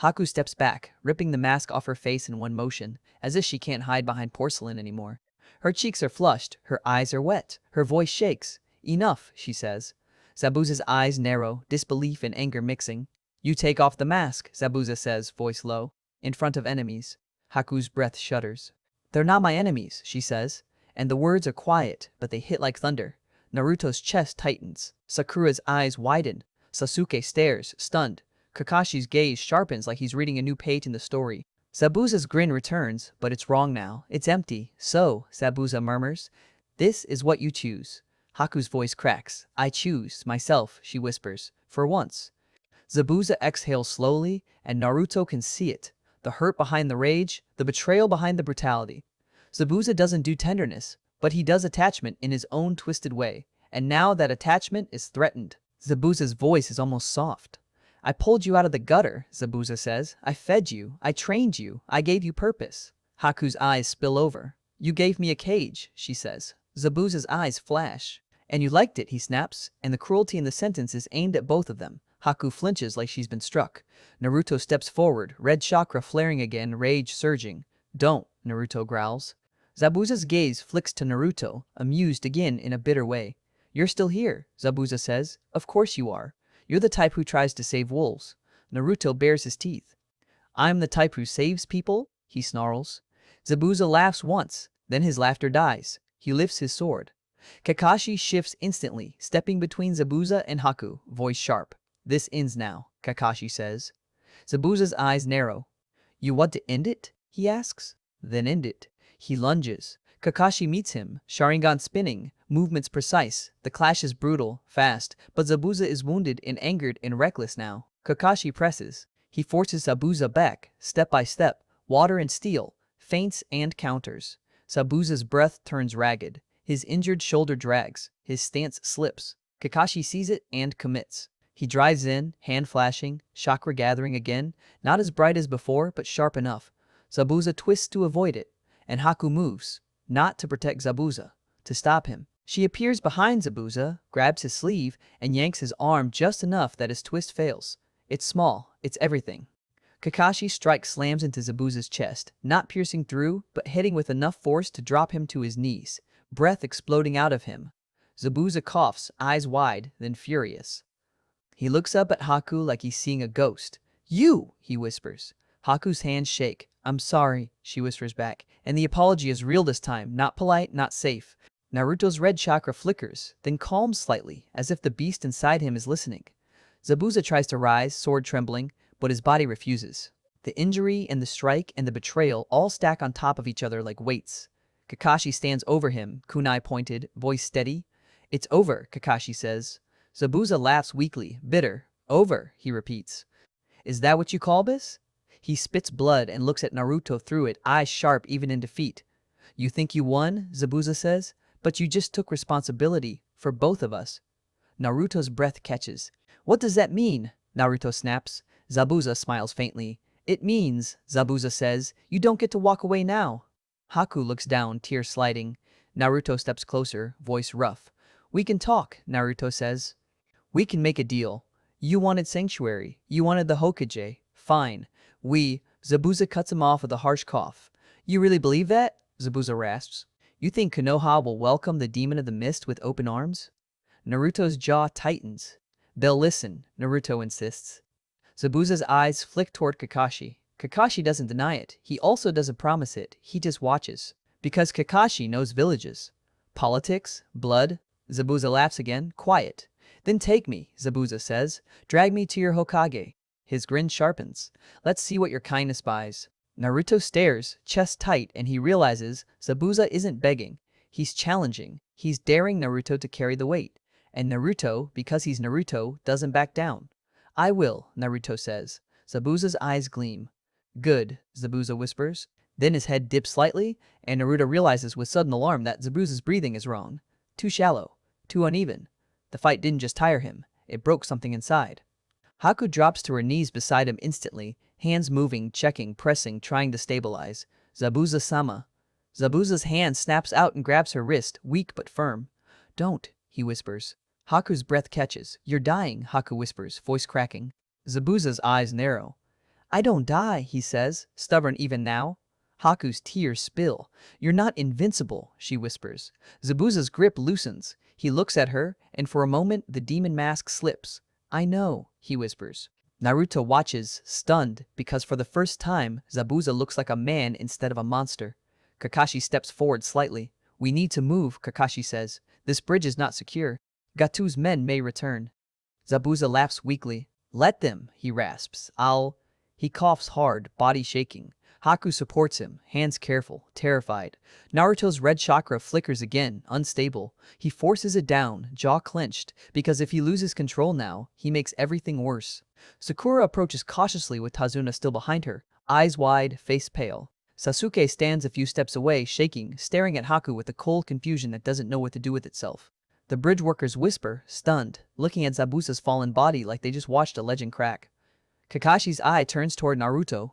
Haku steps back, ripping the mask off her face in one motion, as if she can't hide behind porcelain anymore. Her cheeks are flushed, her eyes are wet, her voice shakes. Enough, she says. Zabuza's eyes narrow, disbelief and anger mixing. You take off the mask, Zabuza says, voice low. In front of enemies. Haku's breath shudders. They're not my enemies, she says. And the words are quiet, but they hit like thunder. Naruto's chest tightens. Sakura's eyes widen. Sasuke stares, stunned. Kakashi's gaze sharpens like he's reading a new page in the story. Zabuza's grin returns, but it's wrong now. It's empty. So, Zabuza murmurs, this is what you choose. Haku's voice cracks. I choose, myself, she whispers. For once. Zabuza exhales slowly, and Naruto can see it. The hurt behind the rage, the betrayal behind the brutality. Zabuza doesn't do tenderness, but he does attachment in his own twisted way. And now that attachment is threatened. Zabuza's voice is almost soft. I pulled you out of the gutter, Zabuza says. I fed you. I trained you. I gave you purpose. Haku's eyes spill over. You gave me a cage, she says. Zabuza's eyes flash. And you liked it, he snaps, and the cruelty in the sentence is aimed at both of them. Haku flinches like she's been struck. Naruto steps forward, red chakra flaring again, rage surging. Don't, Naruto growls. Zabuza's gaze flicks to Naruto, amused again in a bitter way. You're still here, Zabuza says. Of course you are. You're the type who tries to save wolves. Naruto bares his teeth. I'm the type who saves people, he snarls. Zabuza laughs once, then his laughter dies. He lifts his sword. Kakashi shifts instantly, stepping between Zabuza and Haku, voice sharp. This ends now, Kakashi says. Zabuza's eyes narrow. You want to end it? He asks. Then end it. He lunges. Kakashi meets him, Sharingan spinning, movements precise. The clash is brutal, fast, but Zabuza is wounded and angered and reckless now. Kakashi presses. He forces Zabuza back, step by step, water and steel, feints and counters. Zabuza's breath turns ragged. His injured shoulder drags. His stance slips. Kakashi sees it and commits. He drives in, hand flashing, chakra gathering again, not as bright as before, but sharp enough. Zabuza twists to avoid it, and Haku moves, not to protect Zabuza, to stop him. She appears behind Zabuza, grabs his sleeve, and yanks his arm just enough that his twist fails. It's small, it's everything. Kakashi's strike slams into Zabuza's chest, not piercing through, but hitting with enough force to drop him to his knees, breath exploding out of him. Zabuza coughs, eyes wide, then furious. He looks up at Haku like he's seeing a ghost. You, he whispers. Haku's hands shake. I'm sorry, she whispers back, and the apology is real this time, not polite, not safe. Naruto's red chakra flickers, then calms slightly, as if the beast inside him is listening. Zabuza tries to rise, sword trembling, but his body refuses. The injury and the strike and the betrayal all stack on top of each other like weights. Kakashi stands over him, kunai pointed, voice steady. It's over, Kakashi says. Zabuza laughs weakly, bitter. Over, he repeats. Is that what you call this? He spits blood and looks at Naruto through it, eyes sharp even in defeat. You think you won, Zabuza says, but you just took responsibility for both of us. Naruto's breath catches. What does that mean? Naruto snaps. Zabuza smiles faintly. It means, Zabuza says, you don't get to walk away now. Haku looks down, tears sliding. Naruto steps closer, voice rough. We can talk, Naruto says. We can make a deal. You wanted sanctuary. You wanted the Hokage. Fine. Zabuza cuts him off with a harsh cough. You really believe that? Zabuza rasps. You think Konoha will welcome the demon of the mist with open arms? Naruto's jaw tightens. They'll listen, Naruto insists. Zabuza's eyes flick toward Kakashi. Kakashi doesn't deny it. He also doesn't promise it. He just watches. Because Kakashi knows villages. Politics? Blood? Zabuza laughs again. Quiet. Then take me, Zabuza says. Drag me to your Hokage. His grin sharpens. Let's see what your kindness buys. Naruto stares, chest tight, and he realizes Zabuza isn't begging. He's challenging. He's daring Naruto to carry the weight. And Naruto, because he's Naruto, doesn't back down. I will, Naruto says. Zabuza's eyes gleam. Good, Zabuza whispers. Then his head dips slightly, and Naruto realizes with sudden alarm that Zabuza's breathing is wrong. Too shallow. Too uneven. The fight didn't just tire him. It broke something inside. Haku drops to her knees beside him instantly, hands moving, checking, pressing, trying to stabilize. Zabuza-sama. Zabuza's hand snaps out and grabs her wrist, weak but firm. Don't, he whispers. Haku's breath catches. You're dying, Haku whispers, voice cracking. Zabuza's eyes narrow. I don't die, he says, stubborn even now. Haku's tears spill. You're not invincible, she whispers. Zabuza's grip loosens. He looks at her, and for a moment the demon mask slips. I know, he whispers. Naruto watches, stunned, because for the first time, Zabuza looks like a man instead of a monster. Kakashi steps forward slightly. We need to move, Kakashi says. This bridge is not secure. Gatu's men may return. Zabuza laughs weakly. Let them, he rasps. He coughs hard, body shaking. Haku supports him, hands careful, terrified. Naruto's red chakra flickers again, unstable. He forces it down, jaw clenched, because if he loses control now, he makes everything worse. Sakura approaches cautiously with Tazuna still behind her, eyes wide, face pale. Sasuke stands a few steps away, shaking, staring at Haku with a cold confusion that doesn't know what to do with itself. The bridge workers whisper, stunned, looking at Zabuza's fallen body like they just watched a legend crack. Kakashi's eye turns toward Naruto.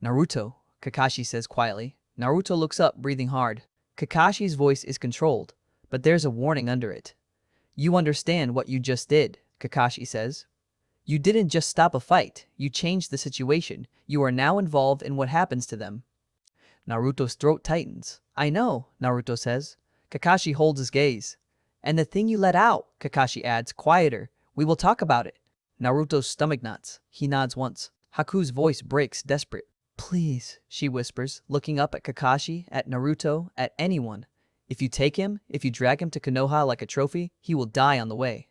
Naruto, Kakashi says quietly. Naruto looks up, breathing hard. Kakashi's voice is controlled, but there's a warning under it. You understand what you just did, Kakashi says. You didn't just stop a fight, you changed the situation. You are now involved in what happens to them. Naruto's throat tightens. I know, Naruto says. Kakashi holds his gaze. And the thing you let out, Kakashi adds, quieter. We will talk about it. Naruto's stomach knots. He nods once. Haku's voice breaks, desperate. Please, she whispers, looking up at Kakashi, at Naruto, at anyone. If you take him, if you drag him to Konoha like a trophy, he will die on the way.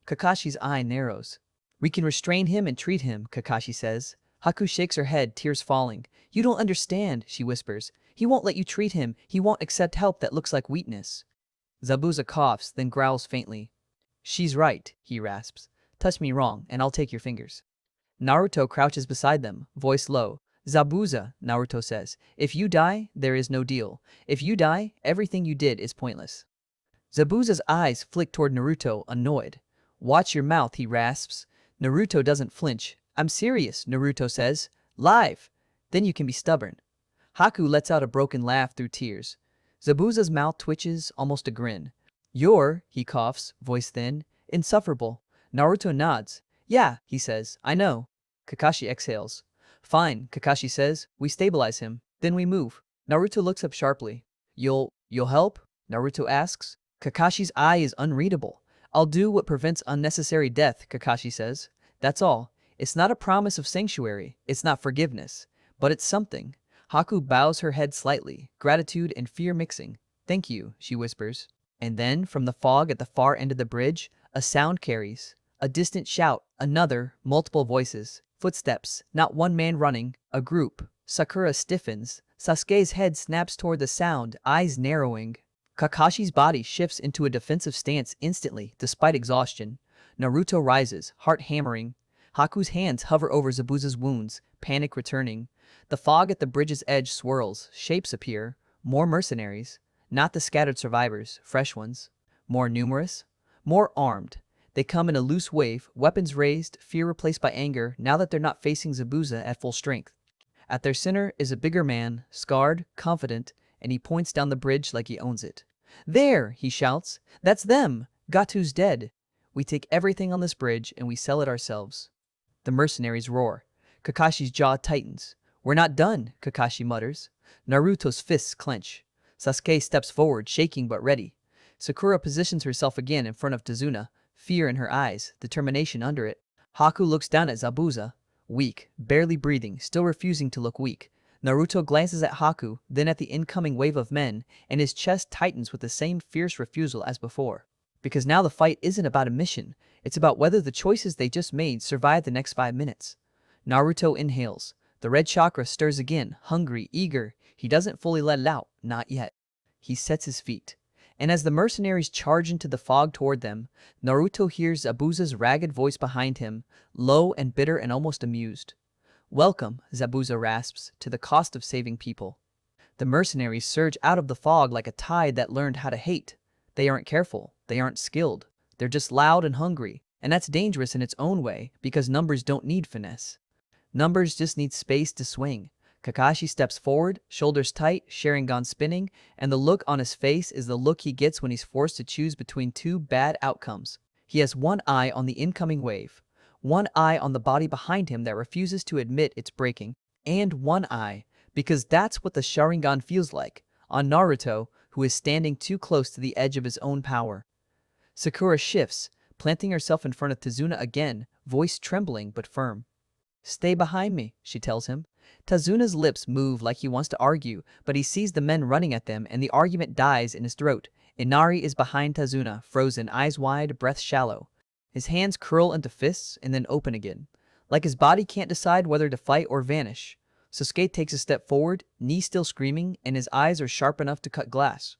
Kakashi's eye narrows. We can restrain him and treat him, Kakashi says. Haku shakes her head, tears falling. You don't understand, she whispers. He won't let you treat him. He won't accept help that looks like weakness. Zabuza coughs, then growls faintly. She's right, he rasps. Touch me wrong, and I'll take your fingers. Naruto crouches beside them, voice low. Zabuza, Naruto says. If you die, there is no deal. If you die, everything you did is pointless. Zabuza's eyes flick toward Naruto, annoyed. Watch your mouth, he rasps. Naruto doesn't flinch. I'm serious, Naruto says. Live. Then you can be stubborn. Haku lets out a broken laugh through tears. Zabuza's mouth twitches, almost a grin. You're, he coughs, voice thin, insufferable. Naruto nods. Yeah, he says, I know. Kakashi exhales. Fine, Kakashi says. We stabilize him. Then we move. Naruto looks up sharply. You'll help? Naruto asks. Kakashi's eye is unreadable. I'll do what prevents unnecessary death, Kakashi says. That's all. It's not a promise of sanctuary. It's not forgiveness. But it's something. Haku bows her head slightly, gratitude and fear mixing. Thank you, she whispers. And then, from the fog at the far end of the bridge, a sound carries. A distant shout, another, multiple voices. Footsteps, not one man running, a group. Sakura stiffens. Sasuke's head snaps toward the sound, eyes narrowing. Kakashi's body shifts into a defensive stance instantly, despite exhaustion. Naruto rises, heart hammering. Haku's hands hover over Zabuza's wounds, panic returning. The fog at the bridge's edge swirls, shapes appear. More mercenaries. Not the scattered survivors, fresh ones. More numerous. More armed. They come in a loose wave, weapons raised, fear replaced by anger, now that they're not facing Zabuza at full strength. At their center is a bigger man, scarred, confident, and he points down the bridge like he owns it. There, he shouts. That's them. Gatu's dead. We take everything on this bridge and we sell it ourselves. The mercenaries roar. Kakashi's jaw tightens. We're not done, Kakashi mutters. Naruto's fists clench. Sasuke steps forward, shaking but ready. Sakura positions herself again in front of Tazuna, fear in her eyes, determination under it. Haku looks down at Zabuza, weak, barely breathing, still refusing to look weak. Naruto glances at Haku, then at the incoming wave of men, and his chest tightens with the same fierce refusal as before. Because now the fight isn't about a mission, it's about whether the choices they just made survive the next 5 minutes. Naruto inhales. The red chakra stirs again, hungry, eager. He doesn't fully let it out, not yet. He sets his feet. And as the mercenaries charge into the fog toward them, Naruto hears Zabuza's ragged voice behind him, low and bitter and almost amused. Welcome, Zabuza rasps, to the cost of saving people. The mercenaries surge out of the fog like a tide that learned how to hate. They aren't careful, they aren't skilled, they're just loud and hungry, and that's dangerous in its own way because numbers don't need finesse. Numbers just need space to swing. Kakashi steps forward, shoulders tight, Sharingan spinning, and the look on his face is the look he gets when he's forced to choose between two bad outcomes. He has one eye on the incoming wave, one eye on the body behind him that refuses to admit it's breaking, and one eye, because that's what the Sharingan feels like, on Naruto, who is standing too close to the edge of his own power. Sakura shifts, planting herself in front of Tazuna again, voice trembling but firm. "Stay behind me," she tells him. Tazuna's lips move like he wants to argue, but he sees the men running at them and the argument dies in his throat. Inari is behind Tazuna, frozen, eyes wide, breath shallow. His hands curl into fists and then open again, like his body can't decide whether to fight or vanish. Sasuke takes a step forward, knee still screaming, and his eyes are sharp enough to cut glass.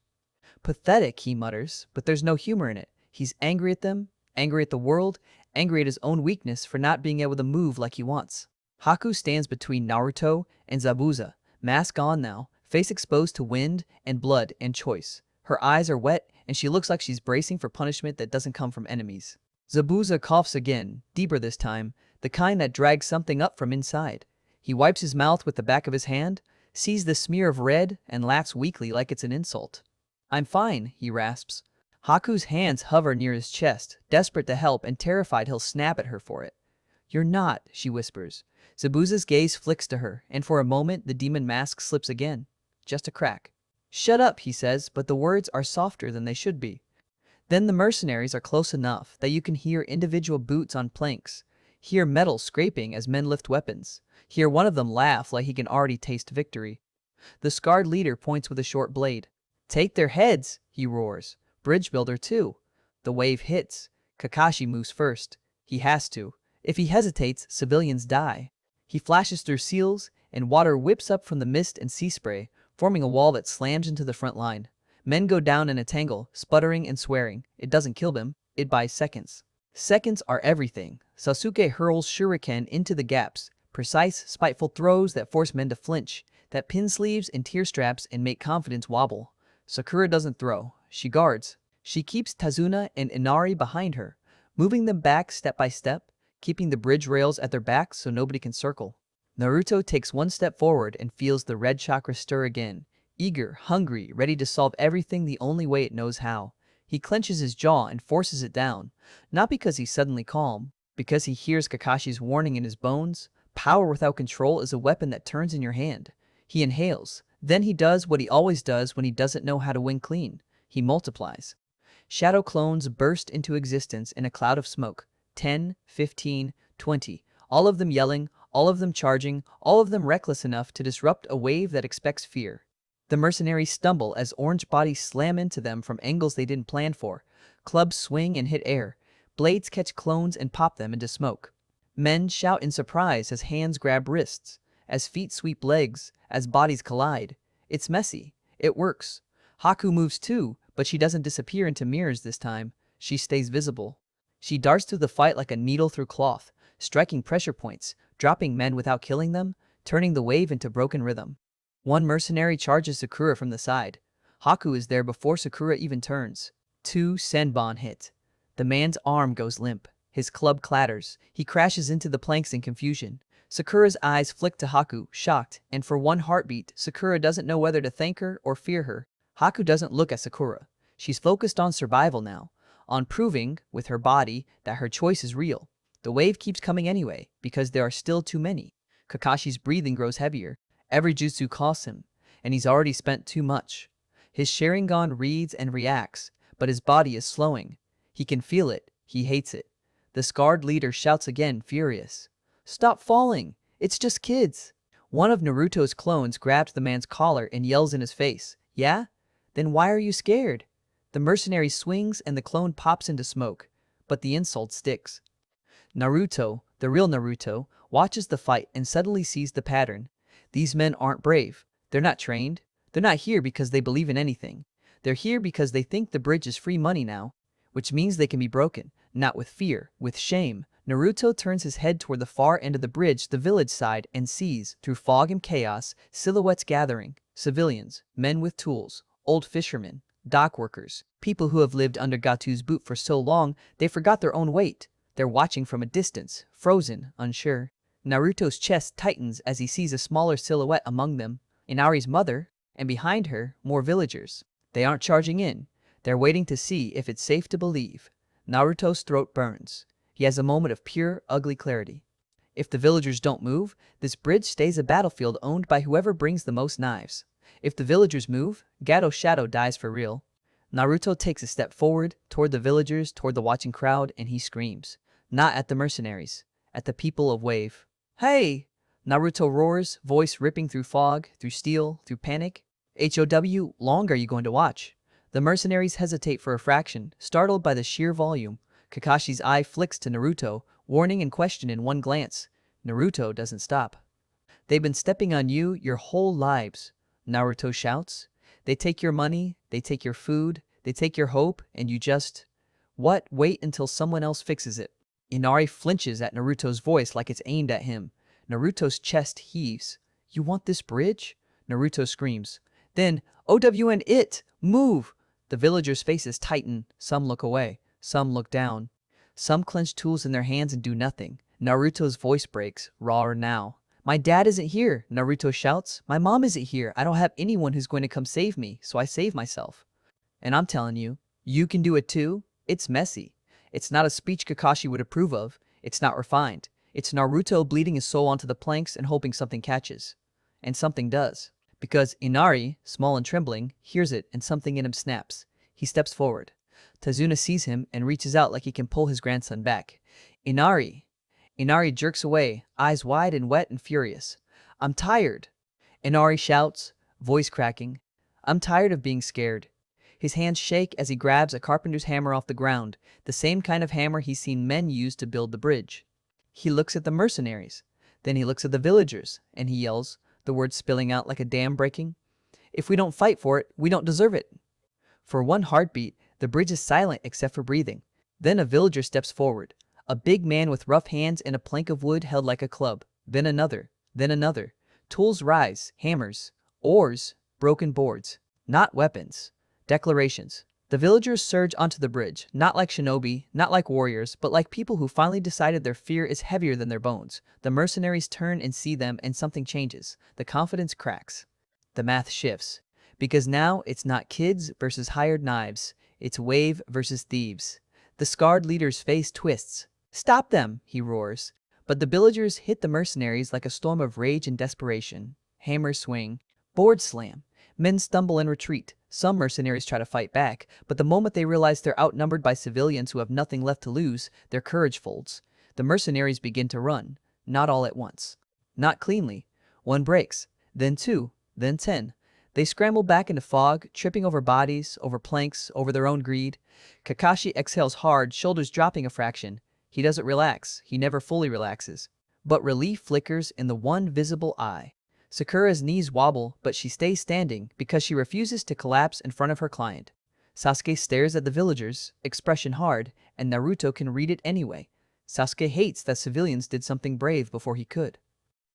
"Pathetic," he mutters, but there's no humor in it. He's angry at them, angry at the world, angry at his own weakness for not being able to move like he wants. Haku stands between Naruto and Zabuza, mask on now, face exposed to wind and blood and choice. Her eyes are wet, and she looks like she's bracing for punishment that doesn't come from enemies. Zabuza coughs again, deeper this time, the kind that drags something up from inside. He wipes his mouth with the back of his hand, sees the smear of red, and laughs weakly like it's an insult. "I'm fine," he rasps. Haku's hands hover near his chest, desperate to help and terrified he'll snap at her for it. "You're not," she whispers. Zabuza's gaze flicks to her, and for a moment the demon mask slips again. Just a crack. "Shut up," he says, but the words are softer than they should be. Then the mercenaries are close enough that you can hear individual boots on planks, hear metal scraping as men lift weapons, hear one of them laugh like he can already taste victory. The scarred leader points with a short blade. "Take their heads," he roars. "Bridge builder too." The wave hits. Kakashi moves first. He has to. If he hesitates, civilians die. He flashes through seals, and water whips up from the mist and sea spray, forming a wall that slams into the front line. Men go down in a tangle, sputtering and swearing. It doesn't kill them. It buys seconds. Seconds are everything. Sasuke hurls shuriken into the gaps, precise, spiteful throws that force men to flinch, that pin sleeves and tear straps and make confidence wobble. Sakura doesn't throw. She guards. She keeps Tazuna and Inari behind her, moving them back step by step, keeping the bridge rails at their backs so nobody can circle. Naruto takes one step forward and feels the red chakra stir again, eager, hungry, ready to solve everything the only way it knows how. He clenches his jaw and forces it down, not because he's suddenly calm, because he hears Kakashi's warning in his bones. Power without control is a weapon that turns in your hand. He inhales. Then he does what he always does when he doesn't know how to win clean. He multiplies. Shadow clones burst into existence in a cloud of smoke. 10, 15, 20. All of them yelling, all of them charging, all of them reckless enough to disrupt a wave that expects fear. The mercenaries stumble as orange bodies slam into them from angles they didn't plan for. Clubs swing and hit air. Blades catch clones and pop them into smoke. Men shout in surprise as hands grab wrists, as feet sweep legs, as bodies collide. It's messy. It works. Haku moves too, but she doesn't disappear into mirrors this time. She stays visible. She darts through the fight like a needle through cloth, striking pressure points, dropping men without killing them, turning the wave into broken rhythm. One mercenary charges Sakura from the side. Haku is there before Sakura even turns. 2 senbon hit. The man's arm goes limp. His club clatters. He crashes into the planks in confusion. Sakura's eyes flick to Haku, shocked, and for one heartbeat, Sakura doesn't know whether to thank her or fear her. Haku doesn't look at Sakura. She's focused on survival now, on proving, with her body, that her choice is real. The wave keeps coming anyway, because there are still too many. Kakashi's breathing grows heavier. Every jutsu costs him, and he's already spent too much. His Sharingan reads and reacts, but his body is slowing. He can feel it. He hates it. The scarred leader shouts again, furious. "Stop falling! It's just kids!" One of Naruto's clones grabs the man's collar and yells in his face. "Yeah? Then why are you scared?" The mercenary swings and the clone pops into smoke, but the insult sticks. Naruto, the real Naruto, watches the fight and suddenly sees the pattern. These men aren't brave. They're not trained. They're not here because they believe in anything. They're here because they think the bridge is free money now, which means they can be broken, not with fear, with shame. Naruto turns his head toward the far end of the bridge, the village side, and sees, through fog and chaos, silhouettes gathering. Civilians, men with tools, old fishermen, dock workers, people who have lived under Gatu's boot for so long they forgot their own weight. They're watching from a distance, frozen, unsure. Naruto's chest tightens as he sees a smaller silhouette among them, Inari's mother, and behind her, more villagers. They aren't charging in. They're waiting to see if it's safe to believe. Naruto's throat burns. He has a moment of pure, ugly clarity. If the villagers don't move, this bridge stays a battlefield owned by whoever brings the most knives. If the villagers move, Gato's shadow dies for real. Naruto takes a step forward, toward the villagers, toward the watching crowd, and he screams. Not at the mercenaries, at the people of Wave. Hey! Naruto roars, voice ripping through fog, through steel, through panic. HOW, long are you going to watch? The mercenaries hesitate for a fraction, startled by the sheer volume. Kakashi's eye flicks to Naruto, warning and question in one glance. Naruto doesn't stop. They've been stepping on you your whole lives, Naruto shouts. They take your money, they take your food, they take your hope, and you just... What? Wait until someone else fixes it. Inari flinches at Naruto's voice like it's aimed at him. Naruto's chest heaves. You want this bridge? Naruto screams. Then, OWN it! Move! The villagers' faces tighten. Some look away. Some look down. Some clench tools in their hands and do nothing. Naruto's voice breaks, rawer now. My dad isn't here, Naruto shouts. My mom isn't here. I don't have anyone who's going to come save me, so I save myself. And I'm telling you, you can do it too. It's messy. It's not a speech Kakashi would approve of. It's not refined. It's Naruto bleeding his soul onto the planks and hoping something catches. And something does. Because Inari, small and trembling, hears it and something in him snaps. He steps forward. Tazuna sees him and reaches out like he can pull his grandson back. Inari! Inari jerks away, eyes wide and wet and furious. I'm tired! Inari shouts, voice cracking. I'm tired of being scared. His hands shake as he grabs a carpenter's hammer off the ground, the same kind of hammer he's seen men use to build the bridge. He looks at the mercenaries. Then he looks at the villagers, and he yells, the words spilling out like a dam breaking. If we don't fight for it, we don't deserve it. For one heartbeat, the bridge is silent except for breathing. Then a villager steps forward. A big man with rough hands and a plank of wood held like a club. Then another. Then another. Tools rise, hammers, oars, broken boards. Not weapons. Declarations. The villagers surge onto the bridge, not like shinobi, not like warriors, but like people who finally decided their fear is heavier than their bones. The mercenaries turn and see them, and something changes. The confidence cracks. The math shifts. Because now it's not kids versus hired knives. It's Wave versus thieves. The scarred leader's face twists. Stop them, he roars. But the villagers hit the mercenaries like a storm of rage and desperation. Hammers swing. Boards slam. Men stumble and retreat. Some mercenaries try to fight back, but the moment they realize they're outnumbered by civilians who have nothing left to lose, their courage folds. The mercenaries begin to run. Not all at once. Not cleanly. One breaks. Then two. Then 10. They scramble back into fog, tripping over bodies, over planks, over their own greed. Kakashi exhales hard, shoulders dropping a fraction. He doesn't relax. He never fully relaxes. But relief flickers in the one visible eye. Sakura's knees wobble, but she stays standing because she refuses to collapse in front of her client. Sasuke stares at the villagers, expression hard, and Naruto can read it anyway. Sasuke hates that civilians did something brave before he could.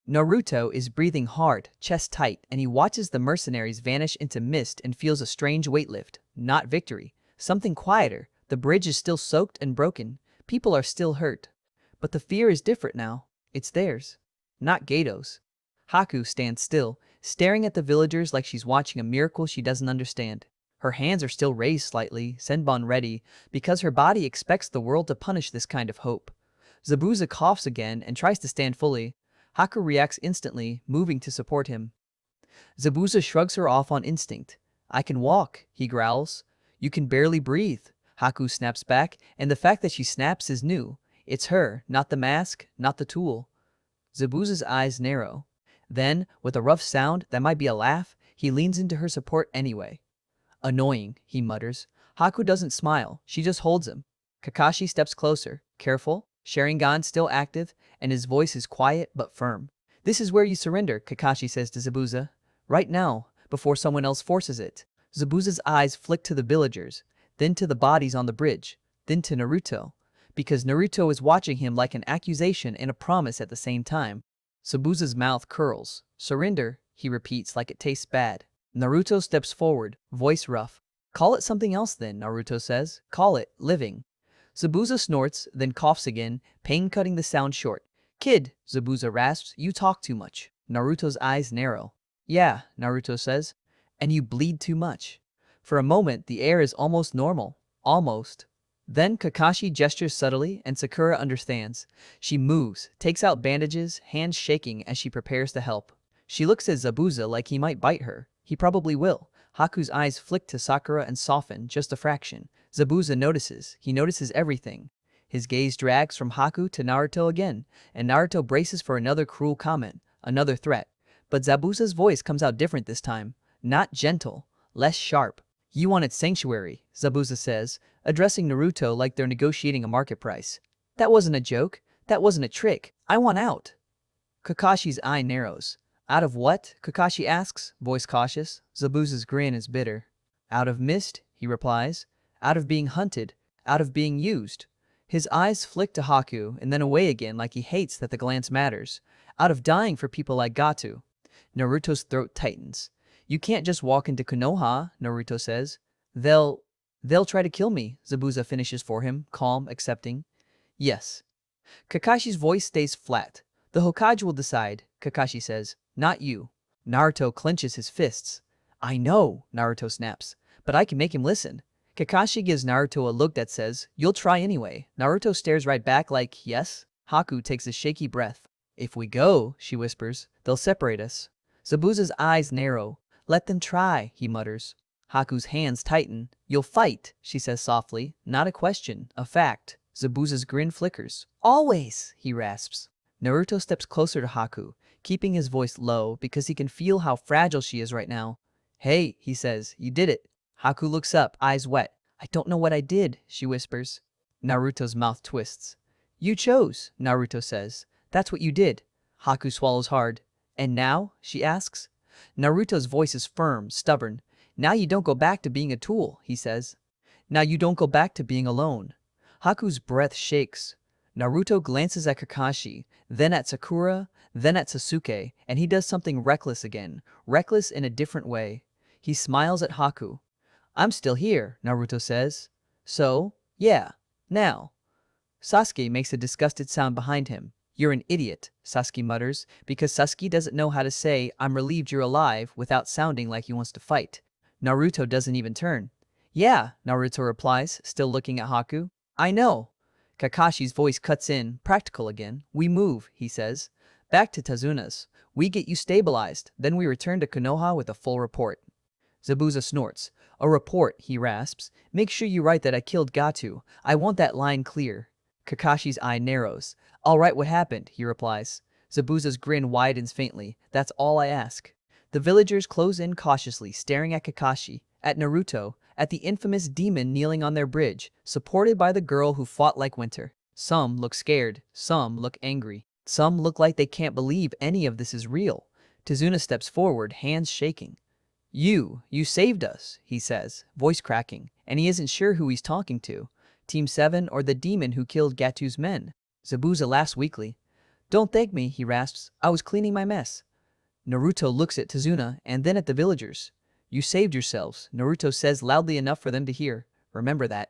Naruto is breathing hard, chest tight, and he watches the mercenaries vanish into mist and feels a strange weight lift. Not victory. Something quieter. The bridge is still soaked and broken. People are still hurt. But the fear is different now. It's theirs. Not Gato's. Haku stands still, staring at the villagers like she's watching a miracle she doesn't understand. Her hands are still raised slightly, senbon ready, because her body expects the world to punish this kind of hope. Zabuza coughs again and tries to stand fully. Haku reacts instantly, moving to support him. Zabuza shrugs her off on instinct. I can walk, he growls. You can barely breathe, Haku snaps back, and the fact that she snaps is new. It's her, not the mask, not the tool. Zabuza's eyes narrow. Then, with a rough sound that might be a laugh, he leans into her support anyway. Annoying, he mutters. Haku doesn't smile, she just holds him. Kakashi steps closer, careful, Sharingan still active, and his voice is quiet but firm. This is where you surrender, Kakashi says to Zabuza. Right now, before someone else forces it. Zabuza's eyes flick to the villagers, then to the bodies on the bridge, then to Naruto. Because Naruto is watching him like an accusation and a promise at the same time. Zabuza's mouth curls. Surrender, he repeats like it tastes bad. Naruto steps forward, voice rough. Call it something else then, Naruto says. Call it living. Zabuza snorts, then coughs again, pain cutting the sound short. Kid, Zabuza rasps, you talk too much. Naruto's eyes narrow. Yeah, Naruto says. And you bleed too much. For a moment, the air is almost normal. Almost. Then Kakashi gestures subtly and Sakura understands. She moves, takes out bandages, hands shaking as she prepares to help. She looks at Zabuza like he might bite her. He probably will. Haku's eyes flick to Sakura and soften, just a fraction. Zabuza notices. He notices everything. His gaze drags from Haku to Naruto again, and Naruto braces for another cruel comment, another threat. But Zabuza's voice comes out different this time. Not gentle, less sharp. You wanted sanctuary, Zabuza says, addressing Naruto like they're negotiating a market price. That wasn't a joke. That wasn't a trick. I want out. Kakashi's eye narrows. Out of what? Kakashi asks, voice cautious. Zabuza's grin is bitter. Out of mist, he replies. Out of being hunted. Out of being used. His eyes flick to Haku and then away again like he hates that the glance matters. Out of dying for people like Gato. Naruto's throat tightens. You can't just walk into Konoha, Naruto says. They'll try to kill me, Zabuza finishes for him, calm, accepting. Yes. Kakashi's voice stays flat. The Hokage will decide, Kakashi says. Not you. Naruto clenches his fists. I know, Naruto snaps. But I can make him listen. Kakashi gives Naruto a look that says, you'll try anyway. Naruto stares right back like, yes? Haku takes a shaky breath. If we go, she whispers, they'll separate us. Zabuza's eyes narrow. Let them try, he mutters. Haku's hands tighten. You'll fight, she says softly. Not a question, a fact. Zabuza's grin flickers. Always, he rasps. Naruto steps closer to Haku, keeping his voice low because he can feel how fragile she is right now. Hey, he says, you did it. Haku looks up, eyes wet. I don't know what I did, she whispers. Naruto's mouth twists. You chose, Naruto says. That's what you did. Haku swallows hard. And now? She asks. Naruto's voice is firm, stubborn. Now you don't go back to being a tool, he says. Now you don't go back to being alone. Haku's breath shakes. Naruto glances at Kakashi, then at Sakura, then at Sasuke, and he does something reckless again, reckless in a different way. He smiles at Haku. I'm still here, Naruto says. So, yeah, now. Sasuke makes a disgusted sound behind him. You're an idiot, Sasuke mutters, because Sasuke doesn't know how to say, I'm relieved you're alive, without sounding like he wants to fight. Naruto doesn't even turn. Yeah, Naruto replies, still looking at Haku. I know. Kakashi's voice cuts in, practical again. We move, he says. Back to Tazuna's. We get you stabilized, then we return to Konoha with a full report. Zabuza snorts. A report, he rasps. Make sure you write that I killed Gato. I want that line clear. Kakashi's eye narrows. I'll write what happened, he replies. Zabuza's grin widens faintly. That's all I ask. The villagers close in cautiously, staring at Kakashi, at Naruto, at the infamous demon kneeling on their bridge, supported by the girl who fought like winter. Some look scared, some look angry, some look like they can't believe any of this is real. Tazuna steps forward, hands shaking. You saved us, he says, voice cracking, and he isn't sure who he's talking to. Team 7 or the demon who killed Gatu's men. Zabuza laughs weakly. Don't thank me, he rasps. I was cleaning my mess. Naruto looks at Tazuna and then at the villagers. You saved yourselves, Naruto says loudly enough for them to hear. Remember that.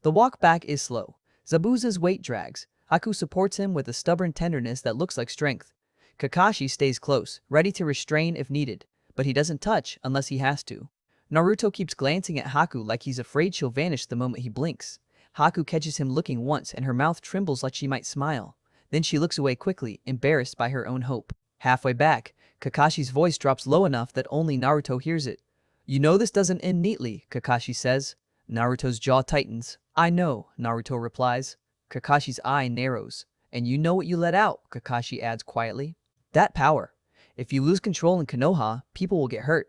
The walk back is slow. Zabuza's weight drags. Haku supports him with a stubborn tenderness that looks like strength. Kakashi stays close, ready to restrain if needed, but he doesn't touch unless he has to. Naruto keeps glancing at Haku like he's afraid she'll vanish the moment he blinks. Haku catches him looking once and her mouth trembles like she might smile. Then she looks away quickly, embarrassed by her own hope. Halfway back, Kakashi's voice drops low enough that only Naruto hears it. You know this doesn't end neatly, Kakashi says. Naruto's jaw tightens. I know, Naruto replies. Kakashi's eye narrows. And you know what you let out, Kakashi adds quietly. That power. If you lose control in Konoha, people will get hurt.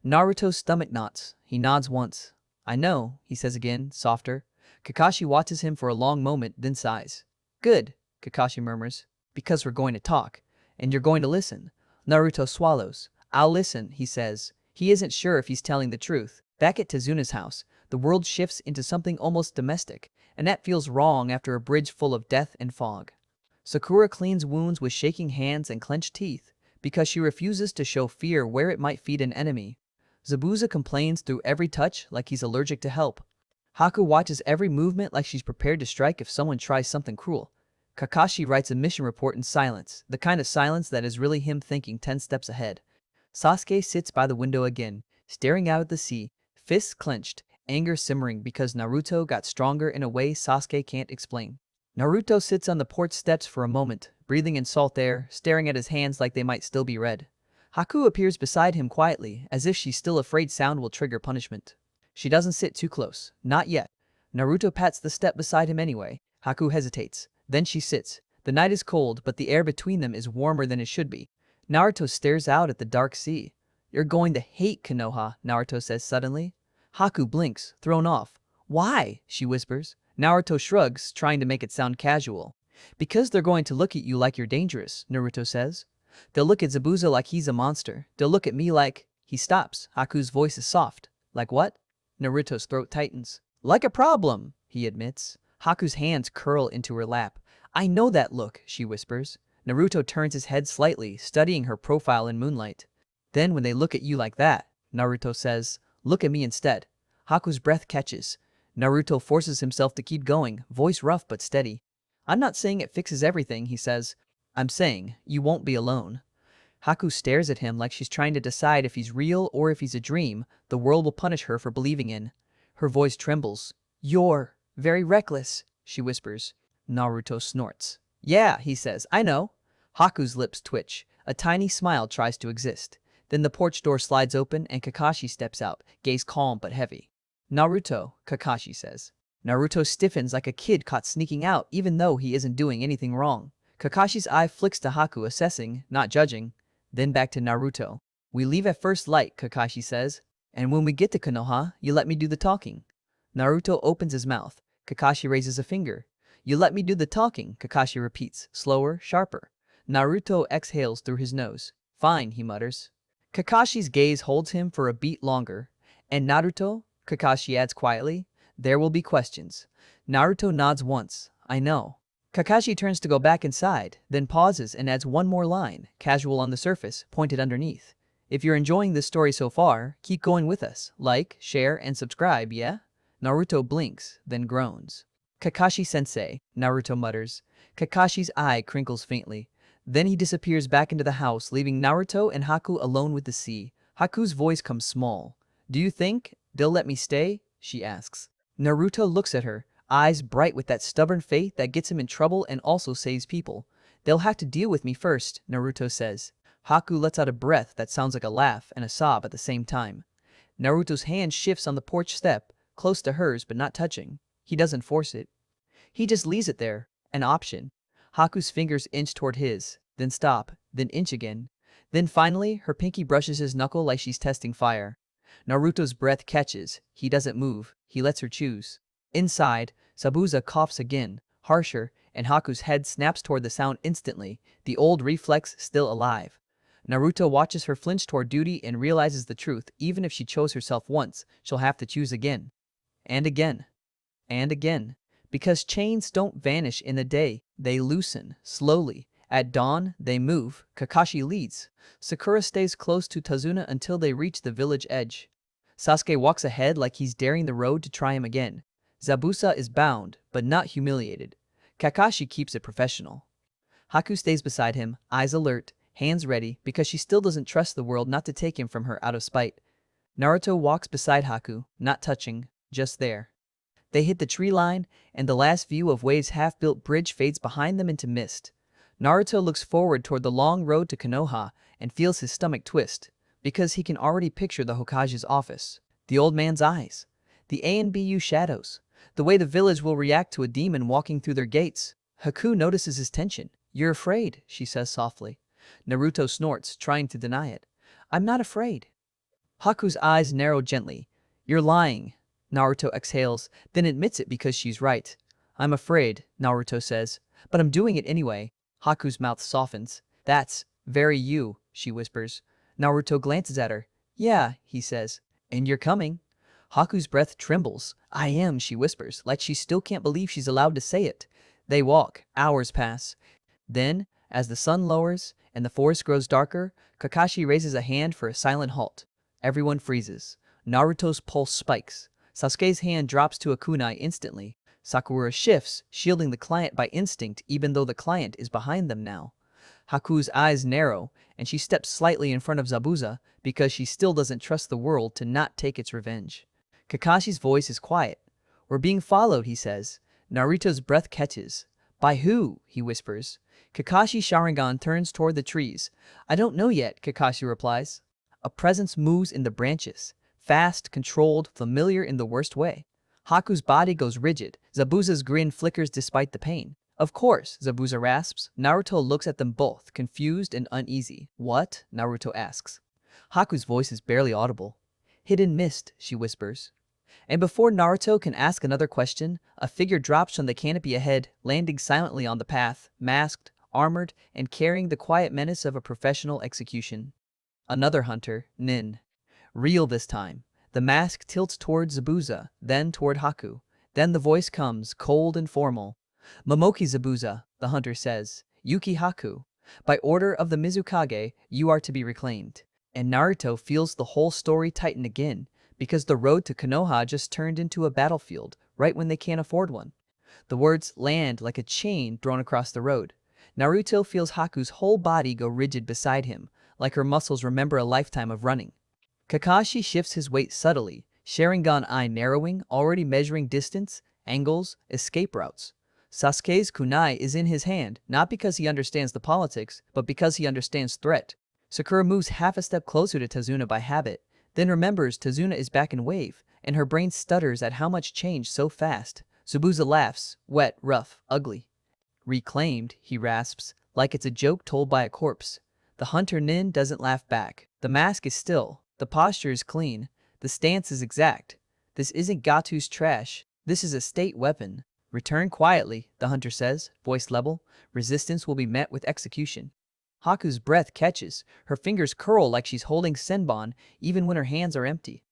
Naruto's stomach knots. He nods once. I know, he says again, softer. Kakashi watches him for a long moment, then sighs. Good, Kakashi murmurs. Because we're going to talk. And you're going to listen. Naruto swallows. I'll listen, he says. He isn't sure if he's telling the truth. Back at Tazuna's house, the world shifts into something almost domestic, and that feels wrong after a bridge full of death and fog. Sakura cleans wounds with shaking hands and clenched teeth, because she refuses to show fear where it might feed an enemy. Zabuza complains through every touch like he's allergic to help. Haku watches every movement like she's prepared to strike if someone tries something cruel. Kakashi writes a mission report in silence, the kind of silence that is really him thinking 10 steps ahead. Sasuke sits by the window again, staring out at the sea, fists clenched, anger simmering because Naruto got stronger in a way Sasuke can't explain. Naruto sits on the porch steps for a moment, breathing in salt air, staring at his hands like they might still be red. Haku appears beside him quietly, as if she's still afraid sound will trigger punishment. She doesn't sit too close, not yet. Naruto pats the step beside him anyway. Haku hesitates. Then she sits. The night is cold, but the air between them is warmer than it should be. Naruto stares out at the dark sea. "You're going to hate Konoha," Naruto says suddenly. Haku blinks, thrown off. "Why?" she whispers. Naruto shrugs, trying to make it sound casual. "Because they're going to look at you like you're dangerous," Naruto says. "They'll look at Zabuza like he's a monster. They'll look at me like—" He stops. Haku's voice is soft. "Like what?" Naruto's throat tightens. "Like a problem," he admits. Haku's hands curl into her lap. "I know that look," she whispers. Naruto turns his head slightly, studying her profile in moonlight. "Then when they look at you like that," Naruto says, "look at me instead." Haku's breath catches. Naruto forces himself to keep going, voice rough but steady. "I'm not saying it fixes everything," he says. "I'm saying you won't be alone." Haku stares at him like she's trying to decide if he's real or if he's a dream the world will punish her for believing in. Her voice trembles. "You're very reckless," she whispers. Naruto snorts. "Yeah," he says, "I know." Haku's lips twitch. A tiny smile tries to exist. Then the porch door slides open and Kakashi steps out, gaze calm but heavy. "Naruto," Kakashi says. Naruto stiffens like a kid caught sneaking out even though he isn't doing anything wrong. Kakashi's eye flicks to Haku, assessing, not judging. Then back to Naruto. "We leave at first light," Kakashi says. "And when we get to Konoha, you let me do the talking." Naruto opens his mouth. Kakashi raises a finger. "You let me do the talking," Kakashi repeats, slower, sharper. Naruto exhales through his nose. "Fine," he mutters. Kakashi's gaze holds him for a beat longer. "And Naruto," Kakashi adds quietly, "there will be questions." Naruto nods once. "I know." Kakashi turns to go back inside, then pauses and adds one more line, casual on the surface, pointed underneath. "If you're enjoying this story so far, keep going with us. Like, share, and subscribe, yeah?" Naruto blinks, then groans. "Kakashi-sensei," Naruto mutters. Kakashi's eye crinkles faintly. Then he disappears back into the house, leaving Naruto and Haku alone with the sea. Haku's voice comes small. "Do you think they'll let me stay?" she asks. Naruto looks at her, eyes bright with that stubborn faith that gets him in trouble and also saves people. "They'll have to deal with me first," Naruto says. Haku lets out a breath that sounds like a laugh and a sob at the same time. Naruto's hand shifts on the porch step, close to hers but not touching. He doesn't force it. He just leaves it there, an option. Haku's fingers inch toward his, then stop, then inch again. Then finally, her pinky brushes his knuckle like she's testing fire. Naruto's breath catches. He doesn't move. He lets her choose. Inside, Zabuza coughs again, harsher, and Haku's head snaps toward the sound instantly, the old reflex still alive. Naruto watches her flinch toward duty and realizes the truth. Even if she chose herself once, she'll have to choose again. And again. And again. Because chains don't vanish in a day. They loosen, slowly. At dawn, they move. Kakashi leads. Sakura stays close to Tazuna until they reach the village edge. Sasuke walks ahead like he's daring the road to try him again. Zabuza is bound, but not humiliated. Kakashi keeps it professional. Haku stays beside him, eyes alert, hands ready, because she still doesn't trust the world not to take him from her out of spite. Naruto walks beside Haku, not touching, just there. They hit the tree line, and the last view of Wave's half-built bridge fades behind them into mist. Naruto looks forward toward the long road to Konoha and feels his stomach twist, because he can already picture the Hokage's office, the old man's eyes, the ANBU shadows, the way the village will react to a demon walking through their gates. Haku notices his tension. "You're afraid," she says softly. Naruto snorts, trying to deny it. "I'm not afraid." Haku's eyes narrow gently. "You're lying." Naruto exhales, then admits it because she's right. "I'm afraid," Naruto says, "but I'm doing it anyway." Haku's mouth softens. "That's very you," she whispers. Naruto glances at her. "Yeah," he says. "And you're coming." Haku's breath trembles. "I am," she whispers, like she still can't believe she's allowed to say it. They walk. Hours pass. Then, as the sun lowers and the forest grows darker, Kakashi raises a hand for a silent halt. Everyone freezes. Naruto's pulse spikes. Sasuke's hand drops to a kunai instantly. Sakura shifts, shielding the client by instinct even though the client is behind them now. Haku's eyes narrow, and she steps slightly in front of Zabuza because she still doesn't trust the world to not take its revenge. Kakashi's voice is quiet. "We're being followed," he says. Naruto's breath catches. "By who?" he whispers. Kakashi's Sharingan turns toward the trees. "I don't know yet," Kakashi replies. A presence moves in the branches. Fast, controlled, familiar in the worst way. Haku's body goes rigid. Zabuza's grin flickers despite the pain. "Of course," Zabuza rasps. Naruto looks at them both, confused and uneasy. "What?" Naruto asks. Haku's voice is barely audible. "Hidden mist," she whispers. And before Naruto can ask another question, a figure drops from the canopy ahead, landing silently on the path, masked, armored, and carrying the quiet menace of a professional execution. Another hunter, Nin. Real this time. The mask tilts toward Zabuza, then toward Haku. Then the voice comes, cold and formal. "Momoki Zabuza," the hunter says. "Yuki Haku. By order of the Mizukage, you are to be reclaimed." And Naruto feels the whole story tighten again, because the road to Konoha just turned into a battlefield, right when they can't afford one. The words land like a chain thrown across the road. Naruto feels Haku's whole body go rigid beside him, like her muscles remember a lifetime of running. Kakashi shifts his weight subtly, Sharingan eye narrowing, already measuring distance, angles, escape routes. Sasuke's kunai is in his hand, not because he understands the politics, but because he understands threat. Sakura moves half a step closer to Tazuna by habit, then remembers Tazuna is back in wave, and her brain stutters at how much changed so fast. Zabuza laughs, wet, rough, ugly. "Reclaimed," he rasps, like it's a joke told by a corpse. The hunter Nin doesn't laugh back. The mask is still. The posture is clean. The stance is exact. This isn't Gatu's trash. This is a state weapon. "Return quietly," the hunter says, voice level. "Resistance will be met with execution." Haku's breath catches. Her fingers curl like she's holding senbon, even when her hands are empty.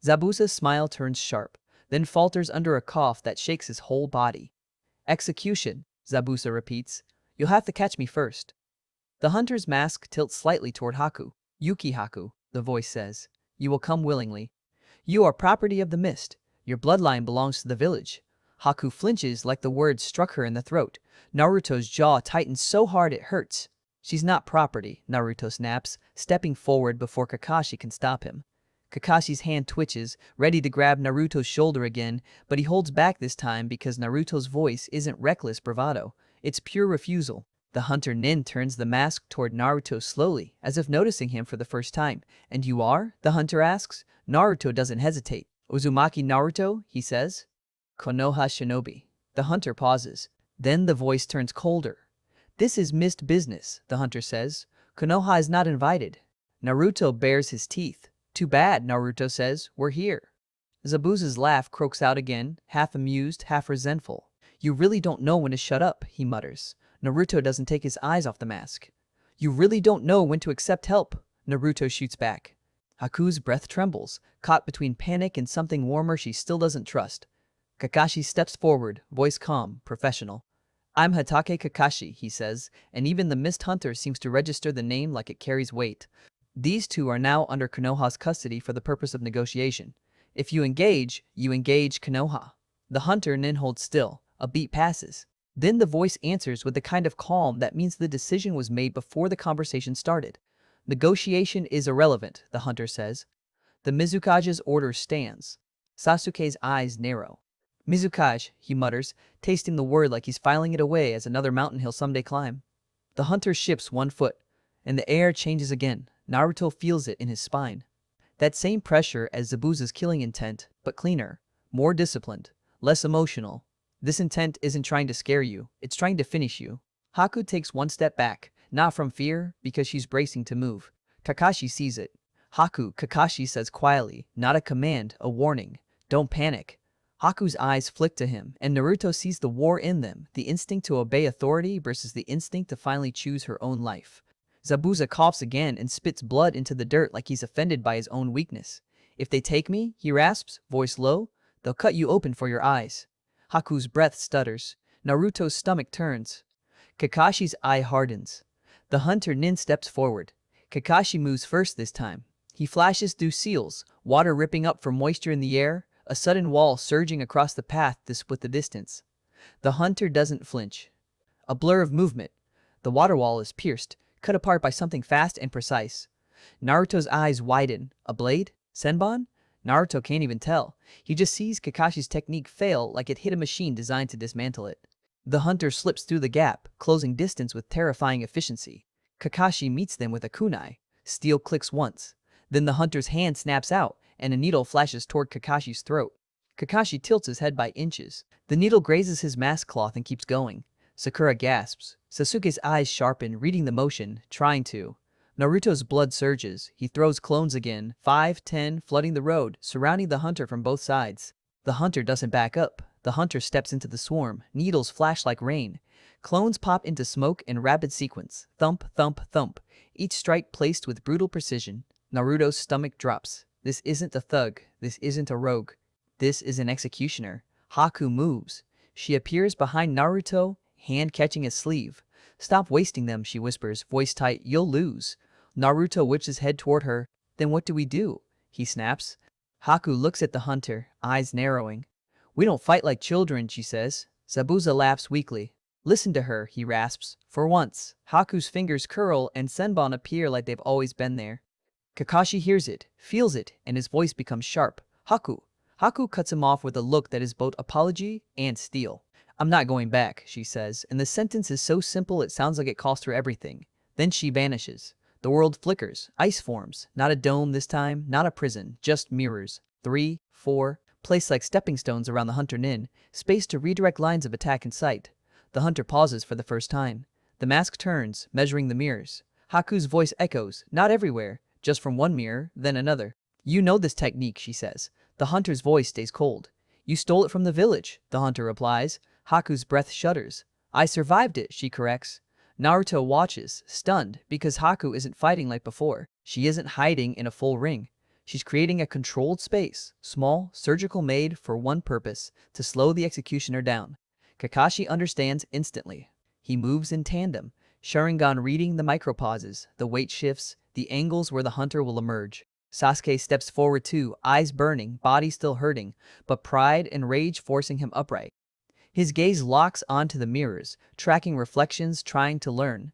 Zabuza's smile turns sharp, then falters under a cough that shakes his whole body. "Execution," Zabuza repeats. "You'll have to catch me first." The hunter's mask tilts slightly toward Haku. "Yuki Haku," the voice says. "You will come willingly. You are property of the mist. Your bloodline belongs to the village." Haku flinches like the words struck her in the throat. Naruto's jaw tightens so hard it hurts. "She's not property," Naruto snaps, stepping forward before Kakashi can stop him. Kakashi's hand twitches, ready to grab Naruto's shoulder again, but he holds back this time because Naruto's voice isn't reckless bravado. It's pure refusal. The hunter Nin turns the mask toward Naruto slowly, as if noticing him for the first time. "And you are?" the hunter asks. Naruto doesn't hesitate. "Uzumaki Naruto," he says. "Konoha shinobi." The hunter pauses. Then the voice turns colder. "This is mist business," the hunter says. "Konoha is not invited." Naruto bares his teeth. "Too bad," Naruto says. "We're here." Zabuza's laugh croaks out again, half amused, half resentful. "You really don't know when to shut up," he mutters. Naruto doesn't take his eyes off the mask. "You really don't know when to accept help," Naruto shoots back. Haku's breath trembles, caught between panic and something warmer she still doesn't trust. Kakashi steps forward, voice calm, professional. "I'm Hatake Kakashi," he says, and even the Mist Hunter seems to register the name like it carries weight. "These two are now under Konoha's custody for the purpose of negotiation. If you engage Konoha." The hunter Nin holds still. A beat passes. Then the voice answers with the kind of calm that means the decision was made before the conversation started. "Negotiation is irrelevant," the hunter says. "The Mizukage's order stands." Sasuke's eyes narrow. "Mizukage," he mutters, tasting the word like he's filing it away as another mountain he'll someday climb. The hunter shifts one foot, and the air changes again. Naruto feels it in his spine. That same pressure as Zabuza's killing intent, but cleaner, more disciplined, less emotional. This intent isn't trying to scare you, it's trying to finish you. Haku takes one step back, not from fear, because she's bracing to move. Kakashi sees it. "Haku," Kakashi says quietly, not a command, a warning. "Don't panic." Haku's eyes flick to him, and Naruto sees the war in them, the instinct to obey authority versus the instinct to finally choose her own life. Zabuza coughs again and spits blood into the dirt like he's offended by his own weakness. "If they take me," he rasps, voice low, "they'll cut you open for your eyes." Haku's breath stutters. Naruto's stomach turns. Kakashi's eye hardens. The hunter Nin steps forward. Kakashi moves first this time. He flashes through seals, water ripping up from moisture in the air, a sudden wall surging across the path to split the distance. The hunter doesn't flinch. A blur of movement. The water wall is pierced, cut apart by something fast and precise. Naruto's eyes widen. A blade? Senbon? Naruto can't even tell. He just sees Kakashi's technique fail like it hit a machine designed to dismantle it. The hunter slips through the gap, closing distance with terrifying efficiency. Kakashi meets them with a kunai. Steel clicks once. Then the hunter's hand snaps out, and a needle flashes toward Kakashi's throat. Kakashi tilts his head by inches. The needle grazes his mask cloth and keeps going. Sakura gasps. Sasuke's eyes sharpen, reading the motion, trying to. Naruto's blood surges. He throws clones again, 5, 10, flooding the road, surrounding the hunter from both sides. The hunter doesn't back up. The hunter steps into the swarm. Needles flash like rain. Clones pop into smoke in rapid sequence. Thump, thump, thump. Each strike placed with brutal precision. Naruto's stomach drops. This isn't a thug. This isn't a rogue. This is an executioner. Haku moves. She appears behind Naruto, hand catching his sleeve. "Stop wasting them," she whispers, voice tight. "You'll lose." Naruto whips his head toward her. "Then what do we do?" he snaps. Haku looks at the hunter, eyes narrowing. "We don't fight like children," she says. Zabuza laughs weakly. "Listen to her," he rasps. For once, Haku's fingers curl and Senbon appear like they've always been there. Kakashi hears it, feels it, and his voice becomes sharp. "Haku." Haku cuts him off with a look that is both apology and steel. "I'm not going back," she says, and the sentence is so simple it sounds like it cost her everything. Then she vanishes. The world flickers. Ice forms. Not a dome this time, not a prison, just mirrors. 3, 4, placed like stepping stones around the hunter Nin, space to redirect lines of attack in sight. The hunter pauses for the first time. The mask turns, measuring the mirrors. Haku's voice echoes, not everywhere, just from one mirror, then another. "You know this technique," she says. The hunter's voice stays cold. "You stole it from the village," the hunter replies. Haku's breath shudders. "I survived it," she corrects. Naruto watches, stunned, because Haku isn't fighting like before. She isn't hiding in a full ring. She's creating a controlled space, small, surgical, made for one purpose, to slow the executioner down. Kakashi understands instantly. He moves in tandem, Sharingan reading the micropauses, the weight shifts, the angles where the hunter will emerge. Sasuke steps forward too, eyes burning, body still hurting, but pride and rage forcing him upright. His gaze locks onto the mirrors, tracking reflections, trying to learn.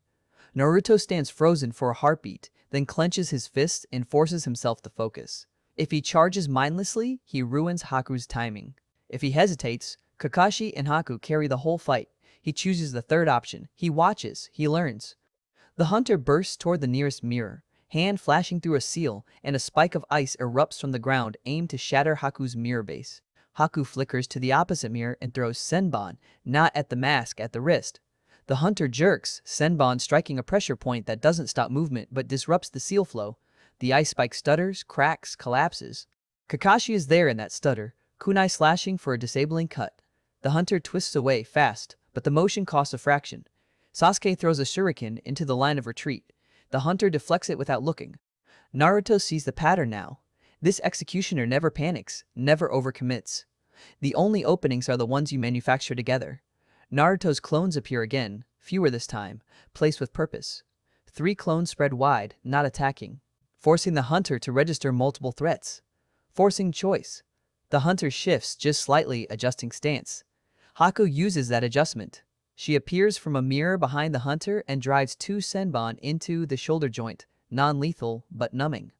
Naruto stands frozen for a heartbeat, then clenches his fists and forces himself to focus. If he charges mindlessly, he ruins Haku's timing. If he hesitates, Kakashi and Haku carry the whole fight. He chooses the third option. He watches, he learns. The hunter bursts toward the nearest mirror, hand flashing through a seal, and a spike of ice erupts from the ground, aimed to shatter Haku's mirror base. Haku flickers to the opposite mirror and throws Senbon, not at the mask, at the wrist. The hunter jerks, Senbon striking a pressure point that doesn't stop movement but disrupts the seal flow. The ice spike stutters, cracks, collapses. Kakashi is there in that stutter, kunai slashing for a disabling cut. The hunter twists away fast, but the motion costs a fraction. Sasuke throws a shuriken into the line of retreat. The hunter deflects it without looking. Naruto sees the pattern now. This executioner never panics, never overcommits. The only openings are the ones you manufacture together. Naruto's clones appear again, fewer this time, placed with purpose. 3 clones spread wide, not attacking, forcing the hunter to register multiple threats. Forcing choice. The hunter shifts just slightly, adjusting stance. Haku uses that adjustment. She appears from a mirror behind the hunter and drives 2 Senbon into the shoulder joint, non-lethal but numbing.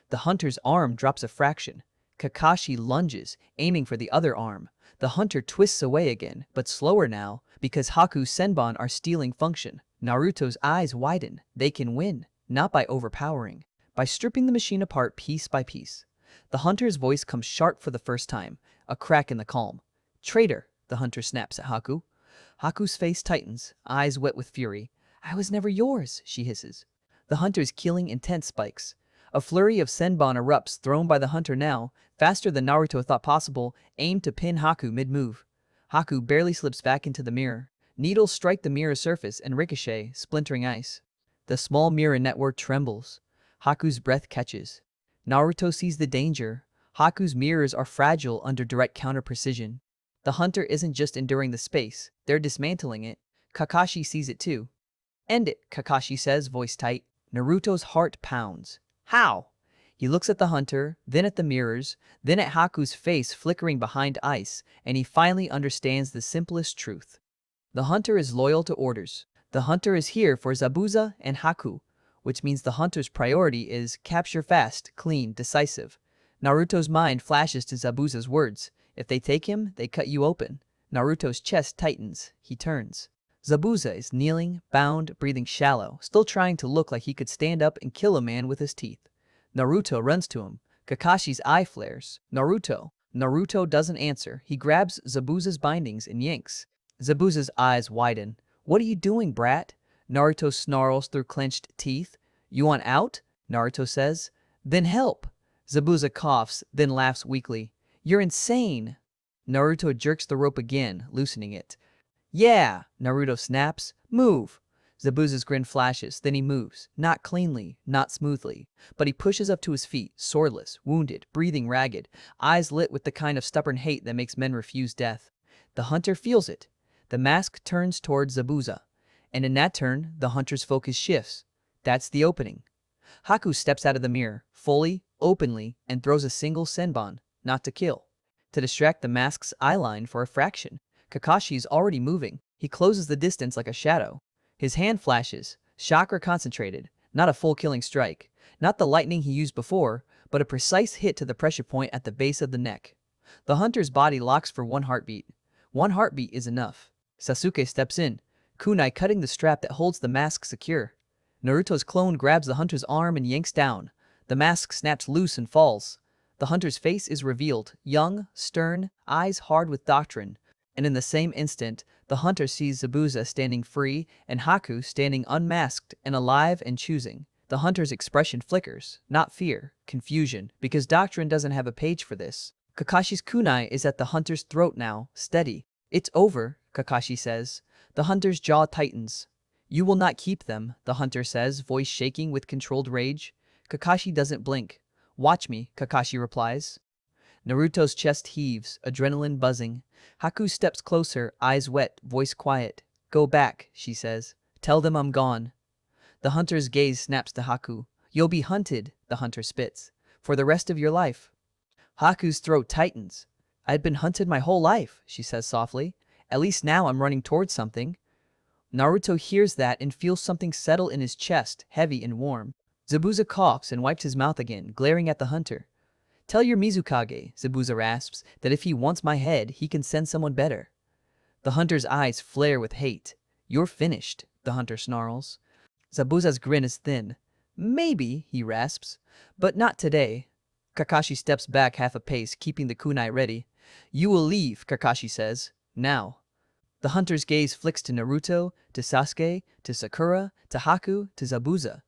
The hunter's arm drops a fraction. Kakashi lunges, aiming for the other arm. The hunter twists away again, but slower now, because Haku's Senbon are stealing function. Naruto's eyes widen. They can win, not by overpowering, by stripping the machine apart piece by piece. The hunter's voice comes sharp for the first time, a crack in the calm. "Traitor," the hunter snaps at Haku. Haku's face tightens, eyes wet with fury. "I was never yours," she hisses. The hunter's killing intense spikes. A flurry of Senbon erupts, thrown by the hunter now, faster than Naruto thought possible, aimed to pin Haku mid-move. Haku barely slips back into the mirror. Needles strike the mirror surface and ricochet, splintering ice. The small mirror network trembles. Haku's breath catches. Naruto sees the danger. Haku's mirrors are fragile under direct counter-precision. The hunter isn't just enduring the space, they're dismantling it. Kakashi sees it too. "End it," Kakashi says, voice tight. Naruto's heart pounds. "How?" He looks at the hunter, then at the mirrors, then at Haku's face flickering behind ice, and he finally understands the simplest truth. The hunter is loyal to orders. The hunter is here for Zabuza and Haku, which means the hunter's priority is capture fast, clean, decisive. Naruto's mind flashes to Zabuza's words. If they take him, they cut you open. Naruto's chest tightens. He turns. Zabuza is kneeling, bound, breathing shallow, still trying to look like he could stand up and kill a man with his teeth. Naruto runs to him. Kakashi's eye flares. Naruto. Naruto doesn't answer. He grabs Zabuza's bindings and yanks. Zabuza's eyes widen. What are you doing, brat? Naruto snarls through clenched teeth. You want out? Naruto says. Then help. Zabuza coughs, then laughs weakly. You're insane. Naruto jerks the rope again, loosening it. Yeah, Naruto snaps. Move. Zabuza's grin flashes, then he moves. Not cleanly, not smoothly. But he pushes up to his feet, swordless, wounded, breathing ragged, eyes lit with the kind of stubborn hate that makes men refuse death. The hunter feels it. The mask turns towards Zabuza. And in that turn, the hunter's focus shifts. That's the opening. Haku steps out of the mirror, fully, openly, and throws a single senbon, not to kill. To distract the mask's eyeline for a fraction. Kakashi is already moving. He closes the distance like a shadow. His hand flashes, chakra concentrated, not a full killing strike, not the lightning he used before, but a precise hit to the pressure point at the base of the neck. The hunter's body locks for one heartbeat. One heartbeat is enough. Sasuke steps in, kunai cutting the strap that holds the mask secure. Naruto's clone grabs the hunter's arm and yanks down. The mask snaps loose and falls. The hunter's face is revealed, young, stern, eyes hard with doctrine. And in the same instant, the hunter sees Zabuza standing free and Haku standing unmasked and alive and choosing. The hunter's expression flickers, not fear, confusion, because doctrine doesn't have a page for this. Kakashi's kunai is at the hunter's throat now, steady. It's over, Kakashi says. The hunter's jaw tightens. You will not keep them, the hunter says, voice shaking with controlled rage. Kakashi doesn't blink. Watch me, Kakashi replies. Naruto's chest heaves, adrenaline buzzing. Haku steps closer, eyes wet, voice quiet. Go back, she says. Tell them I'm gone. The hunter's gaze snaps to Haku. You'll be hunted, the hunter spits, for the rest of your life. Haku's throat tightens. I'd been hunted my whole life, she says softly. At least now I'm running towards something. Naruto hears that and feels something settle in his chest, heavy and warm. Zabuza coughs and wipes his mouth again, glaring at the hunter. Tell your Mizukage, Zabuza rasps, that if he wants my head, he can send someone better. The hunter's eyes flare with hate. You're finished, the hunter snarls. Zabuza's grin is thin. Maybe, he rasps, but not today. Kakashi steps back half a pace, keeping the kunai ready. You will leave, Kakashi says. Now. The hunter's gaze flicks to Naruto, to Sasuke, to Sakura, to Haku, to Zabuza.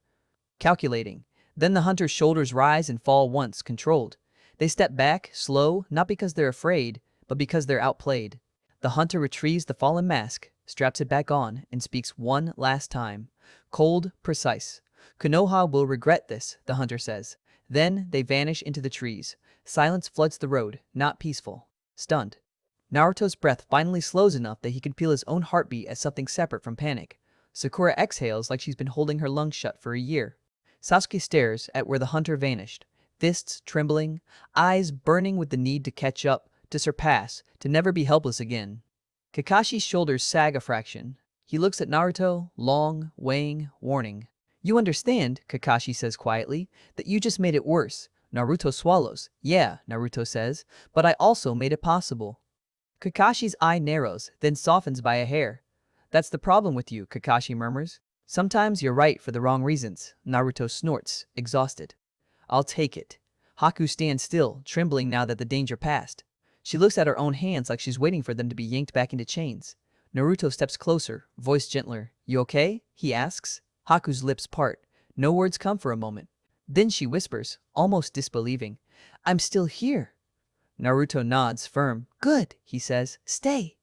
Calculating. Then the hunter's shoulders rise and fall once, controlled. They step back, slow, not because they're afraid, but because they're outplayed. The hunter retrieves the fallen mask, straps it back on, and speaks one last time. Cold, precise. Konoha will regret this, the hunter says. Then they vanish into the trees. Silence floods the road, not peaceful. Stunned. Naruto's breath finally slows enough that he can feel his own heartbeat as something separate from panic. Sakura exhales like she's been holding her lungs shut for a year. Sasuke stares at where the hunter vanished, fists trembling, eyes burning with the need to catch up, to surpass, to never be helpless again. Kakashi's shoulders sag a fraction. He looks at Naruto, long, weighing, warning. You understand, Kakashi says quietly, that you just made it worse. Naruto swallows. Yeah, Naruto says, but I also made it possible. Kakashi's eye narrows, then softens by a hair. That's the problem with you, Kakashi murmurs. Sometimes you're right for the wrong reasons, Naruto snorts, exhausted. I'll take it. Haku stands still, trembling now that the danger passed. She looks at her own hands like she's waiting for them to be yanked back into chains. Naruto steps closer, voice gentler. You okay? He asks. Haku's lips part. No words come for a moment. Then she whispers, almost disbelieving. I'm still here. Naruto nods, firm. Good, he says. Stay.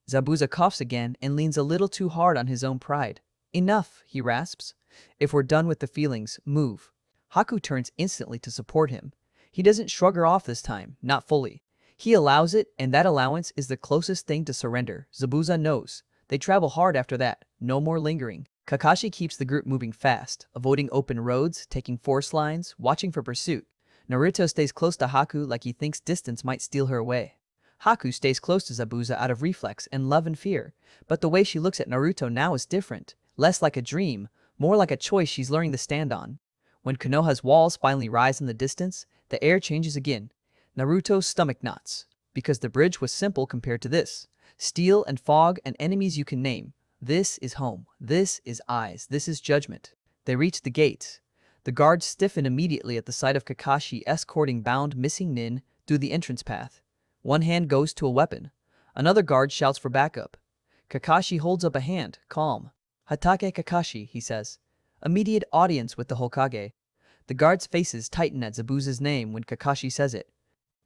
Zabuza coughs again and leans a little too hard on his own pride. Enough, he rasps. If we're done with the feelings, move. Haku turns instantly to support him. He doesn't shrug her off this time, not fully. He allows it, and that allowance is the closest thing to surrender. Zabuza knows. They travel hard after that. No more lingering. Kakashi keeps the group moving fast, avoiding open roads, taking forest lines, watching for pursuit. Naruto stays close to Haku like he thinks distance might steal her away. Haku stays close to Zabuza out of reflex and love and fear, but the way she looks at Naruto now is different, less like a dream, more like a choice she's learning to stand on. When Konoha's walls finally rise in the distance, the air changes again. Naruto's stomach knots, because the bridge was simple compared to this. Steel and fog and enemies you can name. This is home. This is eyes. This is judgment. They reach the gates. The guards stiffen immediately at the sight of Kakashi escorting bound missing Nin through the entrance path. One hand goes to a weapon. Another guard shouts for backup. Kakashi holds up a hand, calm. "Hatake Kakashi," he says. Immediate audience with the Hokage. The guards' faces tighten at Zabuza's name when Kakashi says it.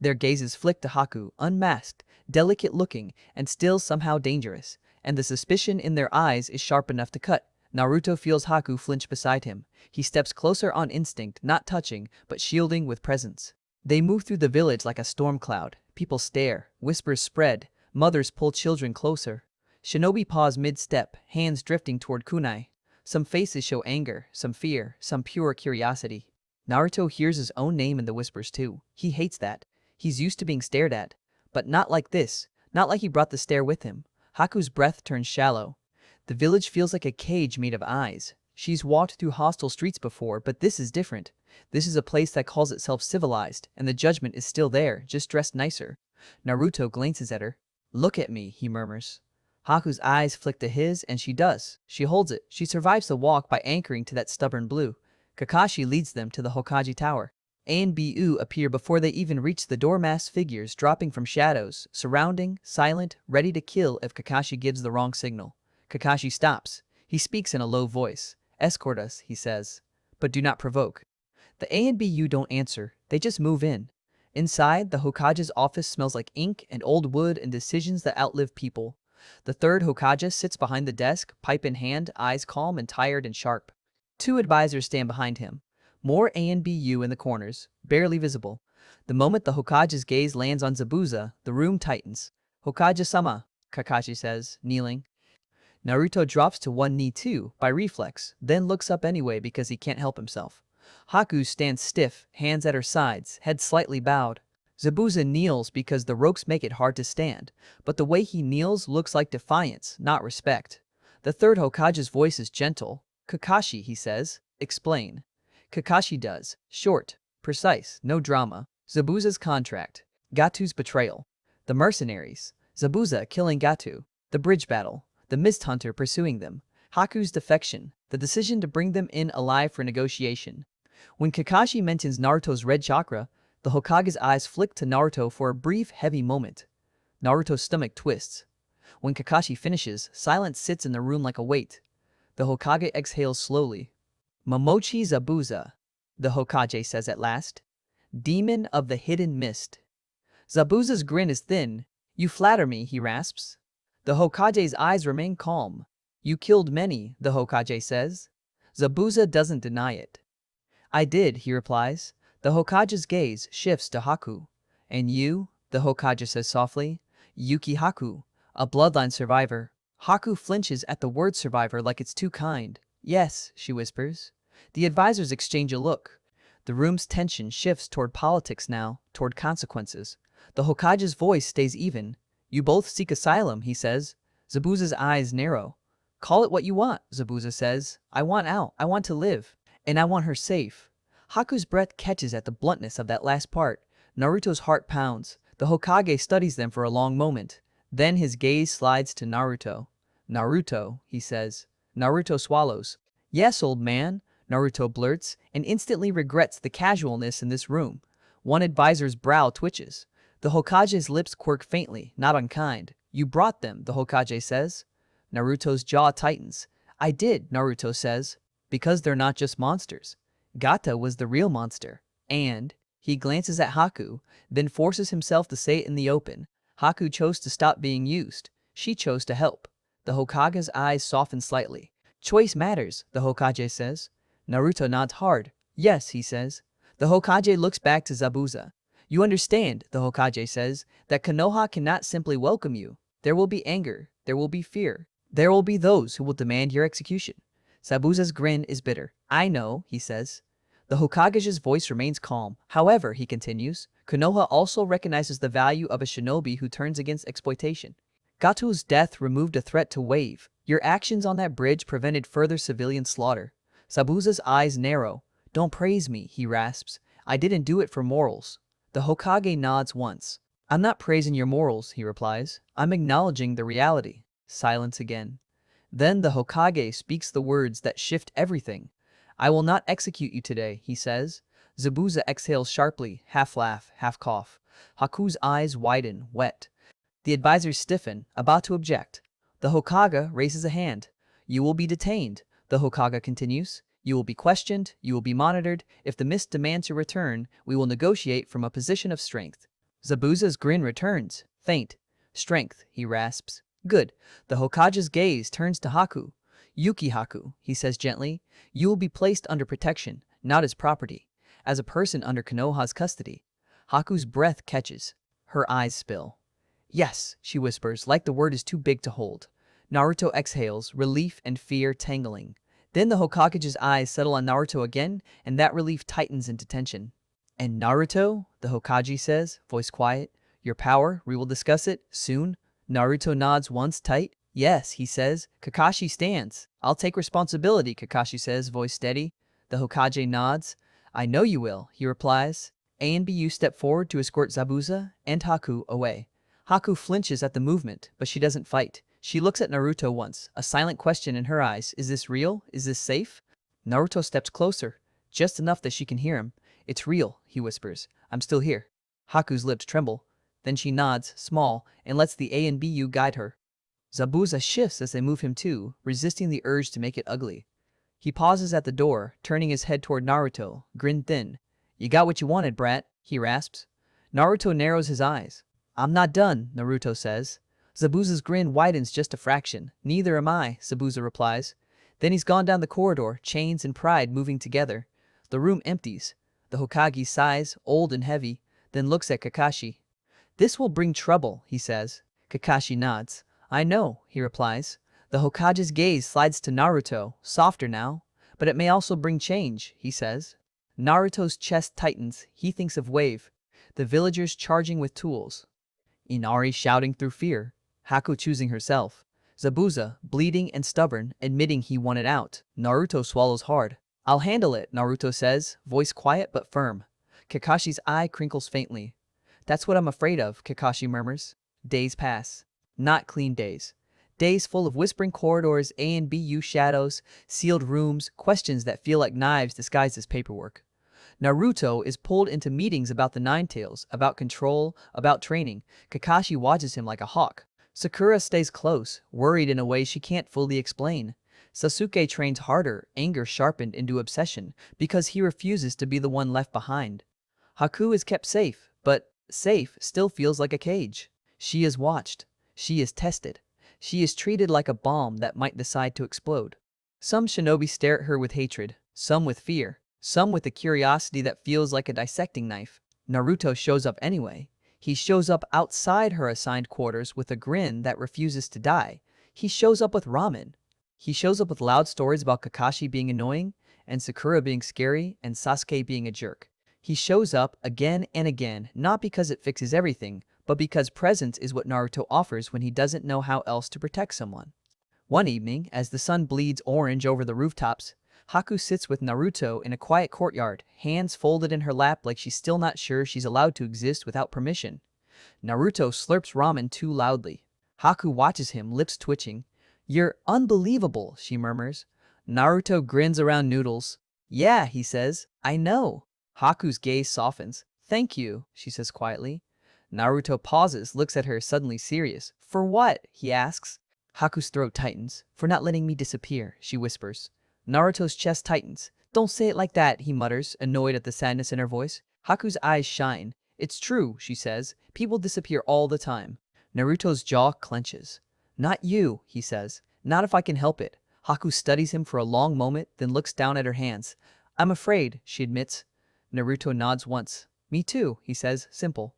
Their gazes flick to Haku, unmasked, delicate-looking, and still somehow dangerous, and the suspicion in their eyes is sharp enough to cut. Naruto feels Haku flinch beside him. He steps closer on instinct, not touching, but shielding with presence. They move through the village like a storm cloud. People stare, whispers spread, mothers pull children closer. Shinobi pause mid-step, hands drifting toward kunai. Some faces show anger, some fear, some pure curiosity. Naruto hears his own name in the whispers too. He hates that. He's used to being stared at. But not like this. Not like he brought the stare with him. Haku's breath turns shallow. The village feels like a cage made of eyes. She's walked through hostile streets before, but this is different. This is a place that calls itself civilized, and the judgment is still there, just dressed nicer. Naruto glances at her. "Look at me," he murmurs. Haku's eyes flick to his, and she does. She holds it. She survives the walk by anchoring to that stubborn blue. Kakashi leads them to the Hokage Tower. A and Bu appear before they even reach the door-masked figures dropping from shadows, surrounding, silent, ready to kill if Kakashi gives the wrong signal. Kakashi stops. He speaks in a low voice. "Escort us," he says. "But do not provoke." The A and Bu don't answer. They just move in. Inside, the Hokage's office smells like ink and old wood and decisions that outlive people. The third Hokage sits behind the desk, pipe in hand, eyes calm and tired and sharp. Two advisors stand behind him. More A and Bu in the corners, barely visible. The moment the Hokage's gaze lands on Zabuza, the room tightens. "Hokage-sama," Kakashi says, kneeling. Naruto drops to one knee too, by reflex, then looks up anyway because he can't help himself. Haku stands stiff, hands at her sides, head slightly bowed. Zabuza kneels because the ropes make it hard to stand, but the way he kneels looks like defiance, not respect. The third Hokage's voice is gentle. "Kakashi," he says, "explain." Kakashi does, short, precise, no drama. Zabuza's contract. Gatu's betrayal. The mercenaries. Zabuza killing Gatu. The bridge battle. The mist hunter pursuing them. Haku's defection. The decision to bring them in alive for negotiation. When Kakashi mentions Naruto's red chakra, the Hokage's eyes flick to Naruto for a brief, heavy moment. Naruto's stomach twists. When Kakashi finishes, silence sits in the room like a weight. The Hokage exhales slowly. "Momochi Zabuza," the Hokage says at last. "Demon of the hidden mist." Zabuza's grin is thin. "You flatter me," he rasps. The Hokage's eyes remain calm. "You killed many," the Hokage says. Zabuza doesn't deny it. "I did," he replies. The Hokage's gaze shifts to Haku. "And you?" the Hokage says softly. "Yuki Haku, a bloodline survivor." Haku flinches at the word survivor like it's too kind. "Yes," she whispers. The advisors exchange a look. The room's tension shifts toward politics now, toward consequences. The Hokage's voice stays even. "You both seek asylum," he says. Zabuza's eyes narrow. "Call it what you want," Zabuza says. "I want out. I want to live. And I want her safe." Haku's breath catches at the bluntness of that last part. Naruto's heart pounds. The Hokage studies them for a long moment. Then his gaze slides to Naruto. "Naruto," he says. Naruto swallows. "Yes, old man," Naruto blurts, and instantly regrets the casualness in this room. One advisor's brow twitches. The Hokage's lips quirk faintly, not unkind. "You brought them," the Hokage says. Naruto's jaw tightens. "I did," Naruto says, "because they're not just monsters. Gata was the real monster. And," he glances at Haku, then forces himself to say it in the open, "Haku chose to stop being used. She chose to help." The Hokage's eyes soften slightly. "Choice matters," the Hokage says. Naruto nods hard. "Yes," he says. The Hokage looks back to Zabuza. "You understand," the Hokage says, "that Konoha cannot simply welcome you. There will be anger. There will be fear. There will be those who will demand your execution." Zabuza's grin is bitter. "I know," he says. The Hokage's voice remains calm. However, he continues, Konoha also recognizes the value of a shinobi who turns against exploitation. Gato's death removed a threat to Wave. Your actions on that bridge prevented further civilian slaughter. Zabuza's eyes narrow. Don't praise me, he rasps. I didn't do it for morals. The Hokage nods once. I'm not praising your morals, he replies. I'm acknowledging the reality. Silence again. Then the Hokage speaks the words that shift everything. I will not execute you today, he says. Zabuza exhales sharply, half laugh, half cough. Haku's eyes widen, wet. The advisors stiffen, about to object. The Hokage raises a hand. You will be detained, the Hokage continues. You will be questioned, you will be monitored. If the mist demands your return, we will negotiate from a position of strength. Zabuza's grin returns, faint. Strength, he rasps. Good. The Hokage's gaze turns to Haku. Yuki Haku, he says gently, you will be placed under protection, not as property, as a person under Konoha's custody. Haku's breath catches. Her eyes spill. Yes, she whispers, like the word is too big to hold. Naruto exhales, relief and fear tangling. Then the Hokage's eyes settle on Naruto again, and that relief tightens into tension. And Naruto, the Hokage says, voice quiet, your power, we will discuss it, soon. Naruto nods once tight. Yes, he says. Kakashi stands. I'll take responsibility, Kakashi says, voice steady. The Hokage nods. I know you will, he replies. A and BU step forward to escort Zabuza and Haku away. Haku flinches at the movement, but she doesn't fight. She looks at Naruto once, a silent question in her eyes. Is this real? Is this safe? Naruto steps closer, just enough that she can hear him. It's real, he whispers. I'm still here. Haku's lips tremble. Then she nods, small, and lets the A and BU guide her. Zabuza shifts as they move him too, resisting the urge to make it ugly. He pauses at the door, turning his head toward Naruto, grin thin. You got what you wanted, brat, he rasps. Naruto narrows his eyes. I'm not done, Naruto says. Zabuza's grin widens just a fraction. Neither am I, Zabuza replies. Then he's gone down the corridor, chains and pride moving together. The room empties. The Hokage sighs, old and heavy, then looks at Kakashi. This will bring trouble, he says. Kakashi nods. I know, he replies. The Hokage's gaze slides to Naruto, softer now. But it may also bring change, he says. Naruto's chest tightens. He thinks of Wave. The villagers charging with tools. Inari shouting through fear. Haku choosing herself. Zabuza, bleeding and stubborn, admitting he wanted out. Naruto swallows hard. I'll handle it, Naruto says, voice quiet but firm. Kakashi's eye crinkles faintly. That's what I'm afraid of, Kakashi murmurs. Days pass. Not clean days. Days full of whispering corridors, A and BU shadows, sealed rooms, questions that feel like knives disguised as paperwork. Naruto is pulled into meetings about the Nine Tails, about control, about training. Kakashi watches him like a hawk. Sakura stays close, worried in a way she can't fully explain. Sasuke trains harder, anger sharpened into obsession, because he refuses to be the one left behind. Haku is kept safe, but safe still feels like a cage. She is watched. She is tested. She is treated like a bomb that might decide to explode. Some shinobi stare at her with hatred, some with fear, some with a curiosity that feels like a dissecting knife. Naruto shows up anyway. He shows up outside her assigned quarters with a grin that refuses to die. He shows up with ramen. He shows up with loud stories about Kakashi being annoying, and Sakura being scary, and Sasuke being a jerk. He shows up again and again, not because it fixes everything, but because presence is what Naruto offers when he doesn't know how else to protect someone. One evening, as the sun bleeds orange over the rooftops, Haku sits with Naruto in a quiet courtyard, hands folded in her lap like she's still not sure she's allowed to exist without permission. Naruto slurps ramen too loudly. Haku watches him, lips twitching. You're unbelievable, she murmurs. Naruto grins around noodles. Yeah, he says. I know. Haku's gaze softens. Thank you, she says quietly. Naruto pauses, looks at her, suddenly serious. For what? He asks. Haku's throat tightens. For not letting me disappear, she whispers. Naruto's chest tightens. Don't say it like that, he mutters, annoyed at the sadness in her voice. Haku's eyes shine. It's true, she says. People disappear all the time. Naruto's jaw clenches. Not you, he says. Not if I can help it. Haku studies him for a long moment, then looks down at her hands. I'm afraid, she admits. Naruto nods once. Me too, he says, simple.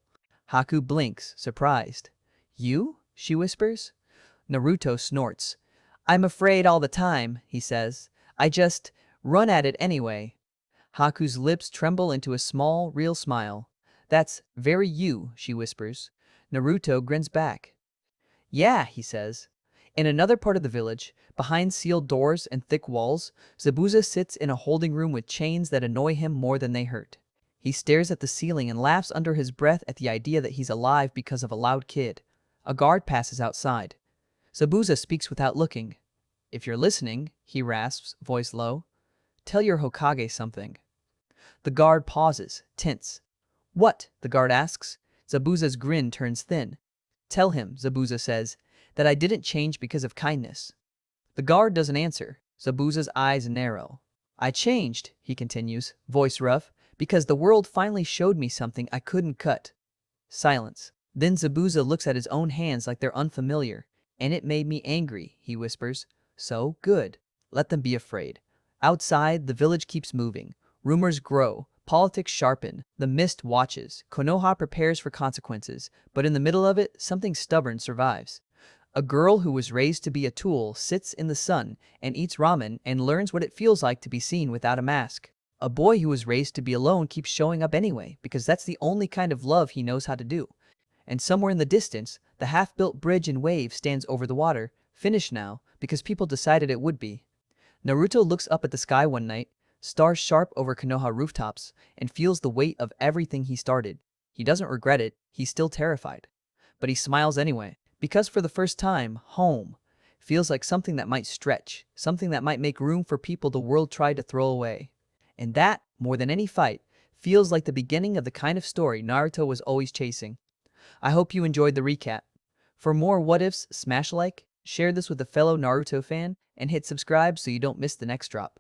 Haku blinks, surprised. You? She whispers. Naruto snorts. I'm afraid all the time, he says. I just run at it anyway. Haku's lips tremble into a small, real smile. That's very you, she whispers. Naruto grins back. Yeah, he says. In another part of the village, behind sealed doors and thick walls, Zabuza sits in a holding room with chains that annoy him more than they hurt. He stares at the ceiling and laughs under his breath at the idea that he's alive because of a loud kid. A guard passes outside. Zabuza speaks without looking. If you're listening, he rasps, voice low, tell your Hokage something. The guard pauses, tense. What? The guard asks. Zabuza's grin turns thin. Tell him, Zabuza says, that I didn't change because of kindness. The guard doesn't answer. Zabuza's eyes narrow. I changed, he continues, voice rough, because the world finally showed me something I couldn't cut. Silence. Then Zabuza looks at his own hands like they're unfamiliar. And it made me angry, he whispers. So, good. Let them be afraid. Outside, the village keeps moving. Rumors grow. Politics sharpen. The mist watches. Konoha prepares for consequences. But in the middle of it, something stubborn survives. A girl who was raised to be a tool sits in the sun and eats ramen and learns what it feels like to be seen without a mask. A boy who was raised to be alone keeps showing up anyway because that's the only kind of love he knows how to do. And somewhere in the distance, the half-built bridge in wave stands over the water, finished now because people decided it would be. Naruto looks up at the sky one night, stars sharp over Konoha rooftops, and feels the weight of everything he started. He doesn't regret it, he's still terrified. But he smiles anyway, because for the first time, home feels like something that might stretch, something that might make room for people the world tried to throw away. And that, more than any fight, feels like the beginning of the kind of story Naruto was always chasing. I hope you enjoyed the recap. For more what-ifs, smash like, share this with a fellow Naruto fan, and hit subscribe so you don't miss the next drop.